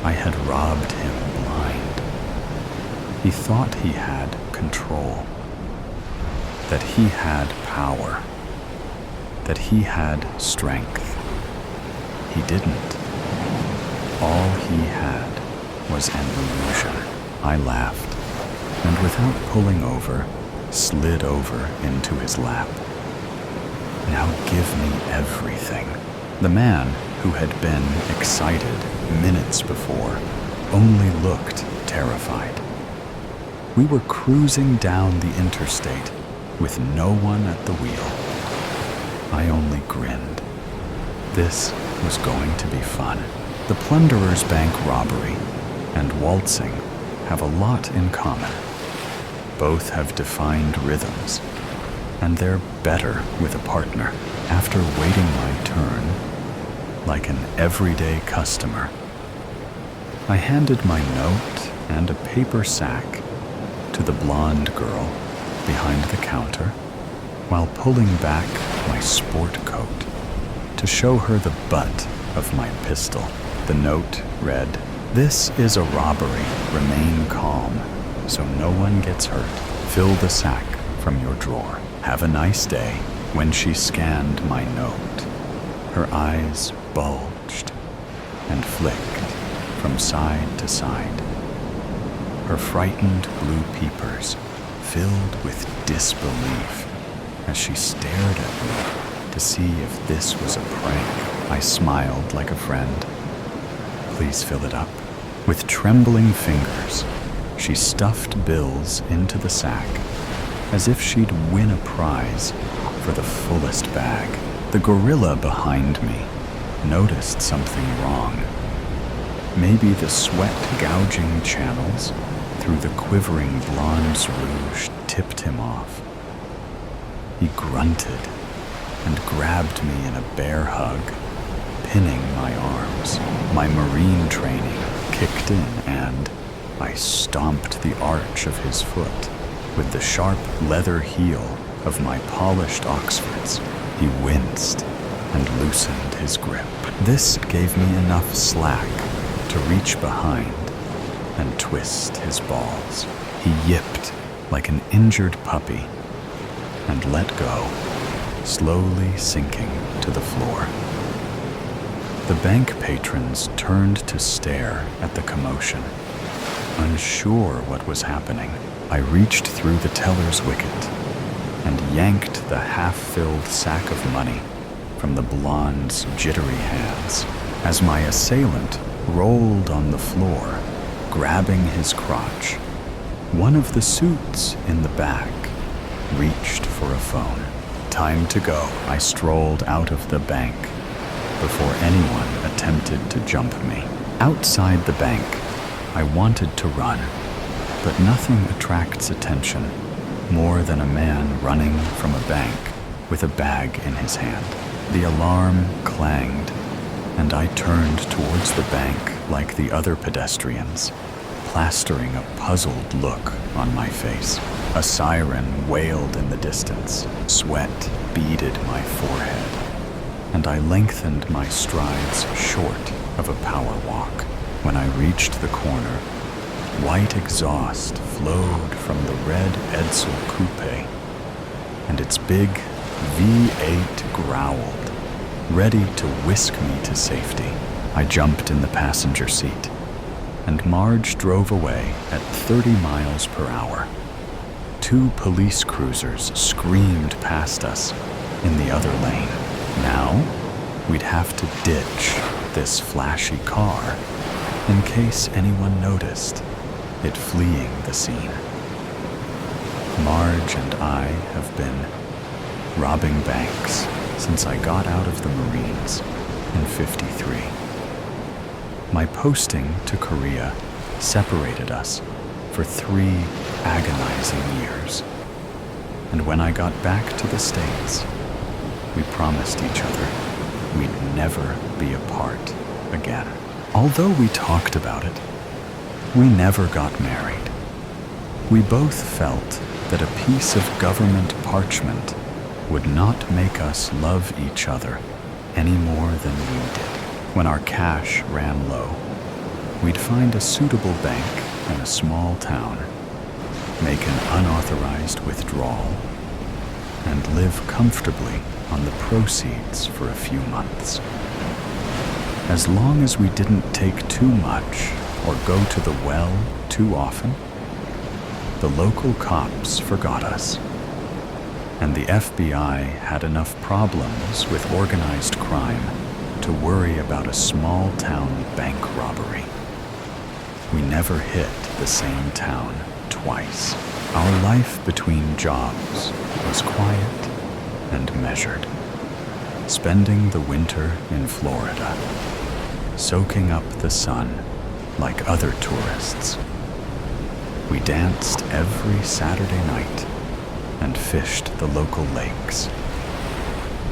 Speaker 1: I had robbed him blind. He thought he had control, that he had power, that he had strength. He didn't. All he had was an illusion. I laughed, and without pulling over, slid over into his lap. Now give me everything. The man, who had been excited minutes before, only looked terrified. We were cruising down the interstate with no one at the wheel. I only grinned. This was going to be fun. The plunderer's bank robbery and waltzing have a lot in common. Both have defined rhythms, and they're better with a partner. After waiting my turn, like an everyday customer, I handed my note and a paper sack to the blonde girl behind the counter while pulling back my sport coat to show her the butt of my pistol. The note read, "This is a robbery. Remain calm so no one gets hurt. Fill the sack from your drawer. Have a nice day." When she scanned my note, her eyes bulged and flicked from side to side. Her frightened blue peepers filled with disbelief as she stared at me to see if this was a prank. I smiled like a friend. Please fill it up. With trembling fingers, she stuffed bills into the sack as if she'd win a prize for the fullest bag. The gorilla behind me noticed something wrong. Maybe the sweat-gouging channels through the quivering blonde's rouge tipped him off. He grunted and grabbed me in a bear hug, pinning my arms. My marine training kicked in and I stomped the arch of his foot with the sharp leather heel of my polished Oxfords. He winced and loosened his grip. This gave me enough slack to reach behind and twist his balls. He yipped like an injured puppy and let go, slowly sinking to the floor. The bank patrons turned to stare at the commotion. Unsure what was happening, I reached through the teller's wicket and yanked the half-filled sack of money from the blonde's jittery hands as my assailant rolled on the floor, grabbing his crotch. One of the suits in the back reached for a phone. Time to go. I strolled out of the bank before anyone attempted to jump me. Outside the bank, I wanted to run, but nothing attracts attention more than a man running from a bank with a bag in his hand. The alarm clanged, and I turned towards the bank like the other pedestrians, plastering a puzzled look on my face. A siren wailed in the distance. Sweat beaded my forehead, and I lengthened my strides short of a power walk. When I reached the corner, white exhaust flowed from the red Edsel coupe, and its big V8 growled, ready to whisk me to safety. I jumped in the passenger seat, and Marge drove away at 30 miles per hour. 2 police cruisers screamed past us in the other lane. Now, we'd have to ditch this flashy car in case anyone noticed it fleeing the scene. Marge and I have been robbing banks since I got out of the Marines in '53. My posting to Korea separated us for 3 agonizing years. And when I got back to the States, we promised each other we'd never be apart again. Although we talked about it, we never got married. We both felt that a piece of government parchment would not make us love each other any more than we did. When our cash ran low, we'd find a suitable bank in a small town, make an unauthorized withdrawal, and live comfortably on the proceeds for a few months. As long as we didn't take too much or go to the well too often, the local cops forgot us, and the FBI had enough problems with organized crime to worry about a small-town bank robbery. We never hit the same town twice. Our life between jobs was quiet and measured, spending the winter in Florida, soaking up the sun like other tourists. We danced every Saturday night and fished the local lakes.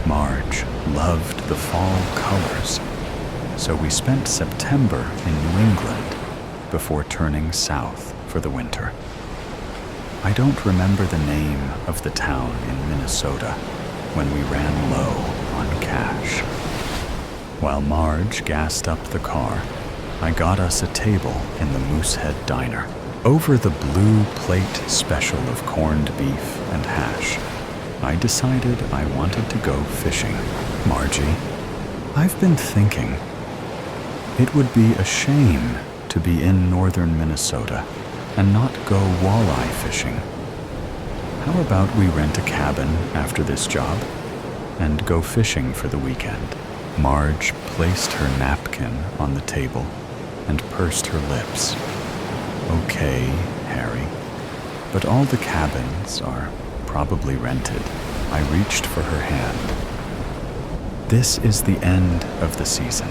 Speaker 1: Marge loved the fall colors, so we spent September in New England before turning south for the winter. I don't remember the name of the town in Minnesota when we ran low on cash. While Marge gassed up the car, I got us a table in the Moosehead Diner. Over the blue plate special of corned beef and hash, I decided I wanted to go fishing. Margie, I've been thinking, it would be a shame to be in northern Minnesota and not go walleye fishing. How about we rent a cabin after this job and go fishing for the weekend? Marge placed her napkin on the table and pursed her lips. Okay, Harry, but all the cabins are probably rented. I reached for her hand. This is the end of the season,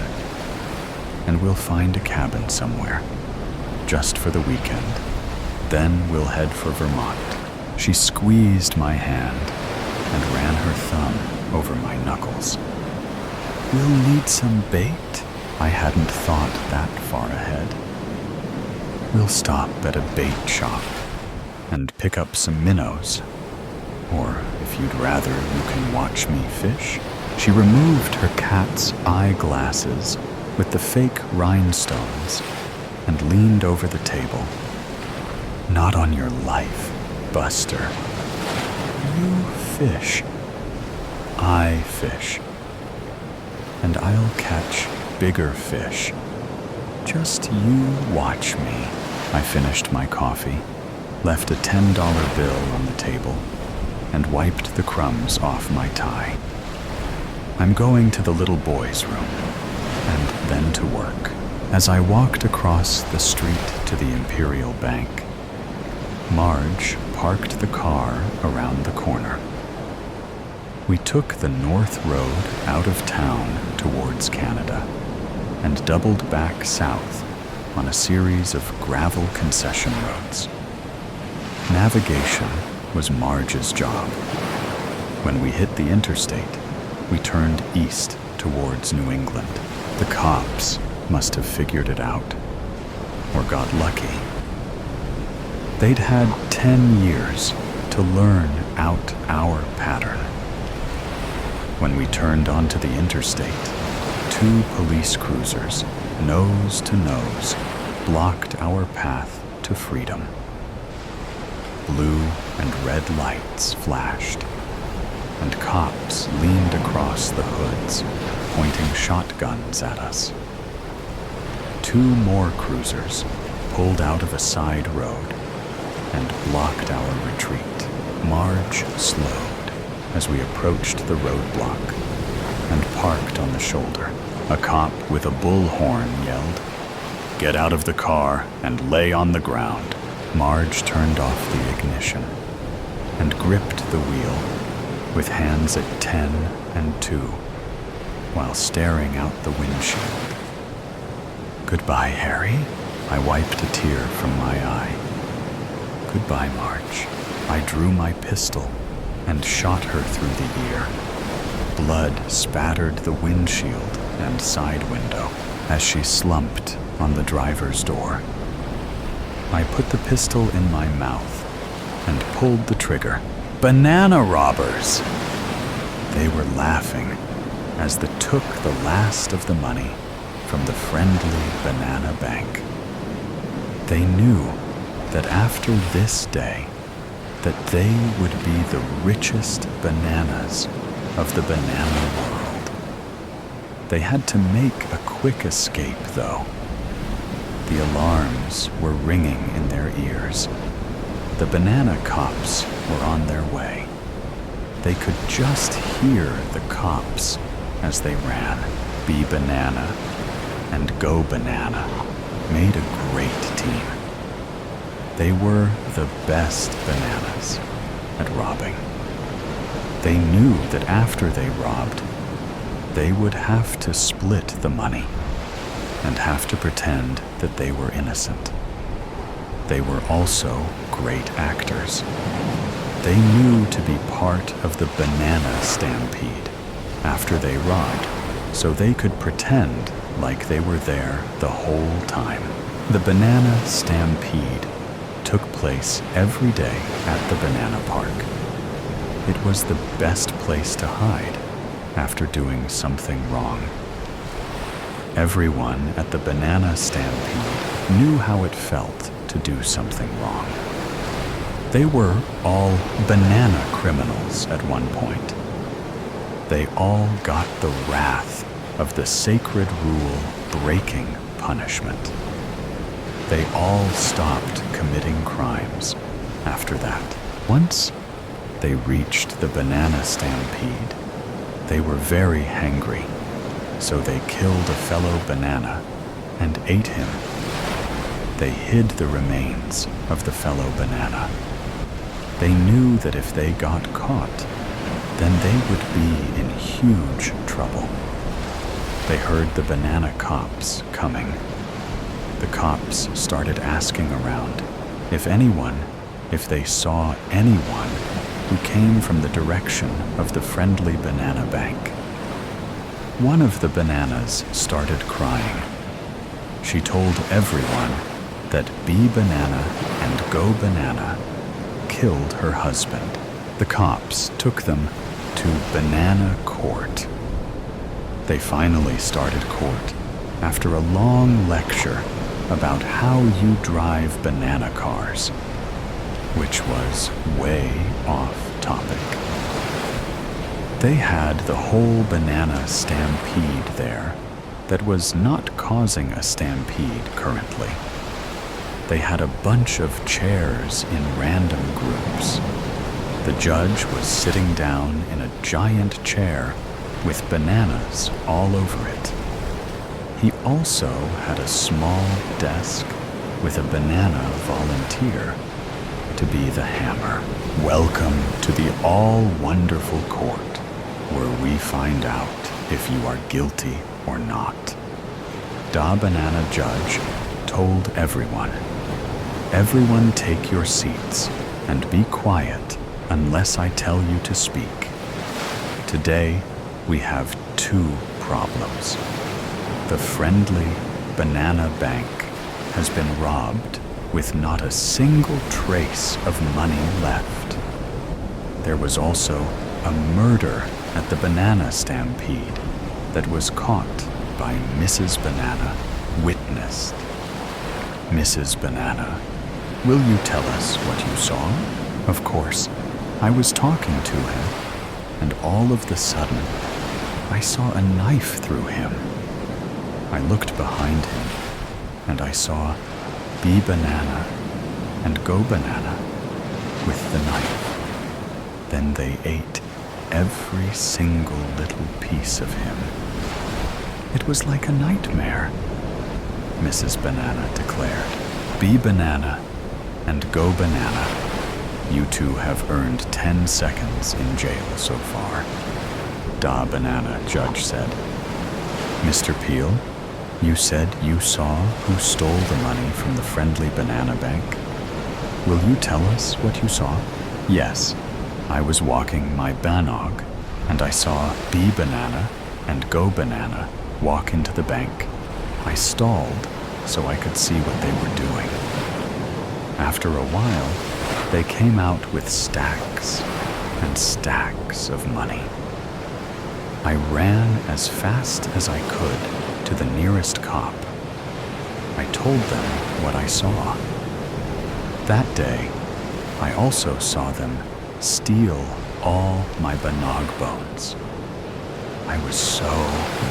Speaker 1: and we'll find a cabin somewhere, just for the weekend. Then we'll head for Vermont. She squeezed my hand and ran her thumb over my knuckles. We'll need some bait. I hadn't thought that far ahead. We'll stop at a bait shop and pick up some minnows. Or, if you'd rather, you can watch me fish. She removed her cat's eyeglasses with the fake rhinestones and leaned over the table. Not on your life, Buster. You fish. I fish. And I'll catch bigger fish. Just you watch me. I finished my coffee, left a $10 bill on the table, and wiped the crumbs off my tie. I'm going to the little boy's room, and then to work. As I walked across the street to the Imperial Bank, Marge parked the car around the corner. We took the North Road out of town towards Canada and doubled back south on a series of gravel concession roads. Navigation was Marge's job. When we hit the interstate, we turned east towards New England. The cops must have figured it out, or got lucky. They'd had 10 years to learn out our pattern. When we turned onto the interstate, 2 police cruisers, nose to nose, blocked our path to freedom. Blue and red lights flashed, and cops leaned across the hoods, pointing shotguns at us. 2 more cruisers pulled out of a side road and blocked our retreat. Marge slowed as we approached the roadblock and parked on the shoulder. A cop with a bullhorn yelled, "Get out of the car and lay on the ground." Marge turned off the ignition and gripped the wheel with hands at 10 and 2 while staring out the windshield. "Goodbye, Harry." I wiped a tear from my eye. "Goodbye, Marge." I drew my pistol and shot her through the ear. Blood spattered the windshield and side window as she slumped on the driver's door. I put the pistol in my mouth and pulled the trigger. "Banana robbers!" They were laughing as they took the last of the money from the friendly banana bank. They knew that after this day, that they would be the richest bananas of the banana world. They had to make a quick escape, though. The alarms were ringing in their ears. The banana cops were on their way. They could just hear the cops as they ran. Be banana and go banana made a great team. They were the best bananas at robbing. They knew that after they robbed, they would have to split the money and have to pretend that they were innocent. They were also great actors. They knew to be part of the banana stampede after they robbed, so they could pretend like they were there the whole time. The banana stampede took place every day at the banana park. It was the best place to hide after doing something wrong. Everyone at the banana stampede knew how it felt to do something wrong. They were all banana criminals at one point. They all got the wrath of the sacred rule breaking punishment. They all stopped committing crimes after that. Once They reached the banana stampede. They were very hangry, so they killed a fellow banana and ate him. They hid the remains of the fellow banana. They knew that if they got caught, then they would be in huge trouble. They heard the banana cops coming. The cops started asking around if they saw anyone who came from the direction of the friendly banana bank. One of the bananas started crying. She told everyone that B Banana and Go Banana killed her husband. The cops took them to Banana Court. They finally started court after a long lecture about how you drive banana cars, which was way off topic. They had the whole banana stampede there that was not causing a stampede currently. They had a bunch of chairs in random groups. The judge was sitting down in a giant chair with bananas all over it. He also had a small desk with a banana volunteer to be the hammer. Welcome to the all-wonderful court, where we find out if you are guilty or not. Da Banana Judge told everyone, "Everyone take your seats and be quiet unless I tell you to speak. Today, we have two problems. The friendly banana bank has been robbed with not a single trace of money left. There was also a murder at the banana stampede that was caught by Mrs. Banana, witnessed. Mrs. Banana, will you tell us what you saw?" Of course, I was talking to him, and all of the sudden, I saw a knife through him. I looked behind him, and I saw B Banana and Go Banana with the knife. Then they ate every single little piece of him. It was like a nightmare, Mrs. Banana declared. B Banana and Go Banana, you two have earned 10 seconds in jail so far, Da Banana Judge said. Mr. Peel, you said you saw who stole the money from the friendly banana bank. Will you tell us what you saw? Yes, I was walking my banog, and I saw B Banana and Go Banana walk into the bank. I stalled so I could see what they were doing. After a while, they came out with stacks and stacks of money. I ran as fast as I could to the nearest cop. I told them what I saw. That day, I also saw them steal all my banog bones. I was so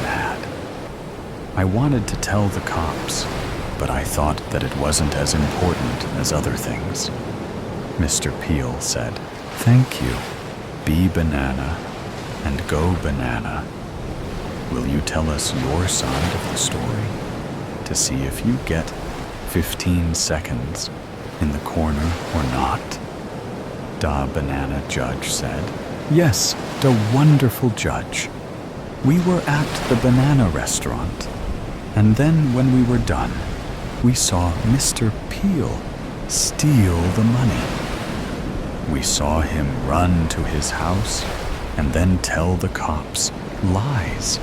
Speaker 1: mad. I wanted to tell the cops, but I thought that it wasn't as important as other things. Mr. Peel said, "Thank you, B Banana and Go Banana. Will you tell us your side of the story to see if you get 15 seconds in the corner or not?" Da Banana Judge said, "Yes, the wonderful judge. We were at the banana restaurant, and then when we were done, we saw Mr. Peel steal the money. We saw him run to his house and then tell the cops lies.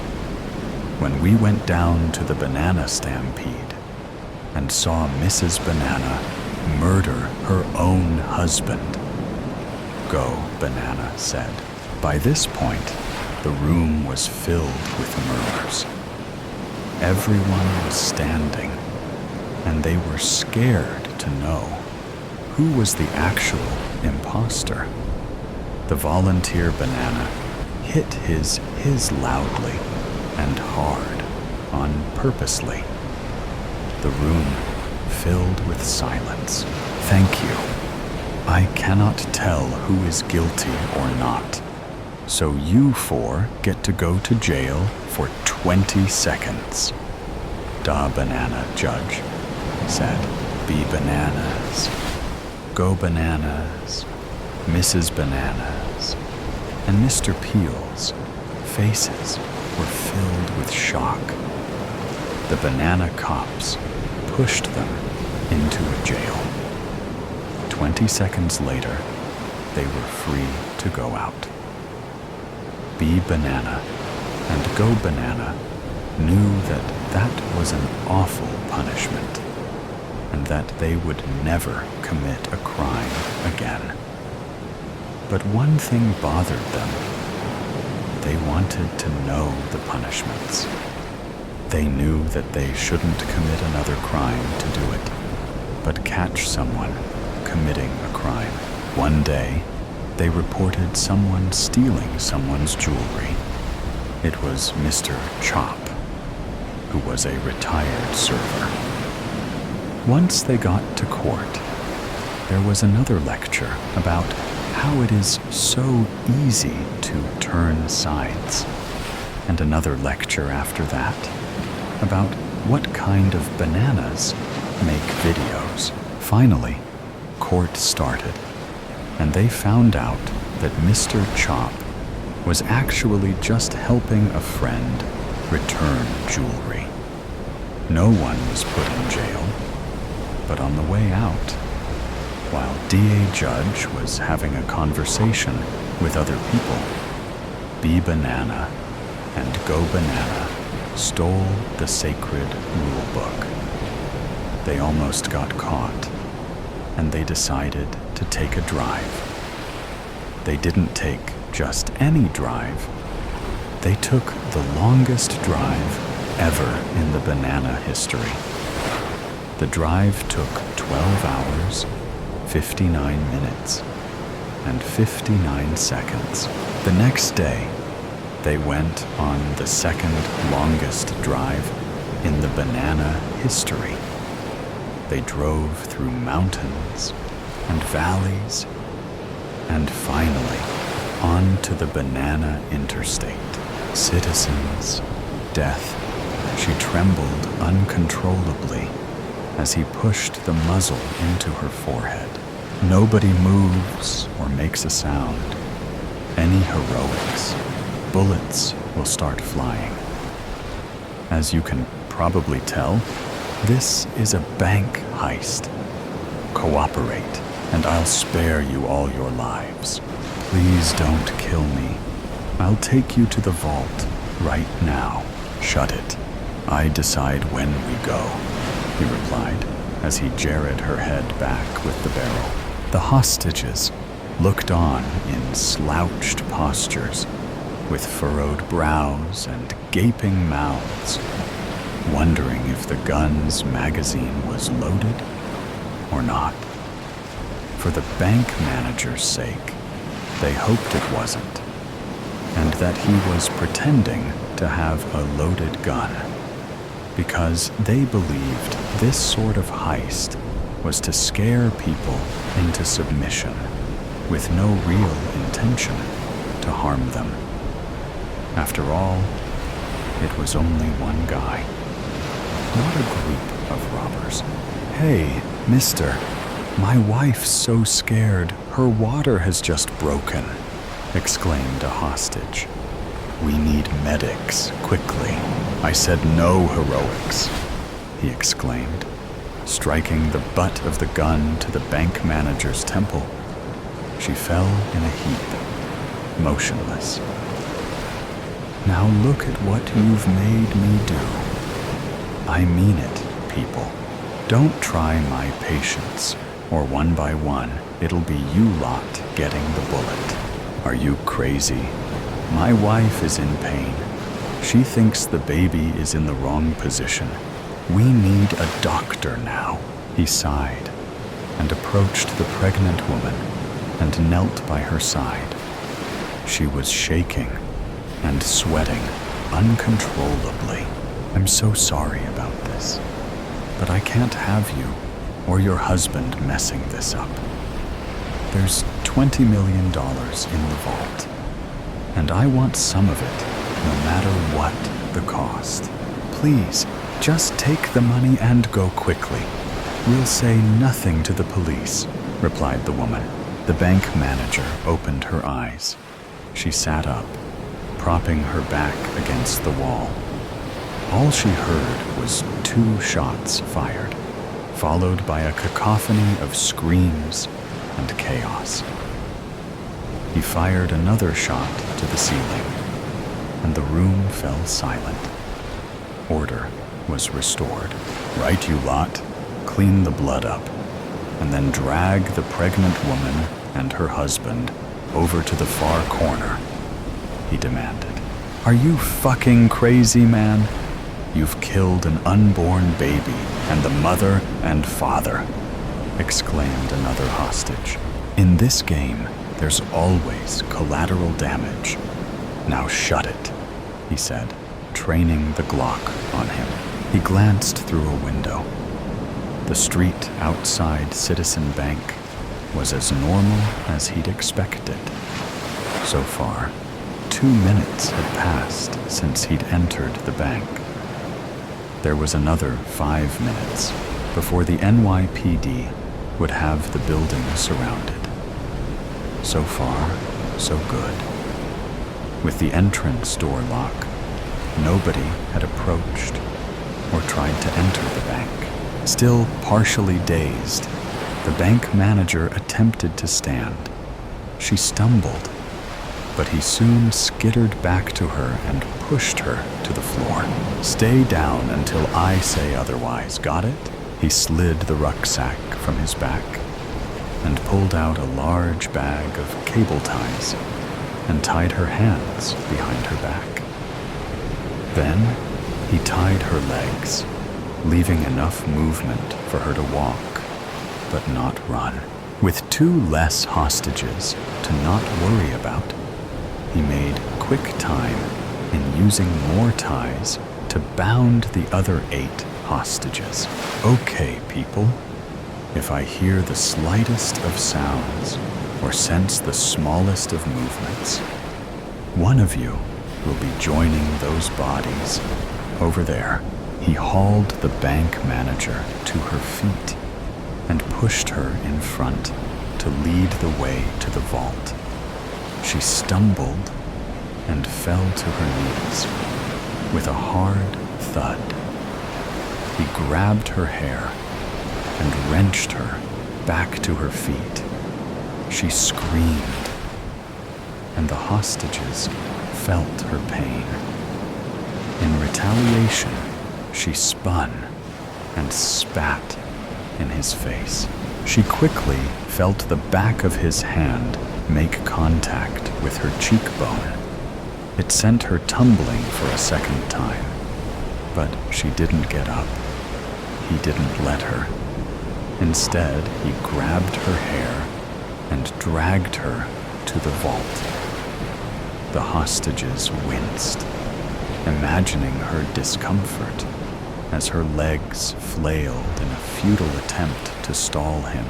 Speaker 1: When we went down to the banana stampede and saw Mrs. Banana murder her own husband," Go Banana said. By this point, the room was filled with murmurs. Everyone was standing, and they were scared to know who was the actual imposter. The volunteer banana hit his loudly and hard on purposely. The room filled with silence. "Thank you," I cannot tell who is guilty or not. So you four get to go to jail for 20 seconds. Da Banana Judge said, "Be bananas. Go bananas." Mrs. Bananas and Mr. Peel's faces were filled with shock. The banana cops pushed them into a jail. 20 seconds later, they were free to go out. Be Banana and Go Banana knew that that was an awful punishment and that they would never commit a crime again. But one thing bothered them. They wanted to know the punishments. They knew that they shouldn't commit another crime to do it, but catch someone committing a crime. One day, they reported someone stealing someone's jewelry. It was Mr. Chop, who was a retired server. Once they got to court, there was another lecture about how it is so easy to turn sides, and another lecture after that about what kind of bananas make videos. Finally, court started, and they found out that Mr. Chop was actually just helping a friend return jewelry. No one was put in jail, but on the way out, while DA Judge was having a conversation with other people, Be Banana and Go Banana stole the sacred rule book. They almost got caught, and they decided to take a drive. They didn't take just any drive. They took the longest drive ever in the banana history. The drive took 12 hours, 59 minutes, and 59 seconds. The next day, they went on the second longest drive in the banana history. They drove through mountains and valleys and finally onto the banana interstate. Citizens, death. She trembled uncontrollably as he pushed the muzzle into her forehead. Nobody moves or makes a sound. Any heroics, bullets will start flying. As you can probably tell, this is a bank heist. Cooperate, and I'll spare you all your lives. Please don't kill me. I'll take you to the vault right now. Shut it. I decide when we go, he replied as he jarred her head back with the barrel. The hostages looked on in slouched postures, with furrowed brows and gaping mouths, wondering if the gun's magazine was loaded or not. For the bank manager's sake, they hoped it wasn't, and that he was pretending to have a loaded gun, because they believed this sort of heist was to scare people into submission with no real intention to harm them. After all, it was only one guy, not a group of robbers. "Hey, mister, my wife's so scared, her water has just broken," exclaimed a hostage. "We need medics, quickly." "I said no heroics," he exclaimed, striking the butt of the gun to the bank manager's temple. She fell in a heap, motionless. "Now look at what you've made me do. I mean it, people. Don't try my patience, or one by one, it'll be you lot getting the bullet. Are you crazy? My wife is in pain. She thinks the baby is in the wrong position. We need a doctor now." He sighed and approached the pregnant woman and knelt by her side. She was shaking and sweating uncontrollably. "I'm so sorry about this, but I can't have you or your husband messing this up. There's $20 million in the vault, and I want some of it, no matter what the cost. Please, just take the money and go quickly. We'll say nothing to the police, replied the woman. The bank manager opened her eyes. She sat up, propping her back against the wall. All she heard was 2 shots fired, followed by a cacophony of screams and chaos. He fired another shot to the ceiling, and the room fell silent. Order was restored. Right, you lot. Clean the blood up, and then drag the pregnant woman and her husband over to the far corner, he demanded. Are you fucking crazy, man? You've killed an unborn baby and the mother and father, exclaimed another hostage. In this game, there's always collateral damage. Now shut it, he said, training the Glock on him. He glanced through a window. The street outside Citizen Bank was as normal as he'd expected. So far, 2 minutes had passed since he'd entered the bank. There was another 5 minutes before the NYPD would have the building surrounded. So far, so good. With the entrance door locked, nobody had approached or tried to enter the bank. Still partially dazed, the bank manager attempted to stand. She stumbled, but he soon skittered back to her and pushed her to the floor. Stay down until I say otherwise, got it? He slid the rucksack from his back and pulled out a large bag of cable ties and tied her hands behind her back. Then he tied her legs, leaving enough movement for her to walk, but not run. With 2 less hostages to not worry about, he made quick time in using more ties to bound the other 8 hostages. Okay, people, if I hear the slightest of sounds or sense the smallest of movements, one of you will be joining those bodies over there. He hauled the bank manager to her feet and pushed her in front to lead the way to the vault. She stumbled and fell to her knees with a hard thud. He grabbed her hair and wrenched her back to her feet. She screamed, and the hostages felt her pain. In retaliation, she spun and spat in his face. She quickly felt the back of his hand make contact with her cheekbone. It sent her tumbling for a second time, but she didn't get up. He didn't let her. Instead, he grabbed her hair and dragged her to the vault. The hostages winced, imagining her discomfort as her legs flailed in a futile attempt to stall him.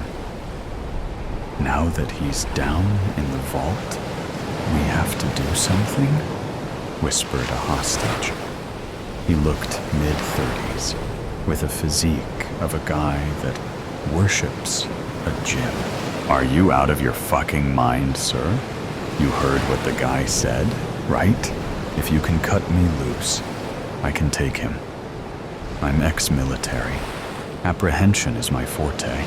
Speaker 1: Now that he's down in the vault, we have to do something, whispered a hostage. He looked mid-30s, with a physique of a guy that worships a gym. Are you out of your fucking mind, sir? You heard what the guy said, right? If you can cut me loose, I can take him. I'm ex-military. Apprehension is my forte.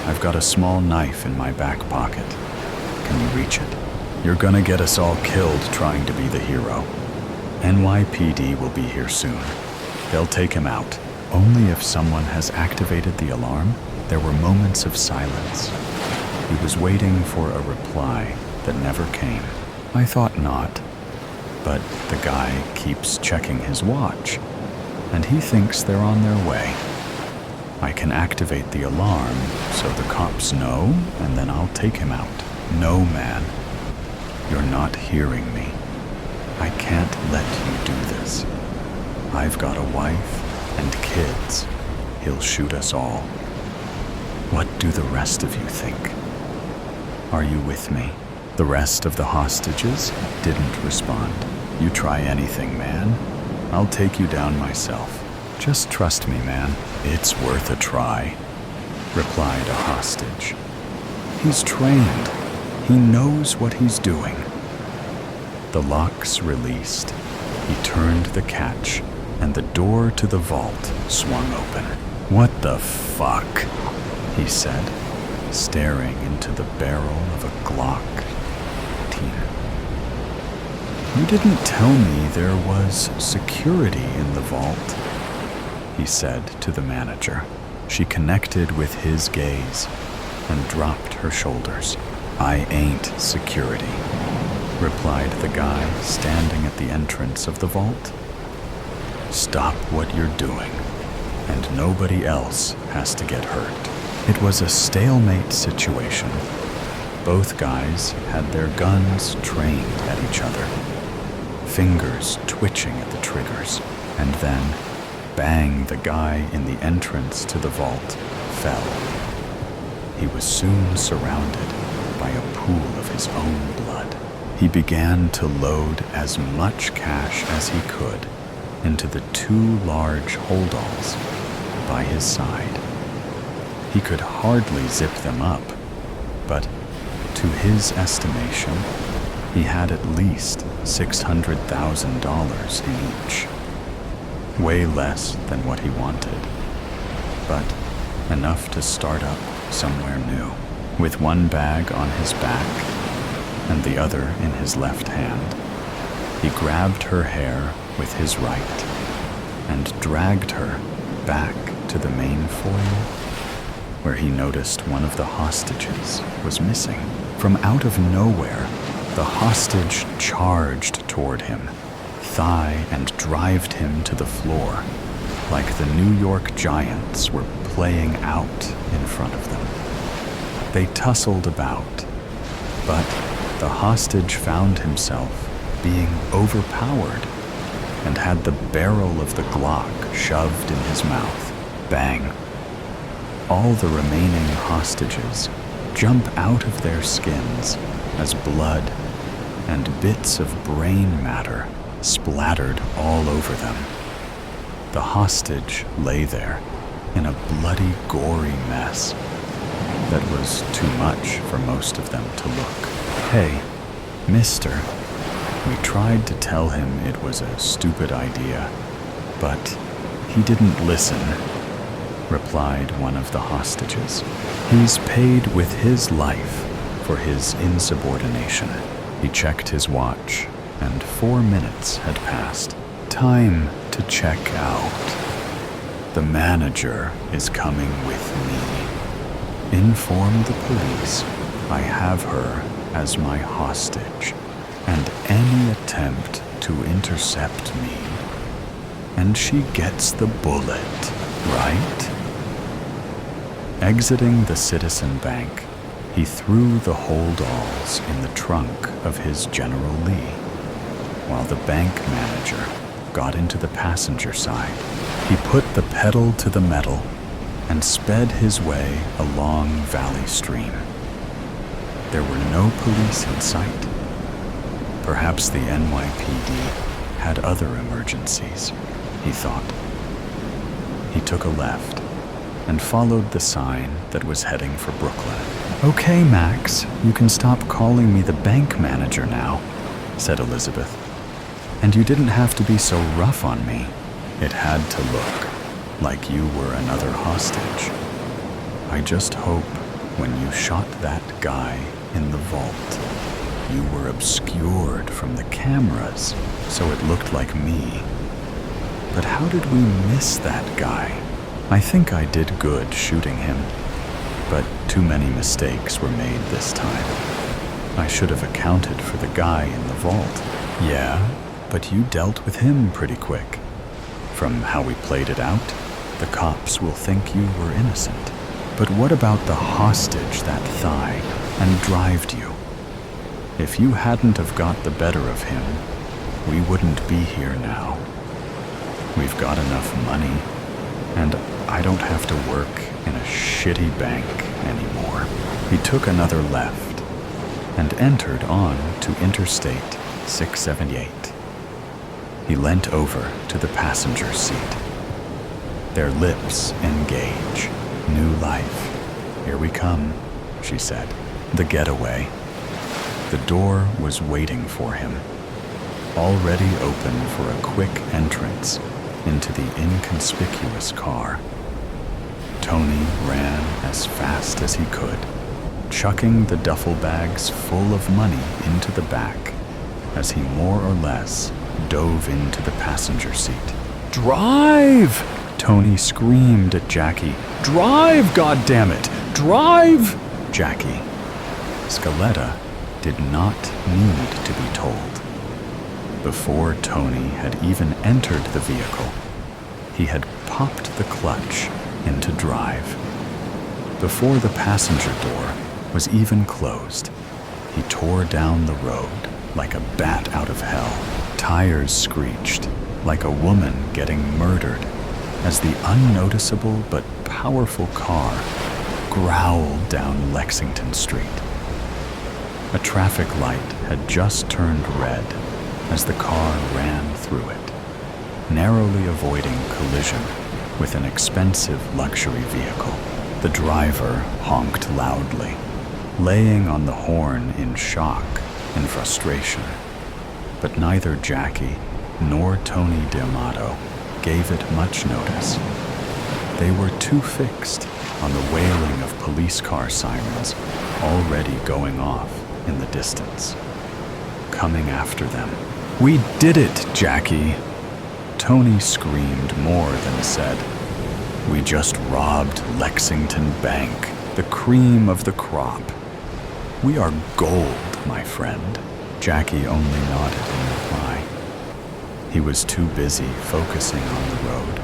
Speaker 1: I've got a small knife in my back pocket. Can you reach it? You're gonna get us all killed trying to be the hero. NYPD will be here soon. They'll take him out. Only if someone has activated the alarm. There were moments of silence. He was waiting for a reply that never came. I thought not. But the guy keeps checking his watch, and he thinks they're on their way. I can activate the alarm so the cops know, and then I'll take him out. No, man. You're not hearing me. I can't let you do this. I've got a wife and kids. He'll shoot us all. What do the rest of you think? Are you with me?" The rest of the hostages didn't respond. "You try anything, man. I'll take you down myself. Just trust me, man. It's worth a try," replied a hostage. "He's trained. He knows what he's doing." The locks released. He turned the catch, and the door to the vault swung open. "What the fuck?" he said, staring into the barrel of a Glock 18. "You didn't tell me there was security in the vault," he said to the manager. She connected with his gaze and dropped her shoulders. "I ain't security," replied the guy standing at the entrance of the vault. "Stop what you're doing, and nobody else has to get hurt." It was a stalemate situation. Both guys had their guns trained at each other, fingers twitching at the triggers, and then, bang, the guy in the entrance to the vault fell. He was soon surrounded by a pool of his own blood. He began to load as much cash as he could into the 2 large holdalls by his side. He could hardly zip them up, but to his estimation, he had at least $600,000 in each. Way less than what he wanted, but enough to start up somewhere new. With one bag on his back and the other in his left hand, he grabbed her hair with his right and dragged her back to the main foyer, where he noticed one of the hostages was missing. From out of nowhere, the hostage charged toward him, thigh and drived him to the floor, like the New York Giants were playing out in front of them. They tussled about, but the hostage found himself being overpowered and had the barrel of the Glock shoved in his mouth. Bang! All the remaining hostages jump out of their skins as blood and bits of brain matter splattered all over them. The hostage lay there in a bloody, gory mess that was too much for most of them to look. "Hey, mister," we tried to tell him it was a stupid idea, but he didn't listen, replied one of the hostages. "He's paid with his life for his insubordination." He checked his watch, and 4 minutes had passed. "Time to check out. The manager is coming with me. Inform the police I have her as my hostage, and any attempt to intercept me, and she gets the bullet, right?" Exiting the Citizen Bank, he threw the holdalls in the trunk of his General Lee, while the bank manager got into the passenger side. He put the pedal to the metal and sped his way along Valley Stream. There were no police in sight. Perhaps the NYPD had other emergencies, he thought. He took a left and followed the sign that was heading for Brooklyn. "Okay, Max, you can stop calling me the bank manager now," said Elizabeth. "And you didn't have to be so rough on me. It had to look like you were another hostage. I just hope when you shot that guy in the vault, you were obscured from the cameras so it looked like me. But how did we miss that guy? I think I did good shooting him, but too many mistakes were made this time. I should have accounted for the guy in the vault." "Yeah, but you dealt with him pretty quick. From how we played it out, the cops will think you were innocent. But what about the hostage that thigh and drived you? If you hadn't have got the better of him, we wouldn't be here now. We've got enough money, and I don't have to work in a shitty bank anymore." He took another left and entered on to Interstate 678. He leant over to the passenger seat. Their lips engage. New life. Here we come, she said. The getaway. The door was waiting for him, already open for a quick entrance into the inconspicuous car. Tony ran as fast as he could, chucking the duffel bags full of money into the back as he more or less dove into the passenger seat. "Drive!" Tony screamed at Jackie. "Drive, goddammit! Drive!" Jackie. Scaletta did not need to be told. Before Tony had even entered the vehicle, he had popped the clutch into drive. Before the passenger door was even closed, he tore down the road like a bat out of hell. Tires screeched like a woman getting murdered as the unnoticeable but powerful car growled down Lexington Street. A traffic light had just turned red as the car ran through it, narrowly avoiding collision with an expensive luxury vehicle. The driver honked loudly, laying on the horn in shock and frustration. But neither Jackie nor Tony D'Amato gave it much notice. They were too fixed on the wailing of police car sirens already going off in the distance. Coming after them. "We did it, Jackie!" Tony screamed more than said. "We just robbed Lexington Bank, the cream of the crop. We are gold, my friend." Jackie only nodded in reply. He was too busy focusing on the road,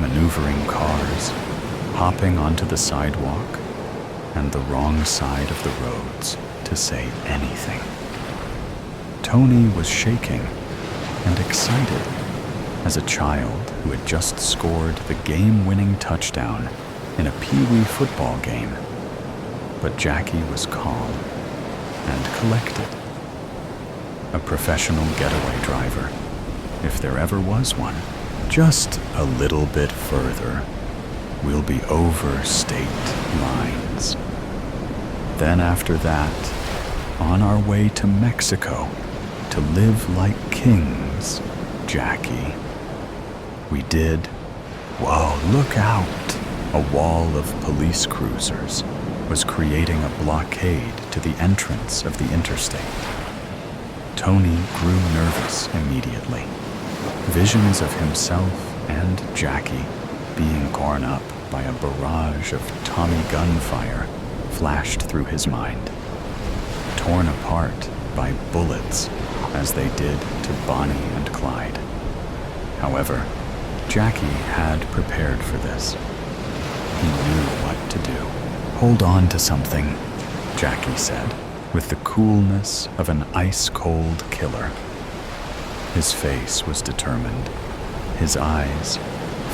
Speaker 1: maneuvering cars, hopping onto the sidewalk and the wrong side of the roads to say anything. Tony was shaking and excited as a child who had just scored the game-winning touchdown in a Pee-wee football game. But Jackie was calm and collected. A professional getaway driver, if there ever was one. "Just a little bit further. We'll be over state lines. Then after that, on our way to Mexico to live like kings, Jackie." We did. Whoa, look out! A wall of police cruisers was creating a blockade to the entrance of the interstate. Tony grew nervous immediately. Visions of himself and Jackie being torn up by a barrage of Tommy gun fire flashed through his mind. Torn apart by bullets as they did to Bonnie and Clyde. However, Jackie had prepared for this. He knew what to do. "Hold on to something," Jackie said, with the coolness of an ice-cold killer. His face was determined, his eyes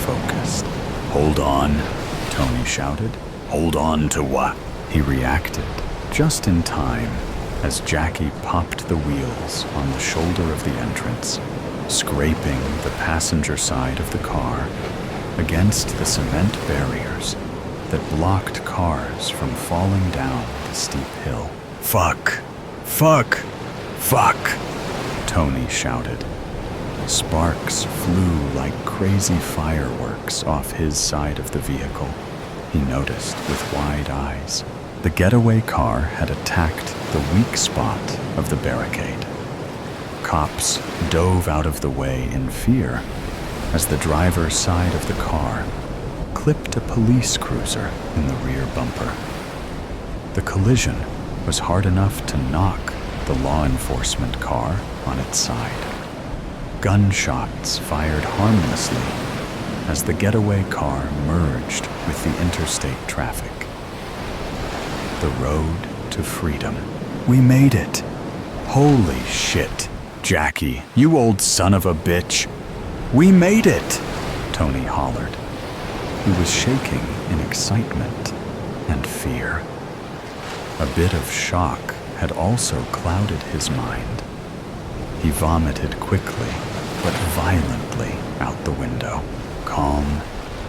Speaker 1: focused. "Hold on," Tony shouted. "Hold on to what?" He reacted just in time as Jackie popped the wheels on the shoulder of the entrance, scraping the passenger side of the car against the cement barriers that blocked cars from falling down the steep hill. "Fuck! Fuck! Fuck!" Tony shouted. Sparks flew like crazy fireworks off his side of the vehicle, he noticed with wide eyes. The getaway car had attacked the weak spot of the barricade. Cops dove out of the way in fear as the driver's side of the car clipped a police cruiser in the rear bumper. The collision was hard enough to knock the law enforcement car on its side. Gunshots fired harmlessly as the getaway car merged with the interstate traffic. The road to freedom. "We made it! Holy shit! Jackie, you old son of a bitch! We made it!" Tony hollered. He was shaking in excitement and fear. A bit of shock had also clouded his mind. He vomited quickly, but violently out the window. "Calm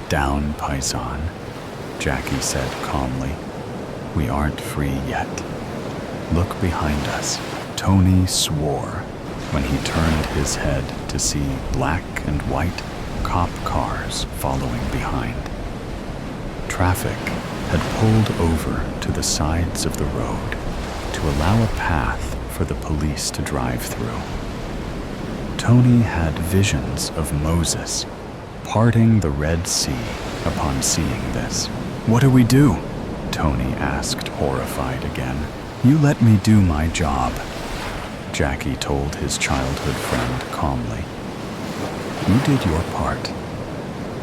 Speaker 1: down, Paisan," Jackie said calmly. "We aren't free yet. Look behind us." Tony swore when he turned his head to see black and white cop cars following behind. Traffic had pulled over to the sides of the road to allow a path for the police to drive through. Tony had visions of Moses parting the Red Sea upon seeing this. "What do we do?" Tony asked, horrified again. "You let me do my job," Jackie told his childhood friend calmly. "You did your part.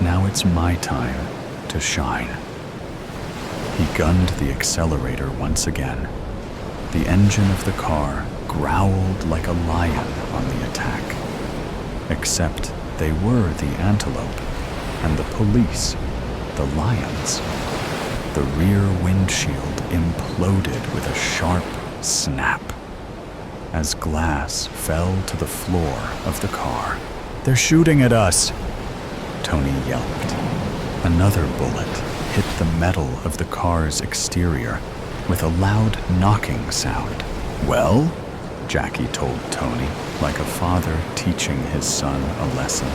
Speaker 1: Now it's my time to shine." He gunned the accelerator once again. The engine of the car growled like a lion on the attack. Except they were the antelope, and the police, the lions. The rear windshield imploded with a sharp snap as glass fell to the floor of the car. "They're shooting at us," Tony yelped. Another bullet hit the metal of the car's exterior with a loud knocking sound. "Well?" Jackie told Tony, like a father teaching his son a lesson.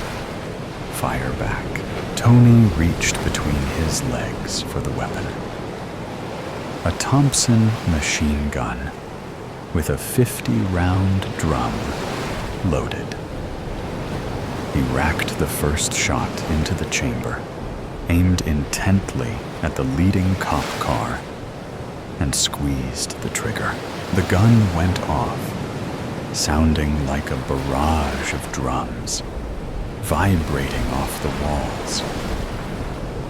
Speaker 1: "Fire back." Tony reached between his legs for the weapon. A Thompson machine gun with a 50-round drum loaded. He racked the first shot into the chamber, aimed intently at the leading cop car, and squeezed the trigger. The gun went off, sounding like a barrage of drums, vibrating off the walls.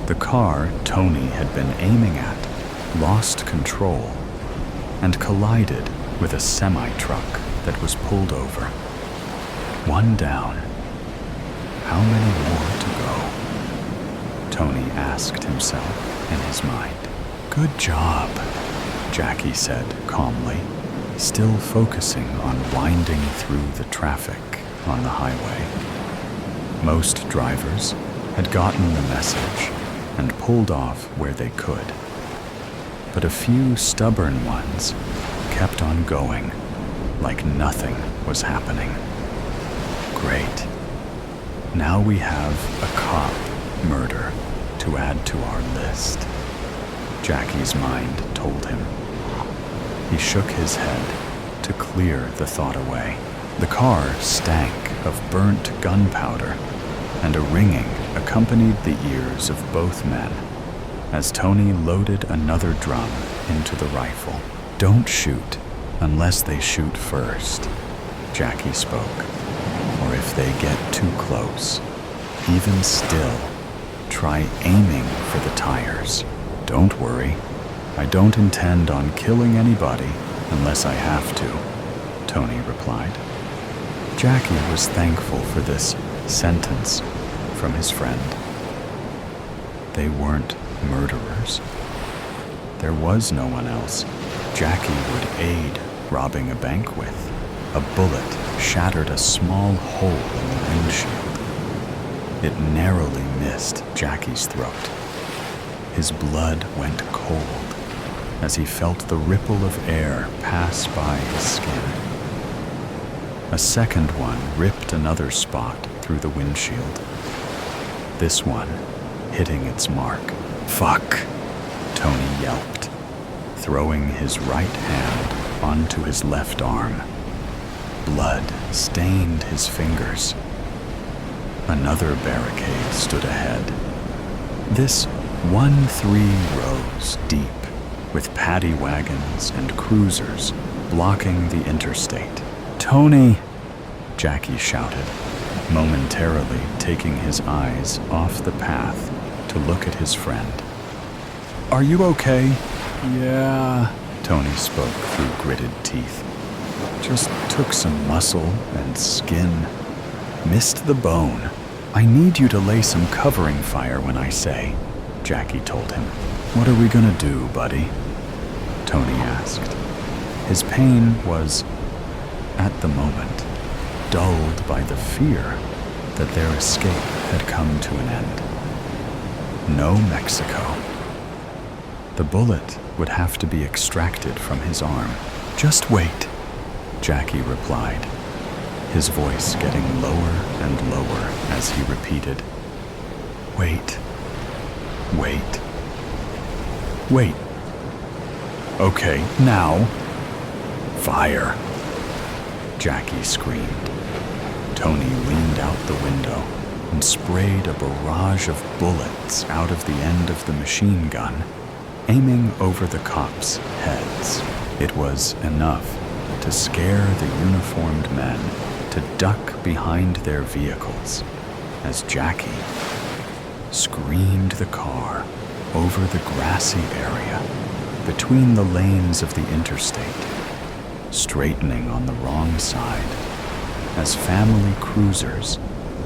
Speaker 1: The car Tony had been aiming at lost control and collided with a semi-truck that was pulled over. One down. How many more to go? Tony asked himself in his mind. "Good job," Jackie said calmly, still focusing on winding through the traffic on the highway. Most drivers had gotten the message and pulled off where they could. But a few stubborn ones kept on going like nothing was happening. Great. Now we have a cop murder to add to our list, Jackie's mind told him. He shook his head to clear the thought away. The car stank of burnt gunpowder, and a ringing accompanied the ears of both men as Tony loaded another drum into the rifle. "Don't shoot unless they shoot first," Jackie spoke. "Or if they get too close, even still, try aiming for the tires. Don't worry, I don't intend on killing anybody unless I have to," Tony replied. Jackie was thankful for this sentence from his friend. They weren't murderers. There was no one else Jackie would aid robbing a bank with. A bullet shattered a small hole in the windshield. It narrowly missed Jackie's throat. His blood went cold as he felt the ripple of air pass by his skin. A second one ripped another spot through the windshield. This one hitting its mark. "Fuck," Tony yelped, throwing his right hand onto his left arm. Blood stained his fingers. Another barricade stood ahead. This 1-3 rows deep, with paddy wagons and cruisers blocking the interstate. "Tony!" Jackie shouted, momentarily taking his eyes off the path to look at his friend. "Are you okay?" "Yeah," Tony spoke through gritted teeth. "Just took some muscle and skin. Missed the bone. I need you to lay some covering fire when I say," Jackie told him. "What are we gonna do, buddy?" Tony asked. His pain was, at the moment, dulled by the fear that their escape had come to an end. No Mexico. The bullet would have to be extracted from his arm. "Just wait," Jackie replied, his voice getting lower and lower as he repeated, "Wait, wait, wait. Okay, now, fire," Jackie screamed. Tony leaned out the window and sprayed a barrage of bullets out of the end of the machine gun, aiming over the cops' heads. It was enough to scare the uniformed men to duck behind their vehicles as Jackie screened the car over the grassy area between the lanes of the interstate, straightening on the wrong side as family cruisers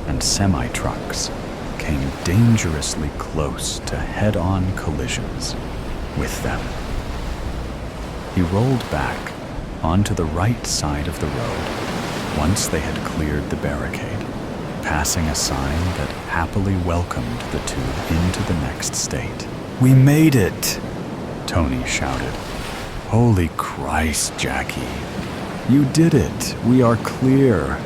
Speaker 1: and semi-trucks came dangerously close to head-on collisions with them. He rolled back onto the right side of the road once they had cleared the barricade, passing a sign that happily welcomed the two into the next state. "We made it!" Tony shouted. "Holy Christ, Jackie. You did it! We are clear!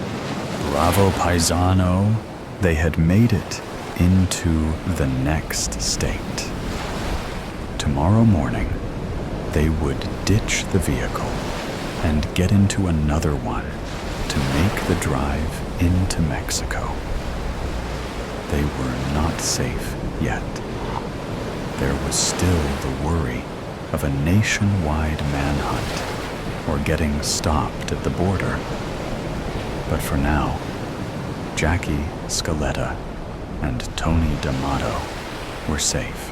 Speaker 1: Bravo, paisano!" They had made it into the next state. Tomorrow morning, they would ditch the vehicle and get into another one to make the drive into Mexico. They were not safe yet. There was still the worry of a nationwide manhunt or getting stopped at the border. But for now, Jackie Scaletta and Tony D'Amato were safe.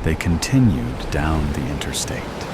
Speaker 1: They continued down the interstate,